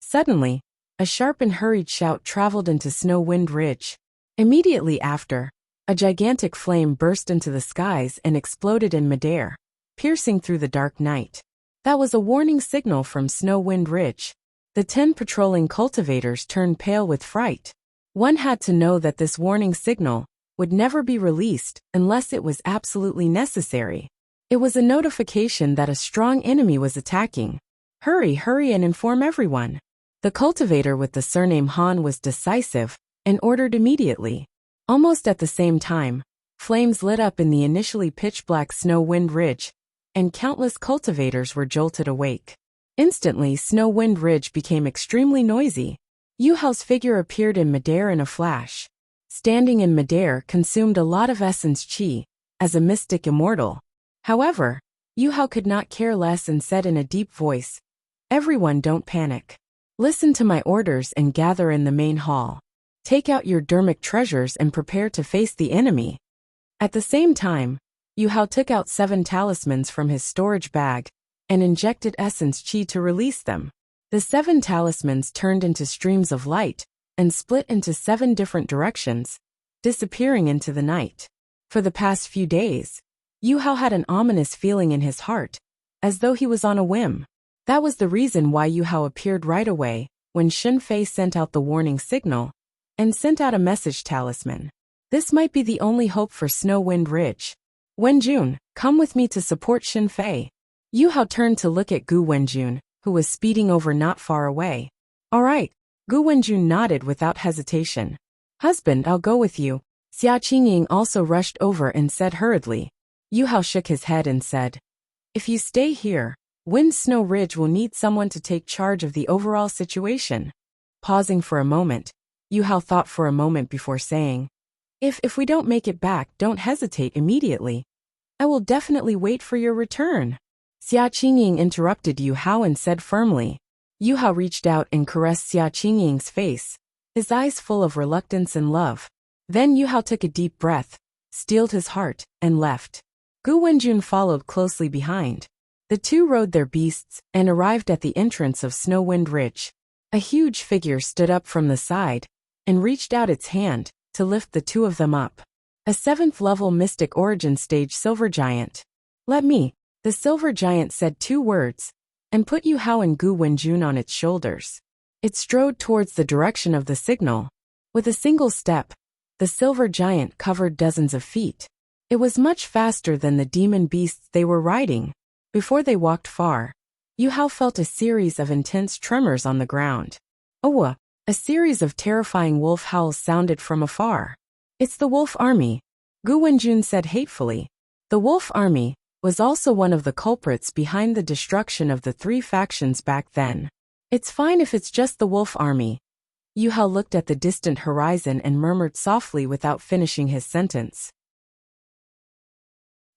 Suddenly, a sharp and hurried shout traveled into Snow Wind Ridge. Immediately after, a gigantic flame burst into the skies and exploded in midair, piercing through the dark night. That was a warning signal from Snow Wind Ridge. The 10 patrolling cultivators turned pale with fright. One had to know that this warning signal would never be released unless it was absolutely necessary. It was a notification that a strong enemy was attacking. Hurry and inform everyone." The cultivator with the surname Han was decisive and ordered immediately. Almost at the same time, flames lit up in the initially pitch-black Snow Wind Ridge, and countless cultivators were jolted awake. Instantly, Snow Wind Ridge became extremely noisy. Yu Hao's figure appeared in midair in a flash. Standing in midair consumed a lot of essence chi, as a mystic immortal. However, Yu Hao could not care less and said in a deep voice, "Everyone don't panic. Listen to my orders and gather in the main hall. Take out your dermic treasures and prepare to face the enemy." At the same time, Yu Hao took out 7 talismans from his storage bag and injected essence chi to release them. The 7 talismans turned into streams of light and split into 7 different directions, disappearing into the night. For the past few days, Yu Hao had an ominous feeling in his heart, as though he was on a whim. That was the reason why Yu Hao appeared right away when Shin Fei sent out the warning signal and sent out a message talisman. This might be the only hope for Snow Wind Ridge. "Wenjun, come with me to support Shin Fei." Yu Hao turned to look at Gu Wenjun, who was speeding over not far away. "All right." Gu Wenjun nodded without hesitation. Husband, I'll go with you. Xia Qingying also rushed over and said hurriedly. Yu Hao shook his head and said, if you stay here, Wind Snow Ridge will need someone to take charge of the overall situation. Pausing for a moment, Yu Hao thought for a moment before saying, If we don't make it back, don't hesitate immediately. I will definitely wait for your return. Xia Qingying interrupted Yu Hao and said firmly. Yu Hao reached out and caressed Xia Qingying's face, his eyes full of reluctance and love. Then Yu Hao took a deep breath, steeled his heart, and left. Gu Wenjun followed closely behind. The two rode their beasts and arrived at the entrance of Snowwind Ridge. A huge figure stood up from the side and reached out its hand to lift the two of them up. A 7th-level Mystic Origin Stage Silver Giant. Let me, the Silver Giant said 2 words, and put Yu Hao and Gu Wenjun on its shoulders. It strode towards the direction of the signal. With a single step, the Silver Giant covered dozens of feet. It was much faster than the demon beasts they were riding. Before they walked far, Yu Hao felt a series of intense tremors on the ground. Oh, a series of terrifying wolf howls sounded from afar. It's the Wolf Army, Gu Wenjun said hatefully. The Wolf Army was also one of the culprits behind the destruction of the 3 factions back then. It's fine if it's just the Wolf Army. Yu Hao looked at the distant horizon and murmured softly without finishing his sentence.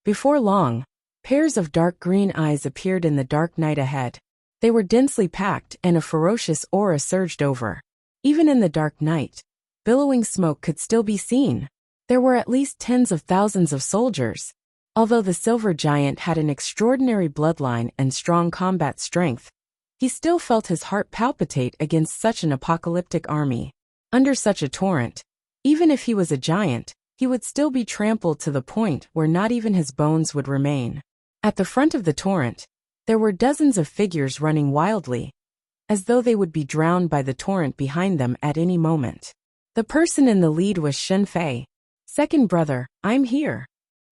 Before long, pairs of dark green eyes appeared in the dark night ahead. They were densely packed and a ferocious aura surged over. Even in the dark night, billowing smoke could still be seen. There were at least tens of thousands of soldiers. Although the Silver Giant had an extraordinary bloodline and strong combat strength, he still felt his heart palpitate against such an apocalyptic army. Under such a torrent, even if he was a giant, he would still be trampled to the point where not even his bones would remain. At the front of the torrent, there were dozens of figures running wildly, as though they would be drowned by the torrent behind them at any moment. The person in the lead was Shen Fei. Second brother, I'm here.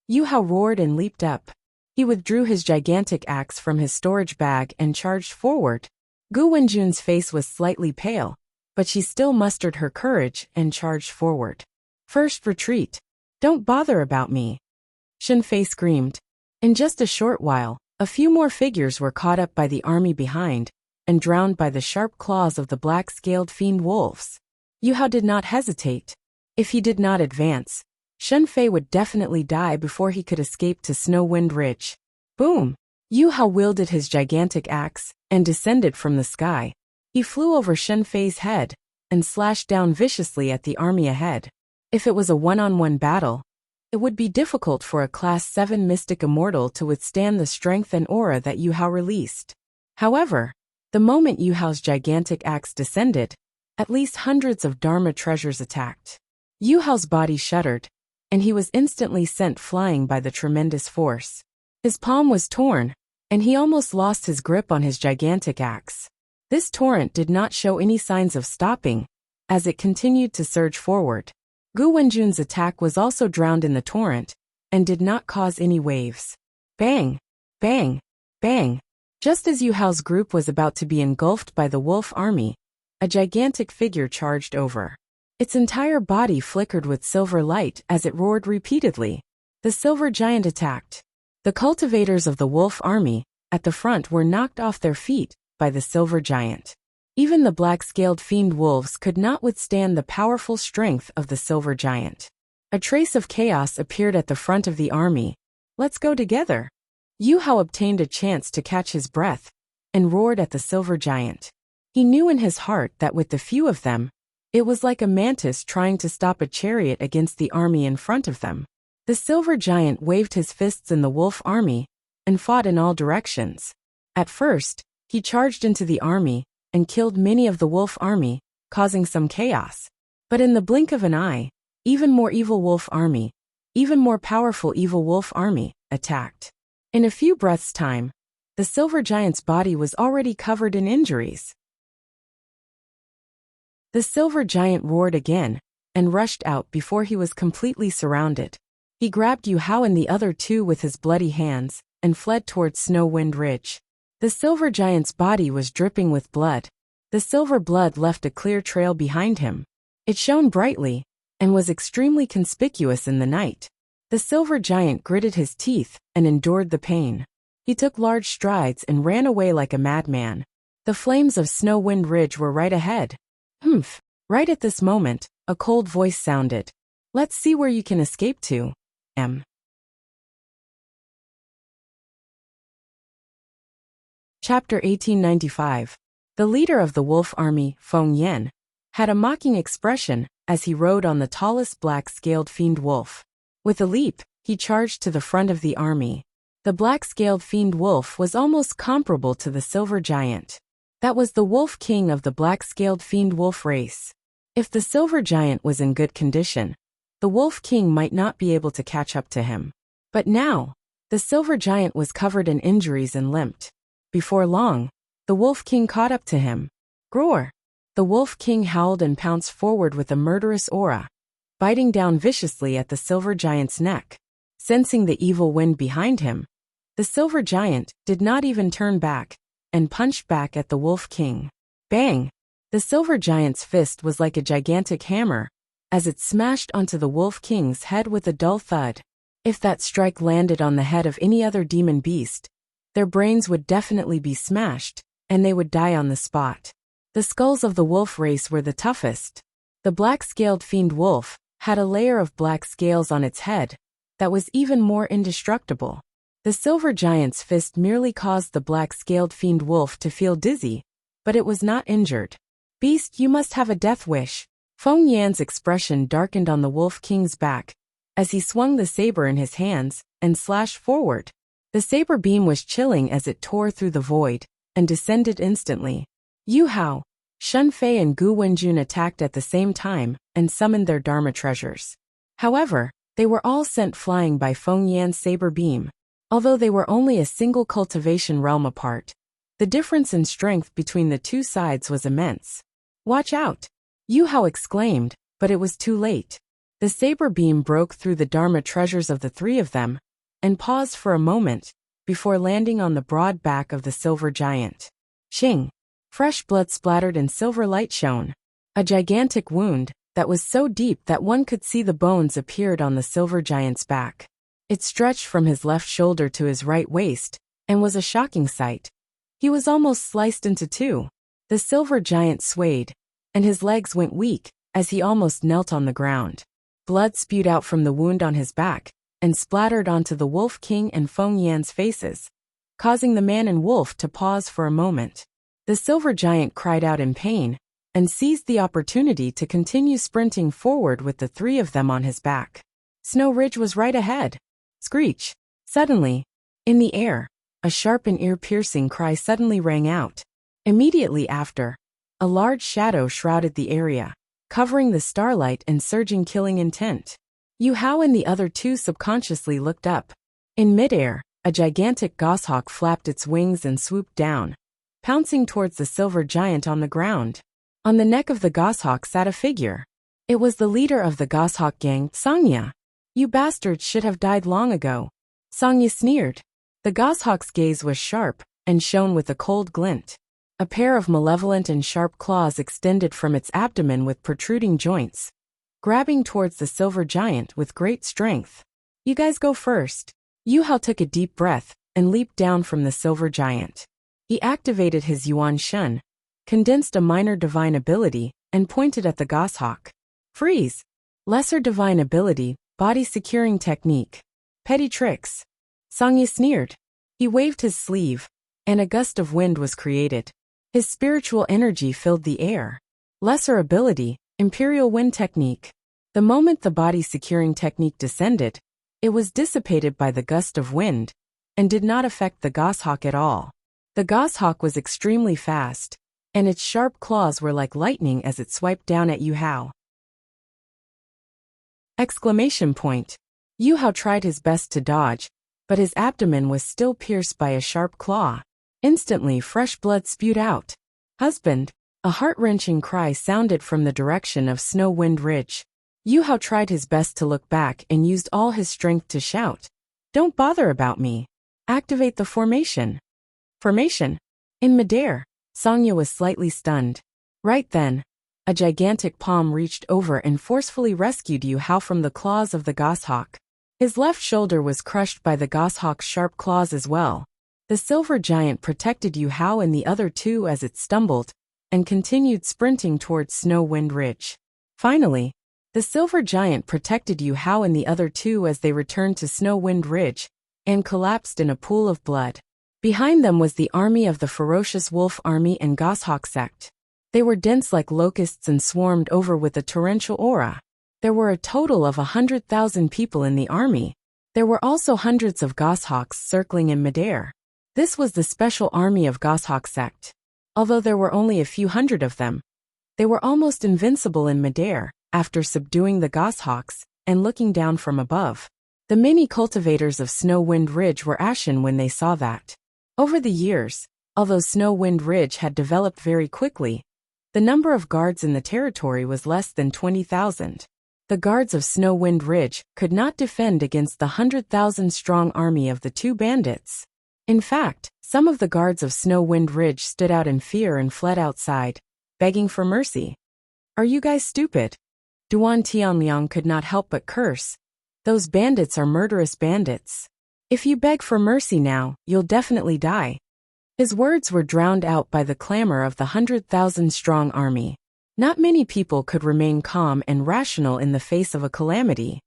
Yu Hao roared and leaped up. He withdrew his gigantic axe from his storage bag and charged forward. Gu Wenjun's face was slightly pale, but she still mustered her courage and charged forward. First retreat. Don't bother about me. Shen Fei screamed. In just a short while, a few more figures were caught up by the army behind and drowned by the sharp claws of the black-scaled fiend wolves. Yu Hao did not hesitate. If he did not advance, Shen Fei would definitely die before he could escape to Snowwind Ridge. Boom! Yu Hao wielded his gigantic axe and descended from the sky. He flew over Shen Fei's head and slashed down viciously at the army ahead. If it was a one-on-one battle, it would be difficult for a Class 7 Mystic Immortal to withstand the strength and aura that Yu Hao released. However, the moment Yu Hao's gigantic axe descended, at least hundreds of Dharma treasures attacked. Yu Hao's body shuddered, and he was instantly sent flying by the tremendous force. His palm was torn, and he almost lost his grip on his gigantic axe. This torrent did not show any signs of stopping, as it continued to surge forward. Gu Wenjun's attack was also drowned in the torrent, and did not cause any waves. Bang! Bang! Bang! Just as Yu Hao's group was about to be engulfed by the wolf army, a gigantic figure charged over. Its entire body flickered with silver light as it roared repeatedly. The Silver Giant attacked. The cultivators of the wolf army, at the front, were knocked off their feet by the Silver Giant. Even the black-scaled fiend wolves could not withstand the powerful strength of the Silver Giant. A trace of chaos appeared at the front of the army. Let's go together. Yu Hao obtained a chance to catch his breath and roared at the Silver Giant. He knew in his heart that with the few of them, it was like a mantis trying to stop a chariot against the army in front of them. The Silver Giant waved his fists in the wolf army and fought in all directions. At first, he charged into the army and killed many of the wolf army, causing some chaos. But in the blink of an eye, even more evil wolf army, even more powerful evil wolf army, attacked. In a few breaths' time, the Silver Giant's body was already covered in injuries. The Silver Giant roared again and rushed out before he was completely surrounded. He grabbed Yu Hao and the other two with his bloody hands and fled towards Snowwind Ridge. The Silver Giant's body was dripping with blood. The silver blood left a clear trail behind him. It shone brightly, and was extremely conspicuous in the night. The silver giant gritted his teeth and endured the pain. He took large strides and ran away like a madman. The flames of Snow Wind Ridge were right ahead. Humph! Right at this moment, a cold voice sounded. Let's see where you can escape to. Chapter 1895. The leader of the wolf army, Feng Yan, had a mocking expression as he rode on the tallest black-scaled fiend wolf. With a leap, he charged to the front of the army. The black-scaled fiend wolf was almost comparable to the silver giant. That was the wolf king of the black-scaled fiend wolf race. If the silver giant was in good condition, the wolf king might not be able to catch up to him. But now, the silver giant was covered in injuries and limped. Before long, the wolf king caught up to him. Roar! The wolf king howled and pounced forward with a murderous aura, biting down viciously at the silver giant's neck. Sensing the evil wind behind him, the silver giant did not even turn back and punched back at the wolf king. Bang! The silver giant's fist was like a gigantic hammer as it smashed onto the wolf king's head with a dull thud. If that strike landed on the head of any other demon beast, their brains would definitely be smashed, and they would die on the spot. The skulls of the wolf race were the toughest. The black-scaled fiend wolf had a layer of black scales on its head that was even more indestructible. The silver giant's fist merely caused the black-scaled fiend wolf to feel dizzy, but it was not injured. Beast, you must have a death wish. Feng Yan's expression darkened on the wolf king's back as he swung the saber in his hands and slashed forward. The saber beam was chilling as it tore through the void and descended instantly. Yu Hao, Shun Fei and Gu Wenjun attacked at the same time and summoned their Dharma treasures. However, they were all sent flying by Feng Yan's saber beam. Although they were only a single cultivation realm apart, the difference in strength between the two sides was immense. Watch out! Yu Hao exclaimed, but it was too late. The saber beam broke through the Dharma treasures of the three of them and paused for a moment before landing on the broad back of the silver giant. Shing! Fresh blood splattered and silver light shone. A gigantic wound that was so deep that one could see the bones appeared on the silver giant's back. It stretched from his left shoulder to his right waist and was a shocking sight. He was almost sliced into two. The silver giant swayed, and his legs went weak as he almost knelt on the ground. Blood spewed out from the wound on his back and splattered onto the wolf king and Feng Yan's faces, causing the man and wolf to pause for a moment. The silver giant cried out in pain and seized the opportunity to continue sprinting forward with the three of them on his back. Snow Ridge was right ahead. Screech! Suddenly, in the air, a sharp and ear-piercing cry suddenly rang out. Immediately after, a large shadow shrouded the area, covering the starlight and surging killing intent. Yu Hao and the other two subconsciously looked up. In midair, a gigantic goshawk flapped its wings and swooped down, pouncing towards the silver giant on the ground. On the neck of the goshawk sat a figure. It was the leader of the goshawk gang, Sangya. You bastards should have died long ago. Sangya sneered. The goshawk's gaze was sharp and shone with a cold glint. A pair of malevolent and sharp claws extended from its abdomen with protruding joints, grabbing towards the silver giant with great strength. You guys go first. Yu Hao took a deep breath and leaped down from the silver giant. He activated his Yuan Shun, condensed a minor divine ability, and pointed at the goshawk. Freeze! Lesser divine ability, body securing technique. Petty tricks. Sangya sneered. He waved his sleeve, and a gust of wind was created. His spiritual energy filled the air. Lesser ability, imperial wind technique. The moment the body securing technique descended, it was dissipated by the gust of wind, and did not affect the goshawk at all. The goshawk was extremely fast, and its sharp claws were like lightning as it swiped down at Yu Hao. Exclamation point. Yu Hao tried his best to dodge, but his abdomen was still pierced by a sharp claw. Instantly fresh blood spewed out. Husband! A heart-wrenching cry sounded from the direction of Snow Wind Ridge. Yu Hao tried his best to look back and used all his strength to shout. Don't bother about me. Activate the formation. Formation? In midair, Sangya was slightly stunned. Right then, a gigantic palm reached over and forcefully rescued Yu Hao from the claws of the goshawk. His left shoulder was crushed by the goshawk's sharp claws as well. The silver giant protected Yu Hao and the other two as it stumbled, and continued sprinting towards Snow Wind Ridge. Finally, the silver giant protected Yu Hao and the other two as they returned to Snow Wind Ridge, and collapsed in a pool of blood. Behind them was the army of the ferocious wolf army and goshawk sect. They were dense like locusts and swarmed over with a torrential aura. There were a total of 100,000 people in the army. There were also hundreds of goshawks circling in midair. This was the special army of goshawk sect. Although there were only a few hundred of them, they were almost invincible in midair, after subduing the goshawks, and looking down from above. The many cultivators of Snow Wind Ridge were ashen when they saw that. Over the years, although Snow Wind Ridge had developed very quickly, the number of guards in the territory was less than 20,000. The guards of Snow Wind Ridge could not defend against the 100,000-strong army of the two bandits. In fact, some of the guards of Snow Wind Ridge stood out in fear and fled outside, begging for mercy. "Are you guys stupid?" Duan Tianliang could not help but curse. "Those bandits are murderous bandits. If you beg for mercy now, you'll definitely die." His words were drowned out by the clamor of the 100,000-strong army. Not many people could remain calm and rational in the face of a calamity.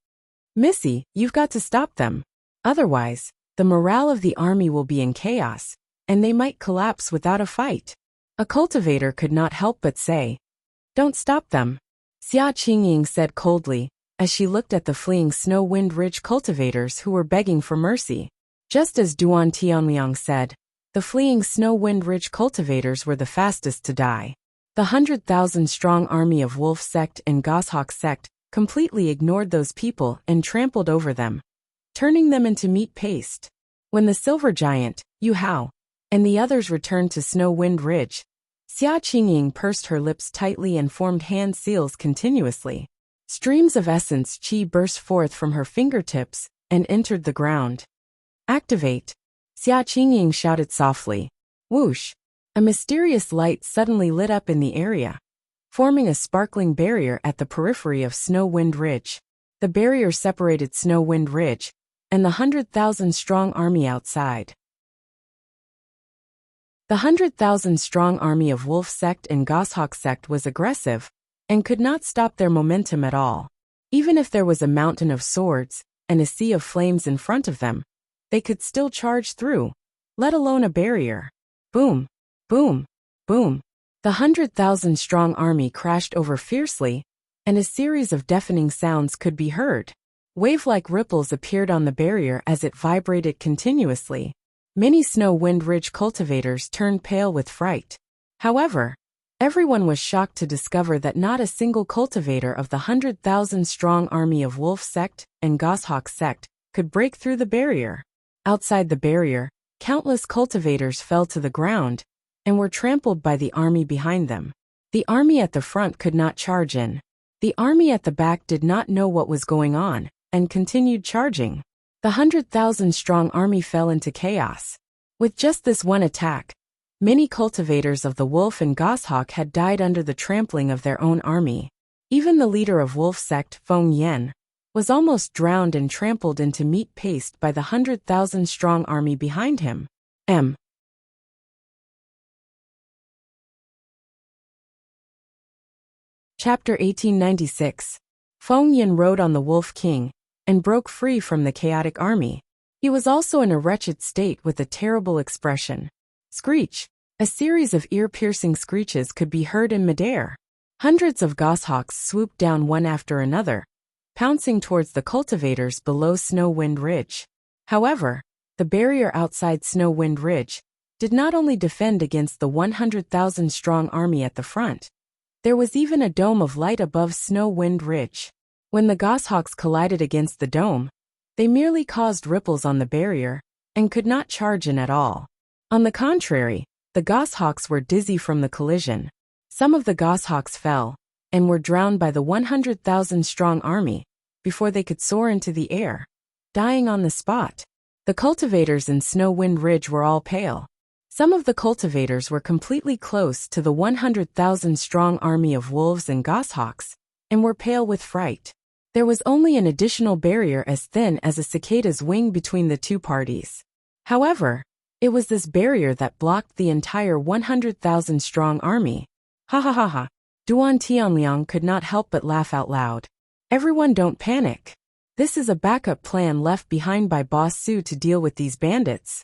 "Missy, you've got to stop them. Otherwise, the morale of the army will be in chaos, and they might collapse without a fight." A cultivator could not help but say, "Don't stop them," Xia Qingying said coldly, as she looked at the fleeing Snow Wind Ridge cultivators who were begging for mercy. Just as Duan Tianliang said, the fleeing Snow Wind Ridge cultivators were the fastest to die. The 100,000-strong army of Wolf Sect and Goshawk Sect completely ignored those people and trampled over them, turning them into meat paste. When the silver giant, Yu Hao, and the others returned to Snow Wind Ridge, Xia Qingying pursed her lips tightly and formed hand seals continuously. Streams of essence qi burst forth from her fingertips and entered the ground. "Activate!" Xia Qingying shouted softly. Whoosh! A mysterious light suddenly lit up in the area, forming a sparkling barrier at the periphery of Snow Wind Ridge. The barrier separated Snow Wind Ridge and the 100,000-strong army outside. The 100,000-strong army of Wolf Sect and Goshawk Sect was aggressive and could not stop their momentum at all. Even if there was a mountain of swords and a sea of flames in front of them, they could still charge through, let alone a barrier. Boom! Boom! Boom! The 100,000-strong army crashed over fiercely, and a series of deafening sounds could be heard. Wave-like ripples appeared on the barrier as it vibrated continuously. Many Snow Wind Ridge cultivators turned pale with fright. However, everyone was shocked to discover that not a single cultivator of the 100,000-strong army of Wolf Sect and Goshawk Sect could break through the barrier. Outside the barrier, countless cultivators fell to the ground and were trampled by the army behind them. The army at the front could not charge in. The army at the back did not know what was going on and continued charging. The 100,000-strong army fell into chaos. With just this one attack, many cultivators of the Wolf and Goshawk had died under the trampling of their own army. Even the leader of Wolf Sect, Feng Yan, was almost drowned and trampled into meat paste by the 100,000-strong army behind him. Chapter 1896. Feng Yan rode on the Wolf King and broke free from the chaotic army. He was also in a wretched state with a terrible expression. Screech! A series of ear-piercing screeches could be heard in midair. Hundreds of goshawks swooped down one after another, pouncing towards the cultivators below Snow Wind Ridge. However, the barrier outside Snow Wind Ridge did not only defend against the 100,000-strong army at the front. There was even a dome of light above Snow Wind Ridge. When the goshawks collided against the dome, they merely caused ripples on the barrier and could not charge in at all. On the contrary, the goshawks were dizzy from the collision. Some of the goshawks fell and were drowned by the 100,000-strong army before they could soar into the air, dying on the spot. The cultivators in Snow Wind Ridge were all pale. Some of the cultivators were completely close to the 100,000-strong army of wolves and goshawks, and were pale with fright. There was only an additional barrier as thin as a cicada's wing between the two parties. However, it was this barrier that blocked the entire 100,000-strong army. Ha ha ha ha. Duan Tianliang could not help but laugh out loud. Everyone don't panic. This is a backup plan left behind by Boss Su to deal with these bandits.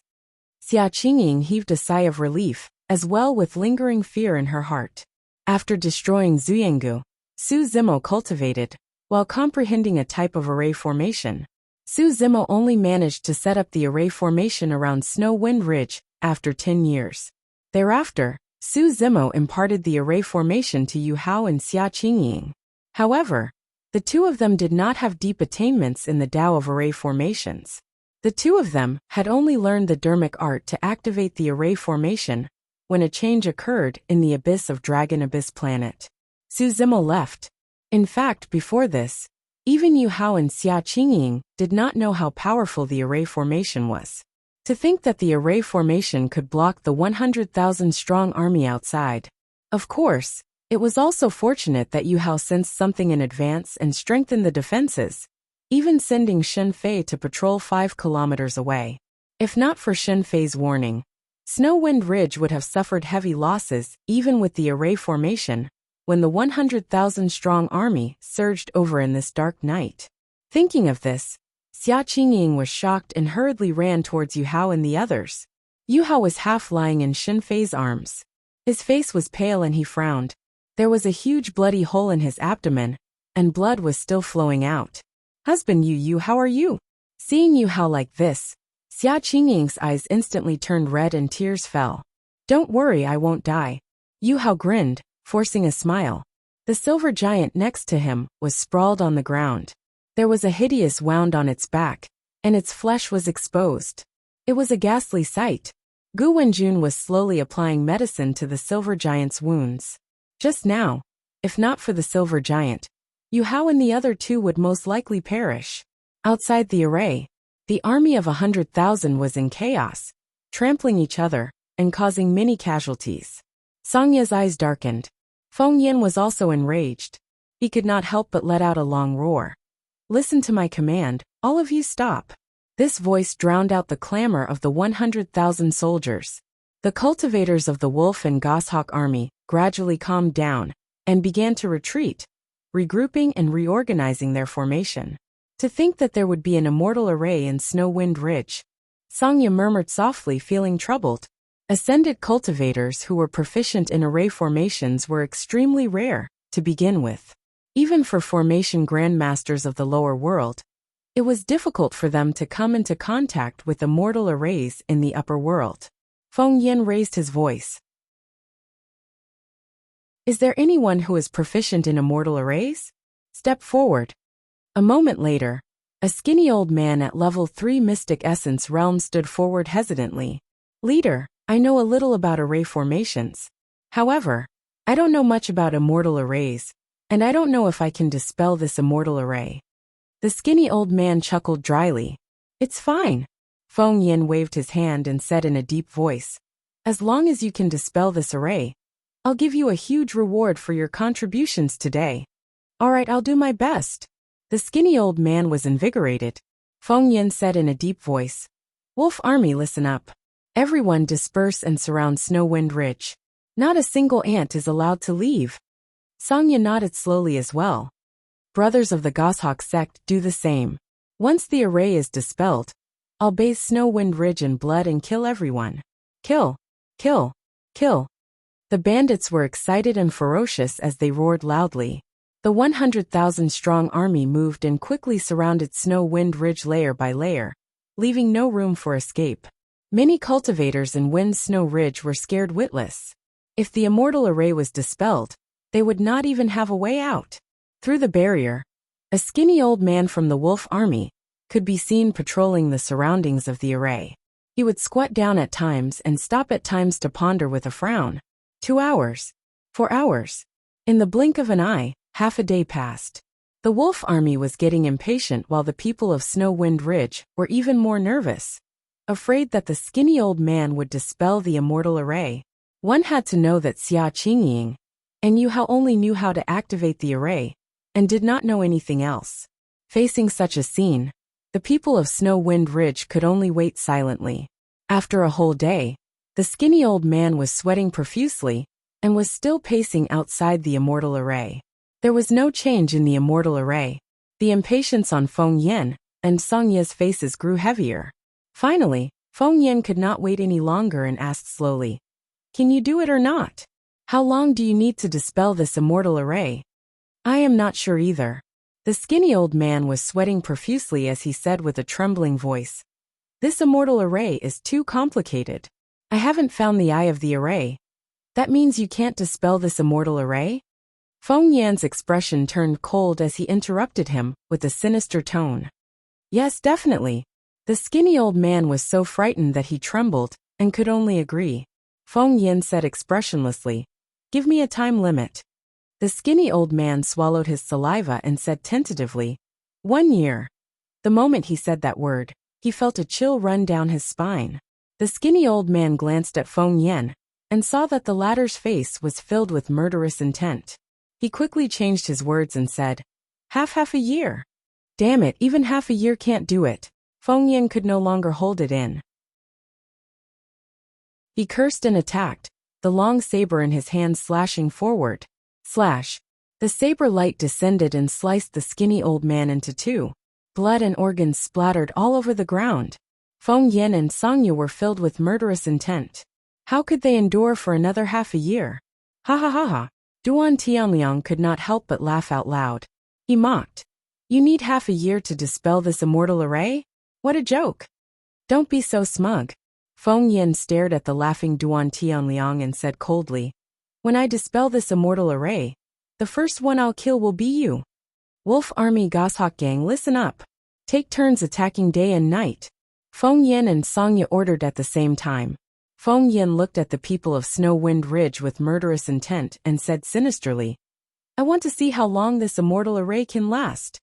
Xia Qingying heaved a sigh of relief, as well with lingering fear in her heart. After destroying Zuyanggu, Su Zimo cultivated, while comprehending a type of array formation. Su Zimo only managed to set up the array formation around Snow Wind Ridge after 10 years. Thereafter, Su Zimo imparted the array formation to Yu Hao and Xia Qingying. However, the two of them did not have deep attainments in the Tao of array formations. The two of them had only learned the dermic art to activate the array formation when a change occurred in the abyss of Dragon Abyss Planet. Su Zimo left. In fact, before this, even Yu Hao and Xia Qingying did not know how powerful the array formation was. To think that the array formation could block the 100,000-strong army outside. Of course, it was also fortunate that Yu Hao sensed something in advance and strengthened the defenses, even sending Shen Fei to patrol 5 kilometers away. If not for Shen Fei's warning, Snow Wind Ridge would have suffered heavy losses even with the array formation when the 100,000-strong army surged over in this dark night. Thinking of this, Xia Qingying was shocked and hurriedly ran towards Yu Hao and the others. Yu Hao was half lying in Shen Fei's arms. His face was pale and he frowned. There was a huge bloody hole in his abdomen, and blood was still flowing out. "Husband Yu, how are you?" Seeing Yu Hao like this, Xia Qingying's eyes instantly turned red and tears fell. "Don't worry, I won't die." Yu Hao grinned, forcing a smile. The silver giant next to him was sprawled on the ground. There was a hideous wound on its back, and its flesh was exposed. It was a ghastly sight. Gu Wenjun was slowly applying medicine to the silver giant's wounds. Just now, if not for the silver giant, Yu Hao and the other two would most likely perish. Outside the array, the army of 100,000 was in chaos, trampling each other and causing many casualties. Sangya's eyes darkened. Feng Yin was also enraged. He could not help but let out a long roar. "Listen to my command, all of you stop." This voice drowned out the clamor of the 100,000 soldiers. The cultivators of the wolf and goshawk army gradually calmed down and began to retreat, regrouping and reorganizing their formation. To think that there would be an immortal array in Snow Wind Ridge. Sangya murmured softly, feeling troubled. Ascended cultivators who were proficient in array formations were extremely rare, to begin with. Even for formation grandmasters of the lower world, it was difficult for them to come into contact with immortal arrays in the upper world. Feng Yin raised his voice. "Is there anyone who is proficient in immortal arrays? Step forward." A moment later, a skinny old man at level 3 Mystic Essence Realm stood forward hesitantly. "Leader, I know a little about array formations. However, I don't know much about immortal arrays, and I don't know if I can dispel this immortal array." The skinny old man chuckled dryly. "It's fine." Feng Yin waved his hand and said in a deep voice, "As long as you can dispel this array, I'll give you a huge reward for your contributions today." "All right, I'll do my best." The skinny old man was invigorated. Feng Yin said in a deep voice, "Wolf Army, listen up. Everyone disperse and surround Snow Wind Ridge. Not a single ant is allowed to leave." Sangya nodded slowly as well. Brothers of the Goshawk sect do the same. Once the array is dispelled, I'll bathe Snow Wind Ridge in blood and kill everyone. Kill, kill, kill. The bandits were excited and ferocious as they roared loudly. The 100,000-strong army moved and quickly surrounded Snow Wind Ridge layer by layer, leaving no room for escape. Many cultivators in Wind Snow Ridge were scared witless. If the immortal array was dispelled, they would not even have a way out. Through the barrier, a skinny old man from the wolf army could be seen patrolling the surroundings of the array. He would squat down at times and stop at times to ponder with a frown. 2 hours. 4 hours. In the blink of an eye, half a day passed. The wolf army was getting impatient while the people of Snow Wind Ridge were even more nervous. afraid that the skinny old man would dispel the immortal array. One had to know that Xia Qingying and Yu Hao only knew how to activate the array, and did not know anything else. Facing such a scene, the people of Snow Wind Ridge could only wait silently. After a whole day, the skinny old man was sweating profusely, and was still pacing outside the immortal array. There was no change in the immortal array. The impatience on Feng Yan and Song Ye's faces grew heavier. Finally, Feng Yan could not wait any longer and asked slowly, "Can you do it or not? How long do you need to dispel this immortal array?" "I am not sure either." The skinny old man was sweating profusely as he said with a trembling voice, "This immortal array is too complicated. I haven't found the eye of the array." "That means you can't dispel this immortal array?" Feng Yan's expression turned cold as he interrupted him with a sinister tone. "Yes, definitely." The skinny old man was so frightened that he trembled and could only agree. Feng Yan said expressionlessly, "Give me a time limit." The skinny old man swallowed his saliva and said tentatively, 1 year. The moment he said that word, he felt a chill run down his spine. The skinny old man glanced at Feng Yan and saw that the latter's face was filled with murderous intent. He quickly changed his words and said, half a year. Damn it, even half a year can't do it." Feng Yan could no longer hold it in. He cursed and attacked, the long saber in his hand slashing forward. Slash. The saber light descended and sliced the skinny old man into two. Blood and organs splattered all over the ground. Feng Yan and Song Ye were filled with murderous intent. How could they endure for another half a year? Ha ha ha ha. Duan Tianliang could not help but laugh out loud. He mocked. "You need half a year to dispel this immortal array? What a joke." "Don't be so smug." Feng Yan stared at the laughing Duan Tianliang and said coldly, "When I dispel this immortal array, the first one I'll kill will be you. Wolf Army Goshawk Gang, listen up. Take turns attacking day and night." Feng Yan and Song Ye ordered at the same time. Feng Yan looked at the people of Snow Wind Ridge with murderous intent and said sinisterly, "I want to see how long this immortal array can last."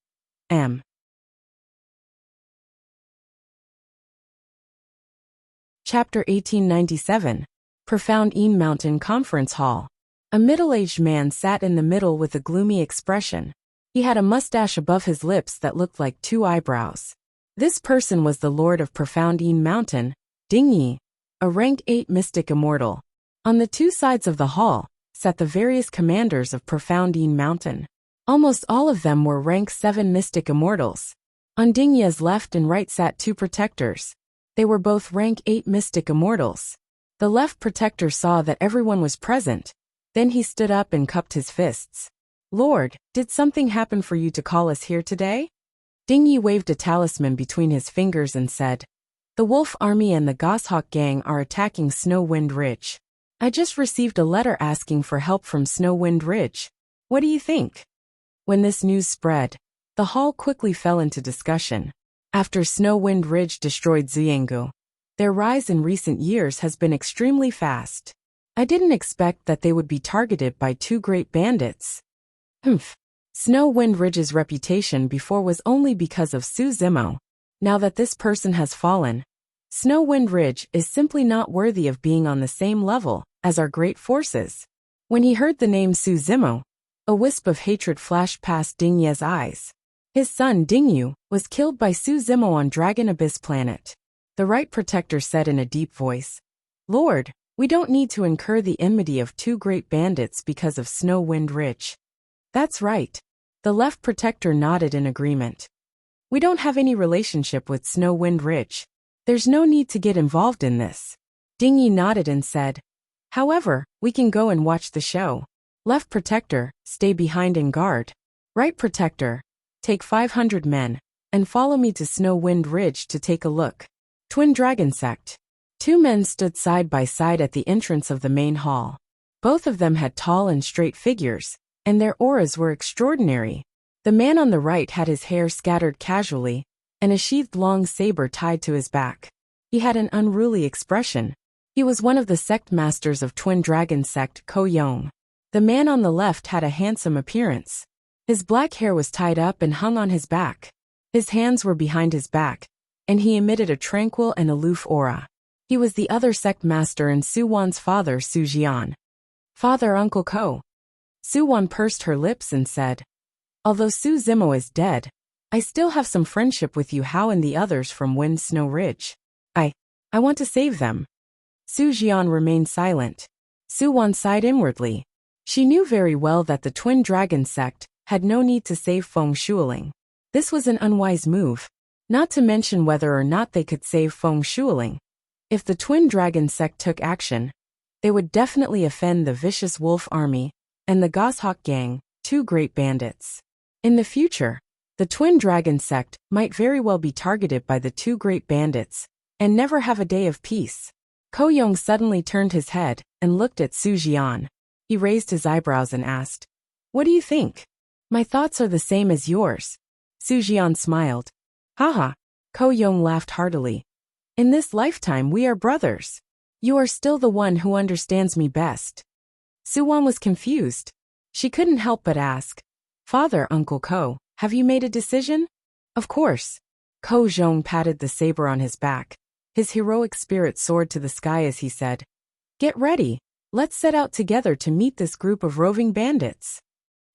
Chapter 1897. Profound Een Mountain Conference Hall. A middle-aged man sat in the middle with a gloomy expression. He had a mustache above his lips that looked like two eyebrows. This person was the Lord of Profound Een Mountain, Ding Yi, a rank 8 mystic immortal. On the two sides of the hall sat the various commanders of Profound Een Mountain. Almost all of them were rank 7 mystic immortals. On Ding Yi's left and right sat two protectors. They were both rank 8 mystic immortals. The left protector saw that everyone was present. Then he stood up and cupped his fists. "Lord, did something happen for you to call us here today?" Ding Yi waved a talisman between his fingers and said, "The Wolf Army and the Goshawk Gang are attacking Snow Wind Ridge. I just received a letter asking for help from Snow Wind Ridge. What do you think?" When this news spread, the hall quickly fell into discussion. After Snow Wind Ridge destroyed Xianggu, their rise in recent years has been extremely fast. I didn't expect that they would be targeted by two great bandits. Snow Wind Ridge's reputation before was only because of Su Zimo. Now that this person has fallen, Snow Wind Ridge is simply not worthy of being on the same level as our great forces. When he heard the name Su Zimo, a wisp of hatred flashed past Ding Ye's eyes. His son Ding Yu was killed by Su Zimo on Dragon Abyss Planet. The right protector said in a deep voice, "Lord, we don't need to incur the enmity of two great bandits because of Snow Wind Ridge." "That's right." The left protector nodded in agreement. "We don't have any relationship with Snow Wind Ridge. There's no need to get involved in this." Ding Yi nodded and said, "However, we can go and watch the show." Left protector, stay behind and guard. Right protector, take 500 men, and follow me to Snow Wind Ridge to take a look. Twin Dragon Sect. Two men stood side by side at the entrance of the main hall. Both of them had tall and straight figures, and their auras were extraordinary. The man on the right had his hair scattered casually, and a sheathed long saber tied to his back. He had an unruly expression. He was one of the sect masters of Twin Dragon Sect, Ko Yong. The man on the left had a handsome appearance. His black hair was tied up and hung on his back. His hands were behind his back, and he emitted a tranquil and aloof aura. He was the other sect master and Su Wan's father, Su Jian. Father, Uncle Ko. Su Wan pursed her lips and said, although Su Zimo is dead, I still have some friendship with Yu Hao and the others from Wind Snow Ridge. I want to save them. Su Jian remained silent. Su Wan sighed inwardly. She knew very well that the Twin Dragon sect had no need to save Feng Shuiling. This was an unwise move, not to mention whether or not they could save Feng Shuiling. If the Twin Dragon sect took action, they would definitely offend the Vicious Wolf Army and the Goshawk Gang, two great bandits. In the future, the Twin Dragon sect might very well be targeted by the two great bandits and never have a day of peace. Ko Yong suddenly turned his head and looked at Su Jian. He raised his eyebrows and asked, what do you think? My thoughts are the same as yours. Su Jian smiled. Haha. Ko Yong laughed heartily. In this lifetime we are brothers. You are still the one who understands me best. Su Wan was confused. She couldn't help but ask, Father, Uncle Ko, have you made a decision? Of course. Ko Zhong patted the saber on his back. His heroic spirit soared to the sky as he said, get ready. Let's set out together to meet this group of roving bandits.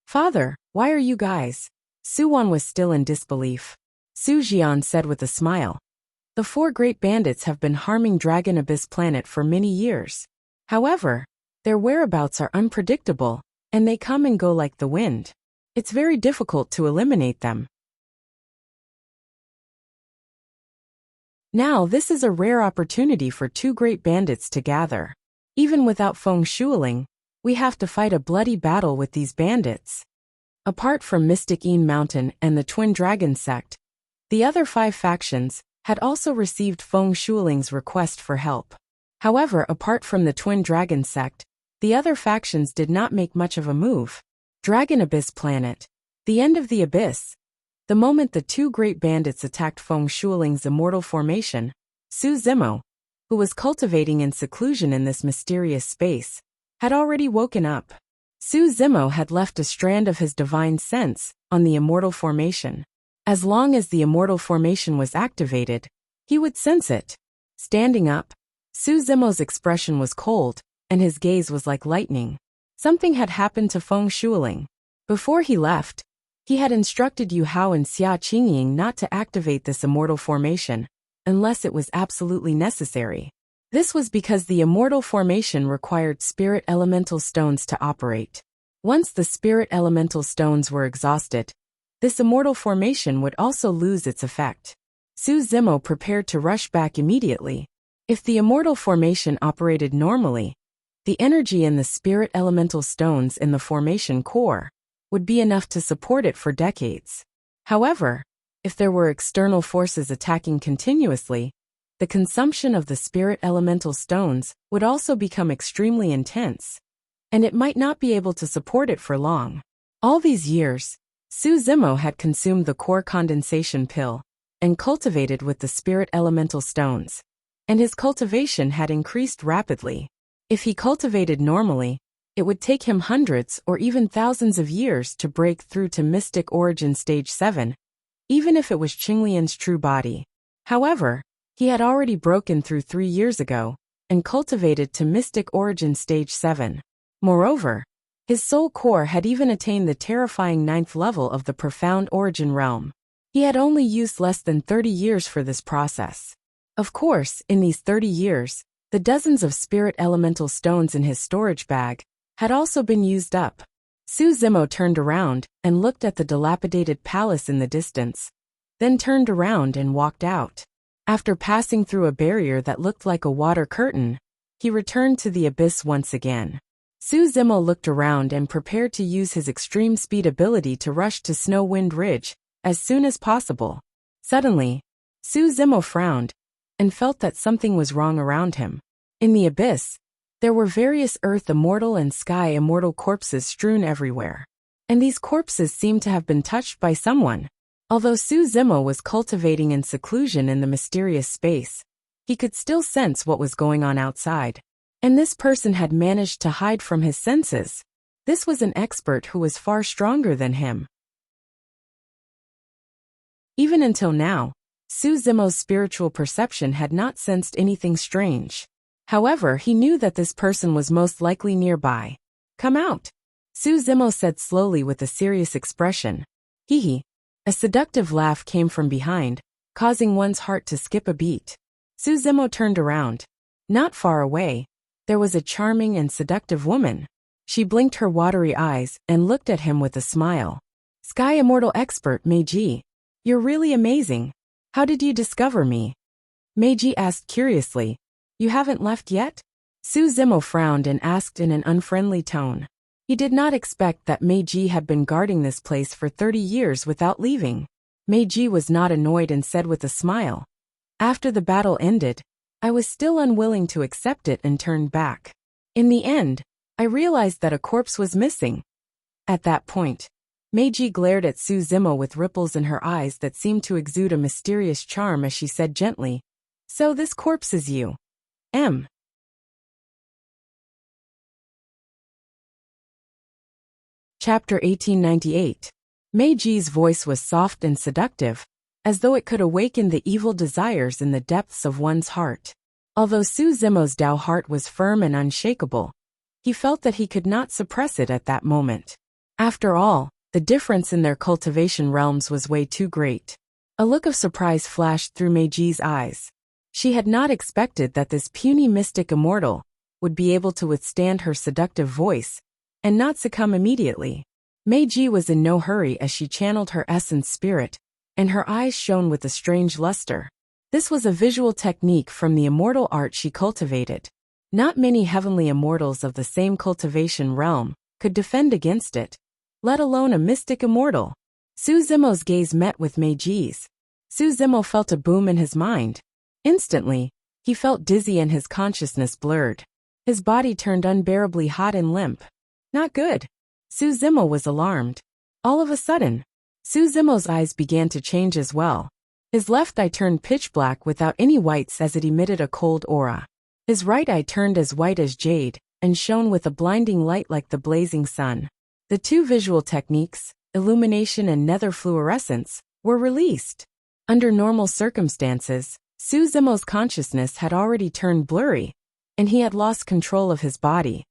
Father, why are you guys? Su Wan was still in disbelief. Su Jian said with a smile, the four great bandits have been harming Dragon Abyss Planet for many years. However, their whereabouts are unpredictable, and they come and go like the wind. It's very difficult to eliminate them. Now this is a rare opportunity for two great bandits to gather. Even without Feng Shuiling, we have to fight a bloody battle with these bandits. Apart from Mystic Een Mountain and the Twin Dragon sect, the other 5 factions had also received Feng Shuiling's request for help. However, apart from the Twin Dragon sect, the other factions did not make much of a move. Dragon Abyss Planet. The end of the abyss. The moment the two great bandits attacked Feng Shuiling's immortal formation, Su Zimo, who was cultivating in seclusion in this mysterious space, had already woken up. Su Zimo had left a strand of his divine sense on the immortal formation. As long as the immortal formation was activated, he would sense it. Standing up, Su Zimo's expression was cold, and his gaze was like lightning. Something had happened to Feng Shuiling. Before he left, he had instructed Yu Hao and Xia Qingying not to activate this immortal formation, unless it was absolutely necessary. This was because the immortal formation required spirit elemental stones to operate. Once the spirit elemental stones were exhausted, this immortal formation would also lose its effect. Su Zimo prepared to rush back immediately. If the immortal formation operated normally, the energy in the spirit elemental stones in the formation core would be enough to support it for decades. However, if there were external forces attacking continuously, the consumption of the spirit elemental stones would also become extremely intense, and it might not be able to support it for long. All these years, Su Zimo had consumed the core condensation pill and cultivated with the spirit elemental stones, and his cultivation had increased rapidly. If he cultivated normally, it would take him hundreds or even thousands of years to break through to Mystic Origin Stage 7, even if it was Qinglian's true body. However, he had already broken through 3 years ago and cultivated to Mystic Origin Stage 7. Moreover, his soul core had even attained the terrifying 9th level of the Profound Origin realm. He had only used less than 30 years for this process. Of course, in these 30 years, the dozens of spirit elemental stones in his storage bag had also been used up. Su Zimo turned around and looked at the dilapidated palace in the distance, then turned around and walked out. After passing through a barrier that looked like a water curtain, he returned to the abyss once again. Su Zimo looked around and prepared to use his extreme speed ability to rush to Snow Wind Ridge as soon as possible. Suddenly, Su Zimo frowned and felt that something was wrong around him. In the abyss, there were various earth immortal and sky immortal corpses strewn everywhere. And these corpses seemed to have been touched by someone. Although Su Zimo was cultivating in seclusion in the mysterious space, he could still sense what was going on outside. And this person had managed to hide from his senses. This was an expert who was far stronger than him. Even until now, Su Zimo's spiritual perception had not sensed anything strange. However, he knew that this person was most likely nearby. "Come out," Su Zimo said slowly with a serious expression. "Hee hee." A seductive laugh came from behind, causing one's heart to skip a beat. Su Zimo turned around. Not far away, there was a charming and seductive woman. She blinked her watery eyes and looked at him with a smile. "Sky Immortal Expert Meiji. You're really amazing. How did you discover me?" Meiji asked curiously. "You haven't left yet?" Su Zimo frowned and asked in an unfriendly tone. He did not expect that Meiji had been guarding this place for 30 years without leaving. Meiji was not annoyed and said with a smile. "After the battle ended, I was still unwilling to accept it and turned back. In the end, I realized that a corpse was missing." At that point, Meiji glared at Su Zimo with ripples in her eyes that seemed to exude a mysterious charm as she said gently, "So this corpse is you. M." Chapter 1898. Meiji's voice was soft and seductive, as though it could awaken the evil desires in the depths of one's heart. Although Su Zimo's Dao heart was firm and unshakable, he felt that he could not suppress it at that moment. After all, the difference in their cultivation realms was way too great. A look of surprise flashed through Meiji's eyes. She had not expected that this puny mystic immortal would be able to withstand her seductive voice and not succumb immediately. Meiji was in no hurry as she channeled her essence spirit, and her eyes shone with a strange luster. This was a visual technique from the immortal art she cultivated. Not many heavenly immortals of the same cultivation realm could defend against it, let alone a mystic immortal. Su Zimo's gaze met with Meiji's. Su Zimo felt a boom in his mind. Instantly, he felt dizzy and his consciousness blurred. His body turned unbearably hot and limp. Not good. Su Zimo was alarmed. All of a sudden, Su Zimo's eyes began to change as well. His left eye turned pitch black without any whites as it emitted a cold aura. His right eye turned as white as jade and shone with a blinding light like the blazing sun. The two visual techniques, illumination and nether fluorescence, were released. Under normal circumstances, Su Zimo's consciousness had already turned blurry, and he had lost control of his body.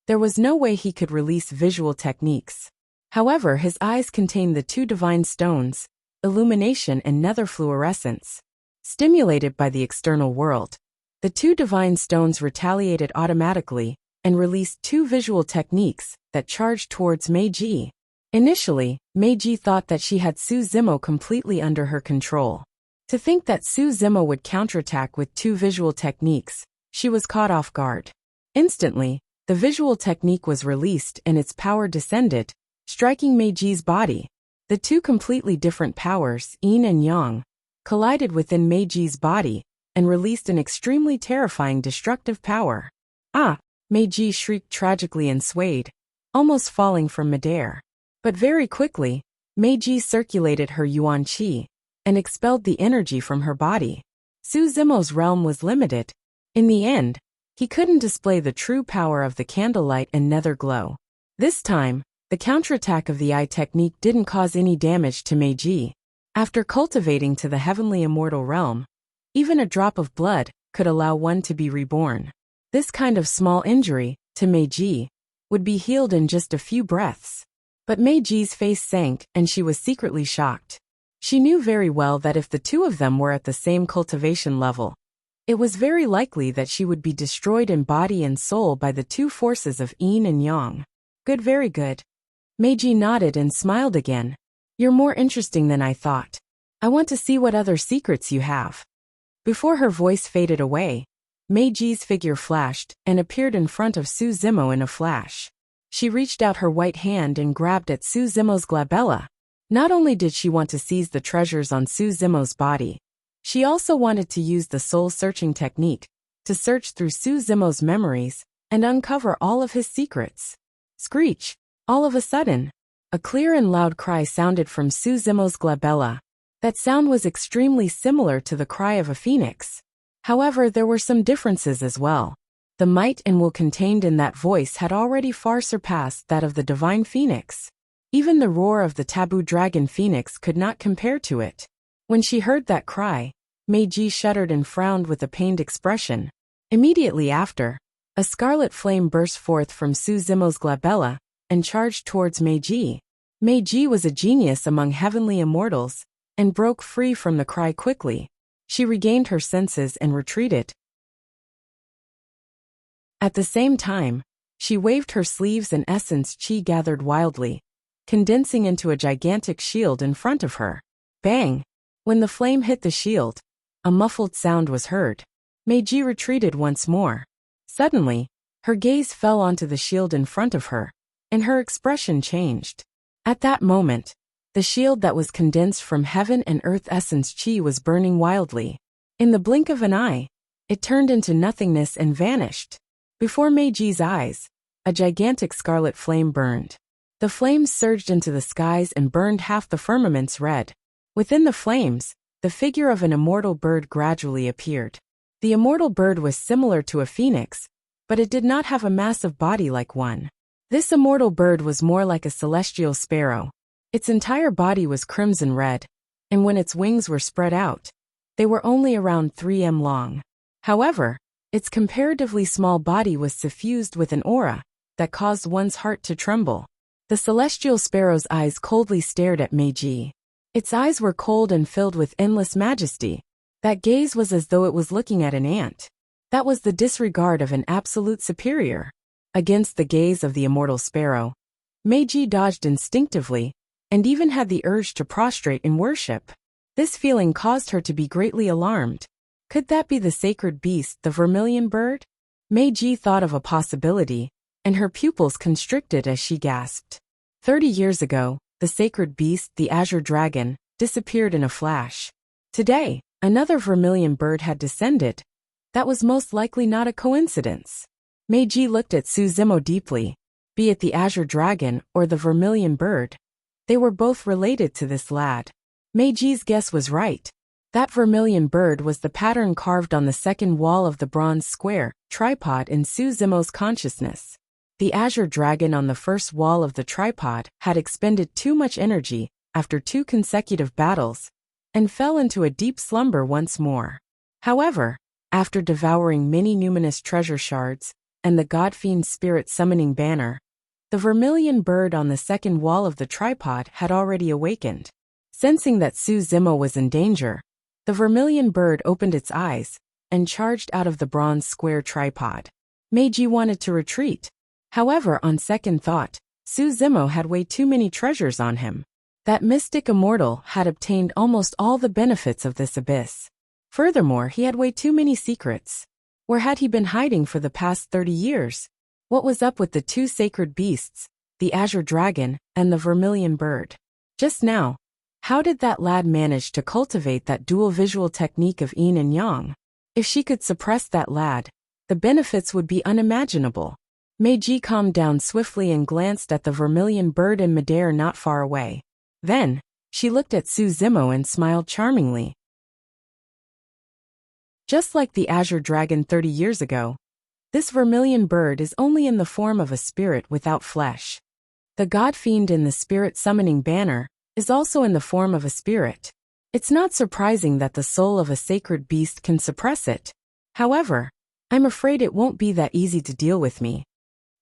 There was no way he could release visual techniques. However, his eyes contained the two divine stones, illumination and nether fluorescence. Stimulated by the external world, the two divine stones retaliated automatically and released two visual techniques that charged towards Meiji. Initially, Meiji thought that she had Su Zimo completely under her control. To think that Su Zimo would counterattack with two visual techniques, she was caught off guard. Instantly, the visual technique was released and its power descended, striking Meiji's body. The two completely different powers, yin and yang, collided within Meiji's body and released an extremely terrifying destructive power. "Ah!" Meiji shrieked tragically and swayed, almost falling from midair. But very quickly, Meiji circulated her yuan qi and expelled the energy from her body. Su Zimo's realm was limited. In the end, he couldn't display the true power of the candlelight and nether glow. This time, the counterattack of the eye technique didn't cause any damage to Meiji. After cultivating to the heavenly immortal realm, even a drop of blood could allow one to be reborn. This kind of small injury, to Meiji, would be healed in just a few breaths. But Meiji's face sank and she was secretly shocked. She knew very well that if the two of them were at the same cultivation level, it was very likely that she would be destroyed in body and soul by the two forces of yin and yang. "Good, very good." Meiji nodded and smiled again. "You're more interesting than I thought. I want to see what other secrets you have." Before her voice faded away, Meiji's figure flashed and appeared in front of Su Zimo in a flash. She reached out her white hand and grabbed at Su Zimo's glabella. Not only did she want to seize the treasures on Su Zimo's body, she also wanted to use the soul-searching technique to search through Su Zimo's memories and uncover all of his secrets. Screech! All of a sudden, a clear and loud cry sounded from Su Zimo's glabella. That sound was extremely similar to the cry of a phoenix. However, there were some differences as well. The might and will contained in that voice had already far surpassed that of the divine phoenix. Even the roar of the taboo dragon phoenix could not compare to it. When she heard that cry, Meiji shuddered and frowned with a pained expression. Immediately after, a scarlet flame burst forth from Suzumo's glabella and charged towards Meiji. Meiji was a genius among heavenly immortals and broke free from the cry quickly. She regained her senses and retreated. At the same time, she waved her sleeves and essence chi gathered wildly, condensing into a gigantic shield in front of her. Bang! When the flame hit the shield, a muffled sound was heard. Meiji retreated once more. Suddenly, her gaze fell onto the shield in front of her, and her expression changed. At that moment, the shield that was condensed from heaven and earth essence chi was burning wildly. In the blink of an eye, it turned into nothingness and vanished. Before Meiji's eyes, a gigantic scarlet flame burned. The flames surged into the skies and burned half the firmaments red. Within the flames, the figure of an immortal bird gradually appeared. The immortal bird was similar to a phoenix, but it did not have a massive body like one. This immortal bird was more like a celestial sparrow. Its entire body was crimson red, and when its wings were spread out, they were only around 3 m long. However, its comparatively small body was suffused with an aura that caused one's heart to tremble. The celestial sparrow's eyes coldly stared at Meiji. Its eyes were cold and filled with endless majesty. That gaze was as though it was looking at an ant. That was the disregard of an absolute superior. Against the gaze of the immortal sparrow, Meiji dodged instinctively, and even had the urge to prostrate in worship. This feeling caused her to be greatly alarmed. Could that be the sacred beast, the vermilion bird? Meiji thought of a possibility, and her pupils constricted as she gasped. 30 years ago, the sacred beast, the azure dragon, disappeared in a flash. Today, another vermilion bird had descended. That was most likely not a coincidence. Meiji looked at Suzumo deeply. Be it the azure dragon or the vermilion bird, they were both related to this lad. Meiji's guess was right. That vermilion bird was the pattern carved on the second wall of the bronze square tripod in Suzumo's consciousness. The azure dragon on the first wall of the tripod had expended too much energy after 2 consecutive battles and fell into a deep slumber once more. However, after devouring many numinous treasure shards and the god-fiend spirit summoning banner, the vermilion bird on the second wall of the tripod had already awakened. Sensing that Suzumo was in danger, the vermilion bird opened its eyes and charged out of the bronze square tripod. Meiji wanted to retreat. However, on second thought, Suzumo had way too many treasures on him. That mystic immortal had obtained almost all the benefits of this abyss. Furthermore, he had way too many secrets. Where had he been hiding for the past 30 years? What was up with the 2 sacred beasts, the azure dragon and the vermilion bird? Just now, how did that lad manage to cultivate that dual visual technique of yin and yang? If she could suppress that lad, the benefits would be unimaginable. Meiji calmed down swiftly and glanced at the vermilion bird in midair not far away. Then, she looked at Suzumo and smiled charmingly. Just like the azure dragon 30 years ago, this vermilion bird is only in the form of a spirit without flesh. The god-fiend in the spirit summoning banner is also in the form of a spirit. It's not surprising that the soul of a sacred beast can suppress it. However, I'm afraid it won't be that easy to deal with me.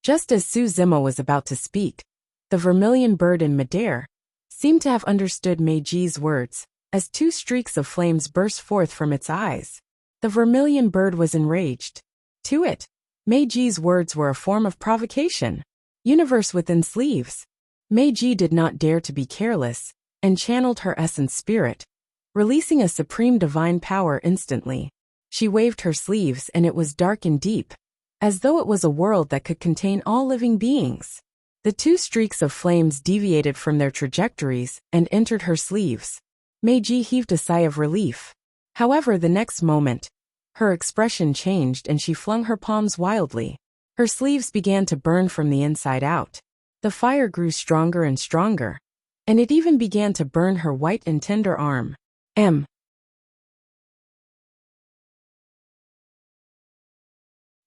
Just as Suzumo was about to speak, the vermilion bird in midair seemed to have understood Meiji's words, as 2 streaks of flames burst forth from its eyes. The vermilion bird was enraged. To it, Meiji's words were a form of provocation. Universe within sleeves. Meiji did not dare to be careless, and channeled her essence spirit, releasing a supreme divine power instantly. She waved her sleeves and it was dark and deep, as though it was a world that could contain all living beings. The 2 streaks of flames deviated from their trajectories and entered her sleeves. Meiji heaved a sigh of relief. However, the next moment, her expression changed and she flung her palms wildly. Her sleeves began to burn from the inside out. The fire grew stronger and stronger, and it even began to burn her white and tender arm.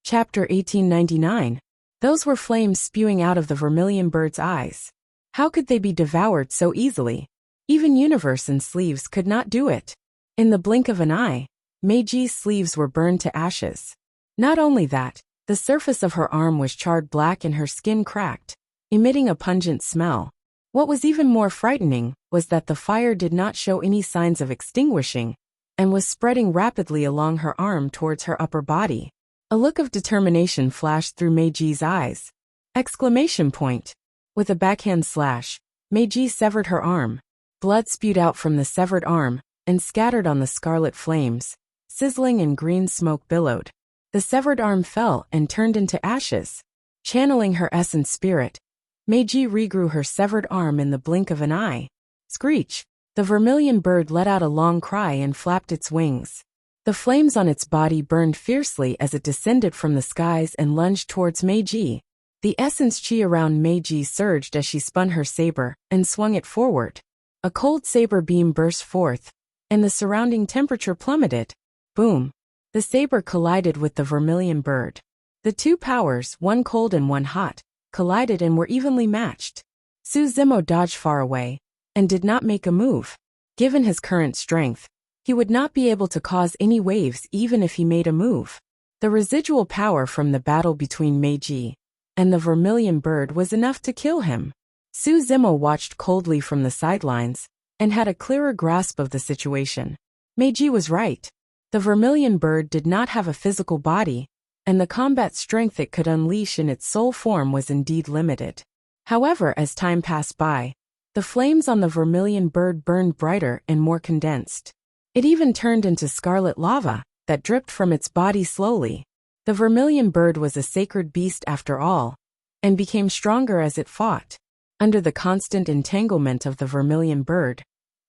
Chapter 1899. Those were flames spewing out of the vermilion bird's eyes. How could they be devoured so easily? Even universe and sleeves could not do it. In the blink of an eye, Meiji's sleeves were burned to ashes. Not only that, the surface of her arm was charred black and her skin cracked, emitting a pungent smell. What was even more frightening was that the fire did not show any signs of extinguishing and was spreading rapidly along her arm towards her upper body. A look of determination flashed through Meiji's eyes. Exclamation point. With a backhand slash, Meiji severed her arm. Blood spewed out from the severed arm and scattered on the scarlet flames. Sizzling and green smoke billowed. The severed arm fell and turned into ashes. Channeling her essence spirit, Meiji regrew her severed arm in the blink of an eye. Screech! The vermilion bird let out a long cry and flapped its wings. The flames on its body burned fiercely as it descended from the skies and lunged towards Meiji. The essence chi around Meiji surged as she spun her saber and swung it forward. A cold saber beam burst forth, and the surrounding temperature plummeted. Boom! The saber collided with the vermilion bird. The two powers, one cold and one hot, collided and were evenly matched. Suzimo dodged far away and did not make a move. Given his current strength, he would not be able to cause any waves even if he made a move. The residual power from the battle between Meiji and the vermilion bird was enough to kill him. Suzimo watched coldly from the sidelines and had a clearer grasp of the situation. Meiji was right. The vermilion bird did not have a physical body, and the combat strength it could unleash in its soul form was indeed limited. However, as time passed by, the flames on the vermilion bird burned brighter and more condensed. It even turned into scarlet lava that dripped from its body slowly. The vermilion bird was a sacred beast after all, and became stronger as it fought. Under the constant entanglement of the vermilion bird,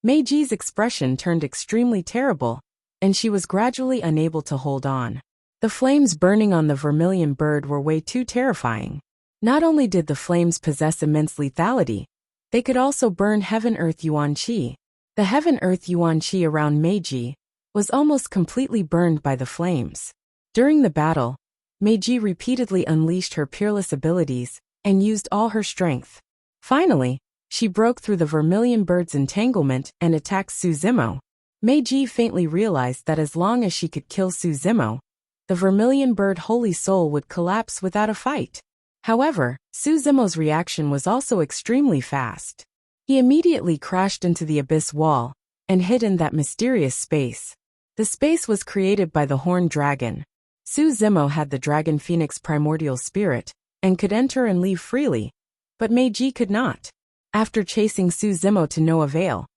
Meiji's expression turned extremely terrible, and she was gradually unable to hold on. The flames burning on the vermilion bird were way too terrifying. Not only did the flames possess immense lethality, they could also burn heaven-earth yuan qi. The heaven-earth yuan qi around Meiji was almost completely burned by the flames. During the battle, Meiji repeatedly unleashed her peerless abilities and used all her strength. Finally, she broke through the vermilion bird's entanglement and attacked Suzimo. Meiji faintly realized that as long as she could kill Suzimo, the vermilion bird holy soul would collapse without a fight. However, Suzimo's reaction was also extremely fast. He immediately crashed into the abyss wall and hid in that mysterious space. The space was created by the horned dragon. Suzimo had the dragon phoenix primordial spirit and could enter and leave freely, but Meiji could not. After chasing Suzimo to no avail,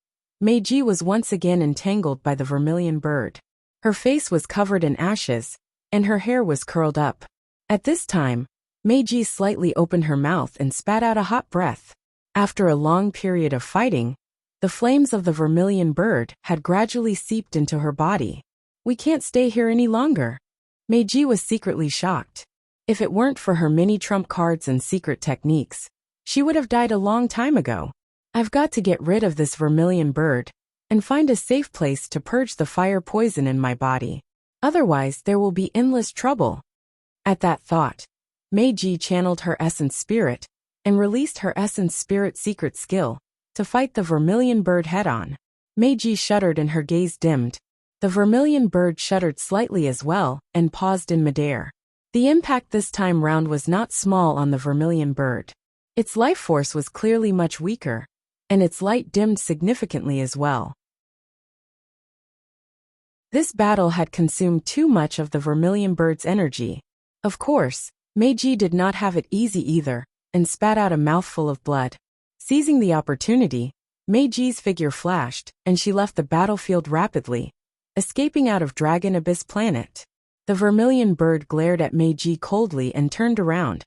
Meiji was once again entangled by the vermilion bird. Her face was covered in ashes, and her hair was curled up. At this time, Meiji slightly opened her mouth and spat out a hot breath. After a long period of fighting, the flames of the vermilion bird had gradually seeped into her body. "We can't stay here any longer." Meiji was secretly shocked. If it weren't for her many trump cards and secret techniques, she would have died a long time ago. "I've got to get rid of this vermilion bird and find a safe place to purge the fire poison in my body. Otherwise, there will be endless trouble." At that thought, Meiji channeled her essence spirit and released her essence spirit secret skill to fight the vermilion bird head-on. Meiji shuddered and her gaze dimmed. The vermilion bird shuddered slightly as well and paused in midair. The impact this time round was not small on the vermilion bird. Its life force was clearly much weaker, and its light dimmed significantly as well. This battle had consumed too much of the vermilion bird's energy. Of course, Meiji did not have it easy either, and spat out a mouthful of blood. Seizing the opportunity, Meiji's figure flashed, and she left the battlefield rapidly, escaping out of Dragon Abyss Planet. The vermilion bird glared at Meiji coldly and turned around,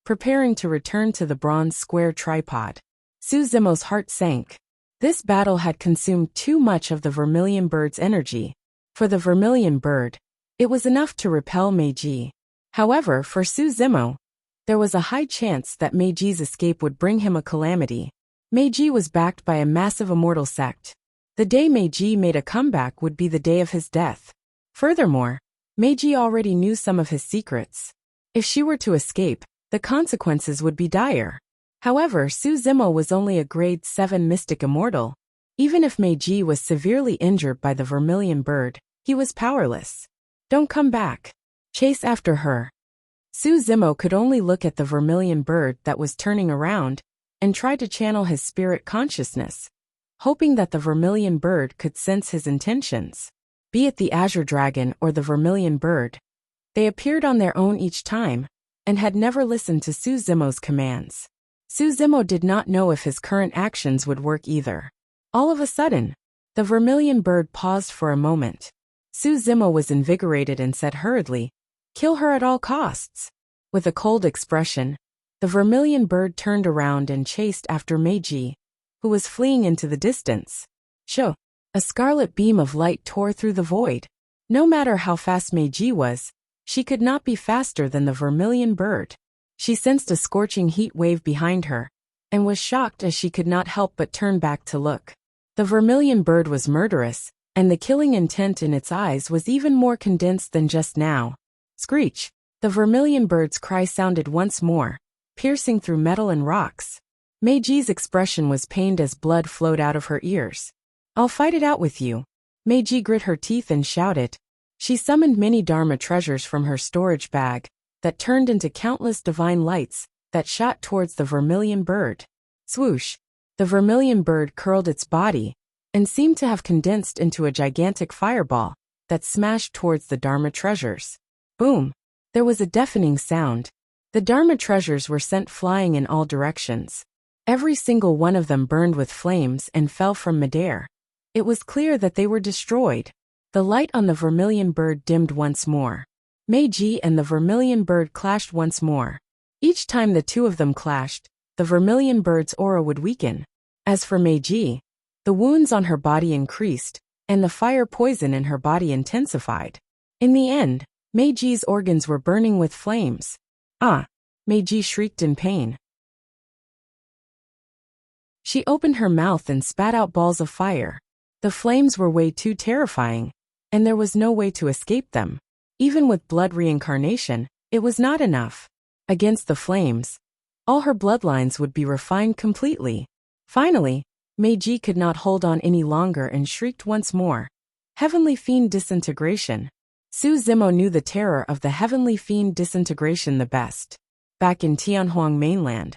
preparing to return to the bronze square tripod. Suzimo's heart sank. This battle had consumed too much of the vermilion bird's energy. For the vermilion bird, it was enough to repel Meiji. However, for Suzimo, there was a high chance that Meiji's escape would bring him a calamity. Meiji was backed by a massive immortal sect. The day Meiji made a comeback would be the day of his death. Furthermore, Meiji already knew some of his secrets. If she were to escape, the consequences would be dire. However, Suzimo was only a grade 7 mystic immortal, Even if Meiji was severely injured by the vermilion bird, he was powerless. Don't come back. Chase after her. Su Zimo could only look at the vermilion bird that was turning around and try to channel his spirit consciousness, hoping that the vermilion bird could sense his intentions. Be it the azure dragon or the vermilion bird, they appeared on their own each time and had never listened to Su Zimo's commands. Su Zimo did not know if his current actions would work either. All of a sudden, the vermilion bird paused for a moment. Su Zimo was invigorated and said hurriedly, "Kill her at all costs." With a cold expression, the vermilion bird turned around and chased after Meiji, who was fleeing into the distance. Shoo! A scarlet beam of light tore through the void. No matter how fast Meiji was, she could not be faster than the vermilion bird. She sensed a scorching heat wave behind her, and was shocked as she could not help but turn back to look. The vermilion bird was murderous, and the killing intent in its eyes was even more condensed than just now. Screech! The vermilion bird's cry sounded once more, piercing through metal and rocks. Meiji's expression was pained as blood flowed out of her ears. "I'll fight it out with you." Meiji grit her teeth and shouted. She summoned many Dharma treasures from her storage bag that turned into countless divine lights that shot towards the vermilion bird. Swoosh! The vermilion bird curled its body and seemed to have condensed into a gigantic fireball that smashed towards the Dharma treasures. Boom! There was a deafening sound. The Dharma treasures were sent flying in all directions. Every single one of them burned with flames and fell from midair. It was clear that they were destroyed. The light on the vermilion bird dimmed once more. Meiji and the vermilion bird clashed once more. Each time the two of them clashed, the vermilion bird's aura would weaken. As for Meiji, the wounds on her body increased, and the fire poison in her body intensified. In the end, Meiji's organs were burning with flames. "Ah!" Meiji shrieked in pain. She opened her mouth and spat out balls of fire. The flames were way too terrifying, and there was no way to escape them. Even with blood reincarnation, it was not enough. Against the flames, all her bloodlines would be refined completely. Finally, Meiji could not hold on any longer and shrieked once more. Heavenly Fiend Disintegration. Su Zimo knew the terror of the Heavenly Fiend Disintegration the best. Back in Tianhuang mainland,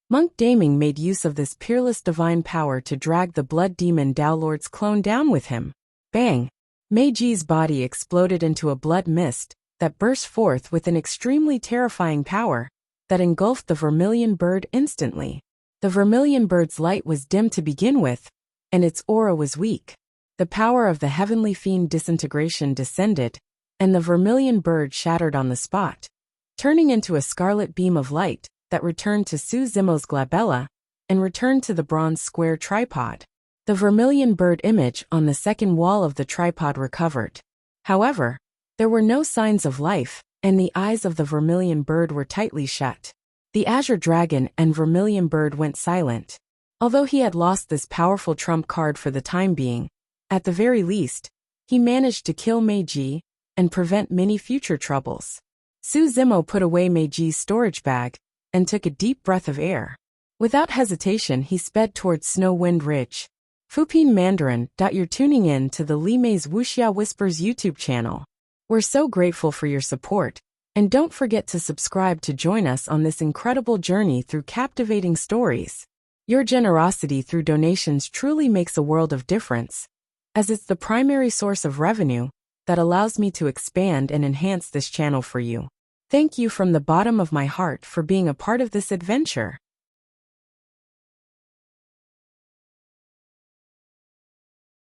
Monk Daming made use of this peerless divine power to drag the blood demon Tao Lord's clone down with him. Bang! Meiji's body exploded into a blood mist that burst forth with an extremely terrifying power that engulfed the vermilion bird instantly. The vermilion bird's light was dim to begin with, and its aura was weak. The power of the Heavenly Fiend Disintegration descended, and the vermilion bird shattered on the spot, turning into a scarlet beam of light that returned to Su Zimo's glabella and returned to the bronze square tripod. The vermilion bird image on the second wall of the tripod recovered. However, there were no signs of life, and the eyes of the vermilion bird were tightly shut. The azure dragon and vermilion bird went silent. Although he had lost this powerful trump card for the time being, at the very least, he managed to kill Meiji and prevent many future troubles. Su Zimo put away Meiji's storage bag and took a deep breath of air. Without hesitation, he sped towards Snow Wind Ridge. Fupin Mandarin. You're tuning in to the Li Mei's Wuxia Whispers YouTube channel. We're so grateful for your support, and don't forget to subscribe to join us on this incredible journey through captivating stories. Your generosity through donations truly makes a world of difference, as it's the primary source of revenue that allows me to expand and enhance this channel for you. Thank you from the bottom of my heart for being a part of this adventure.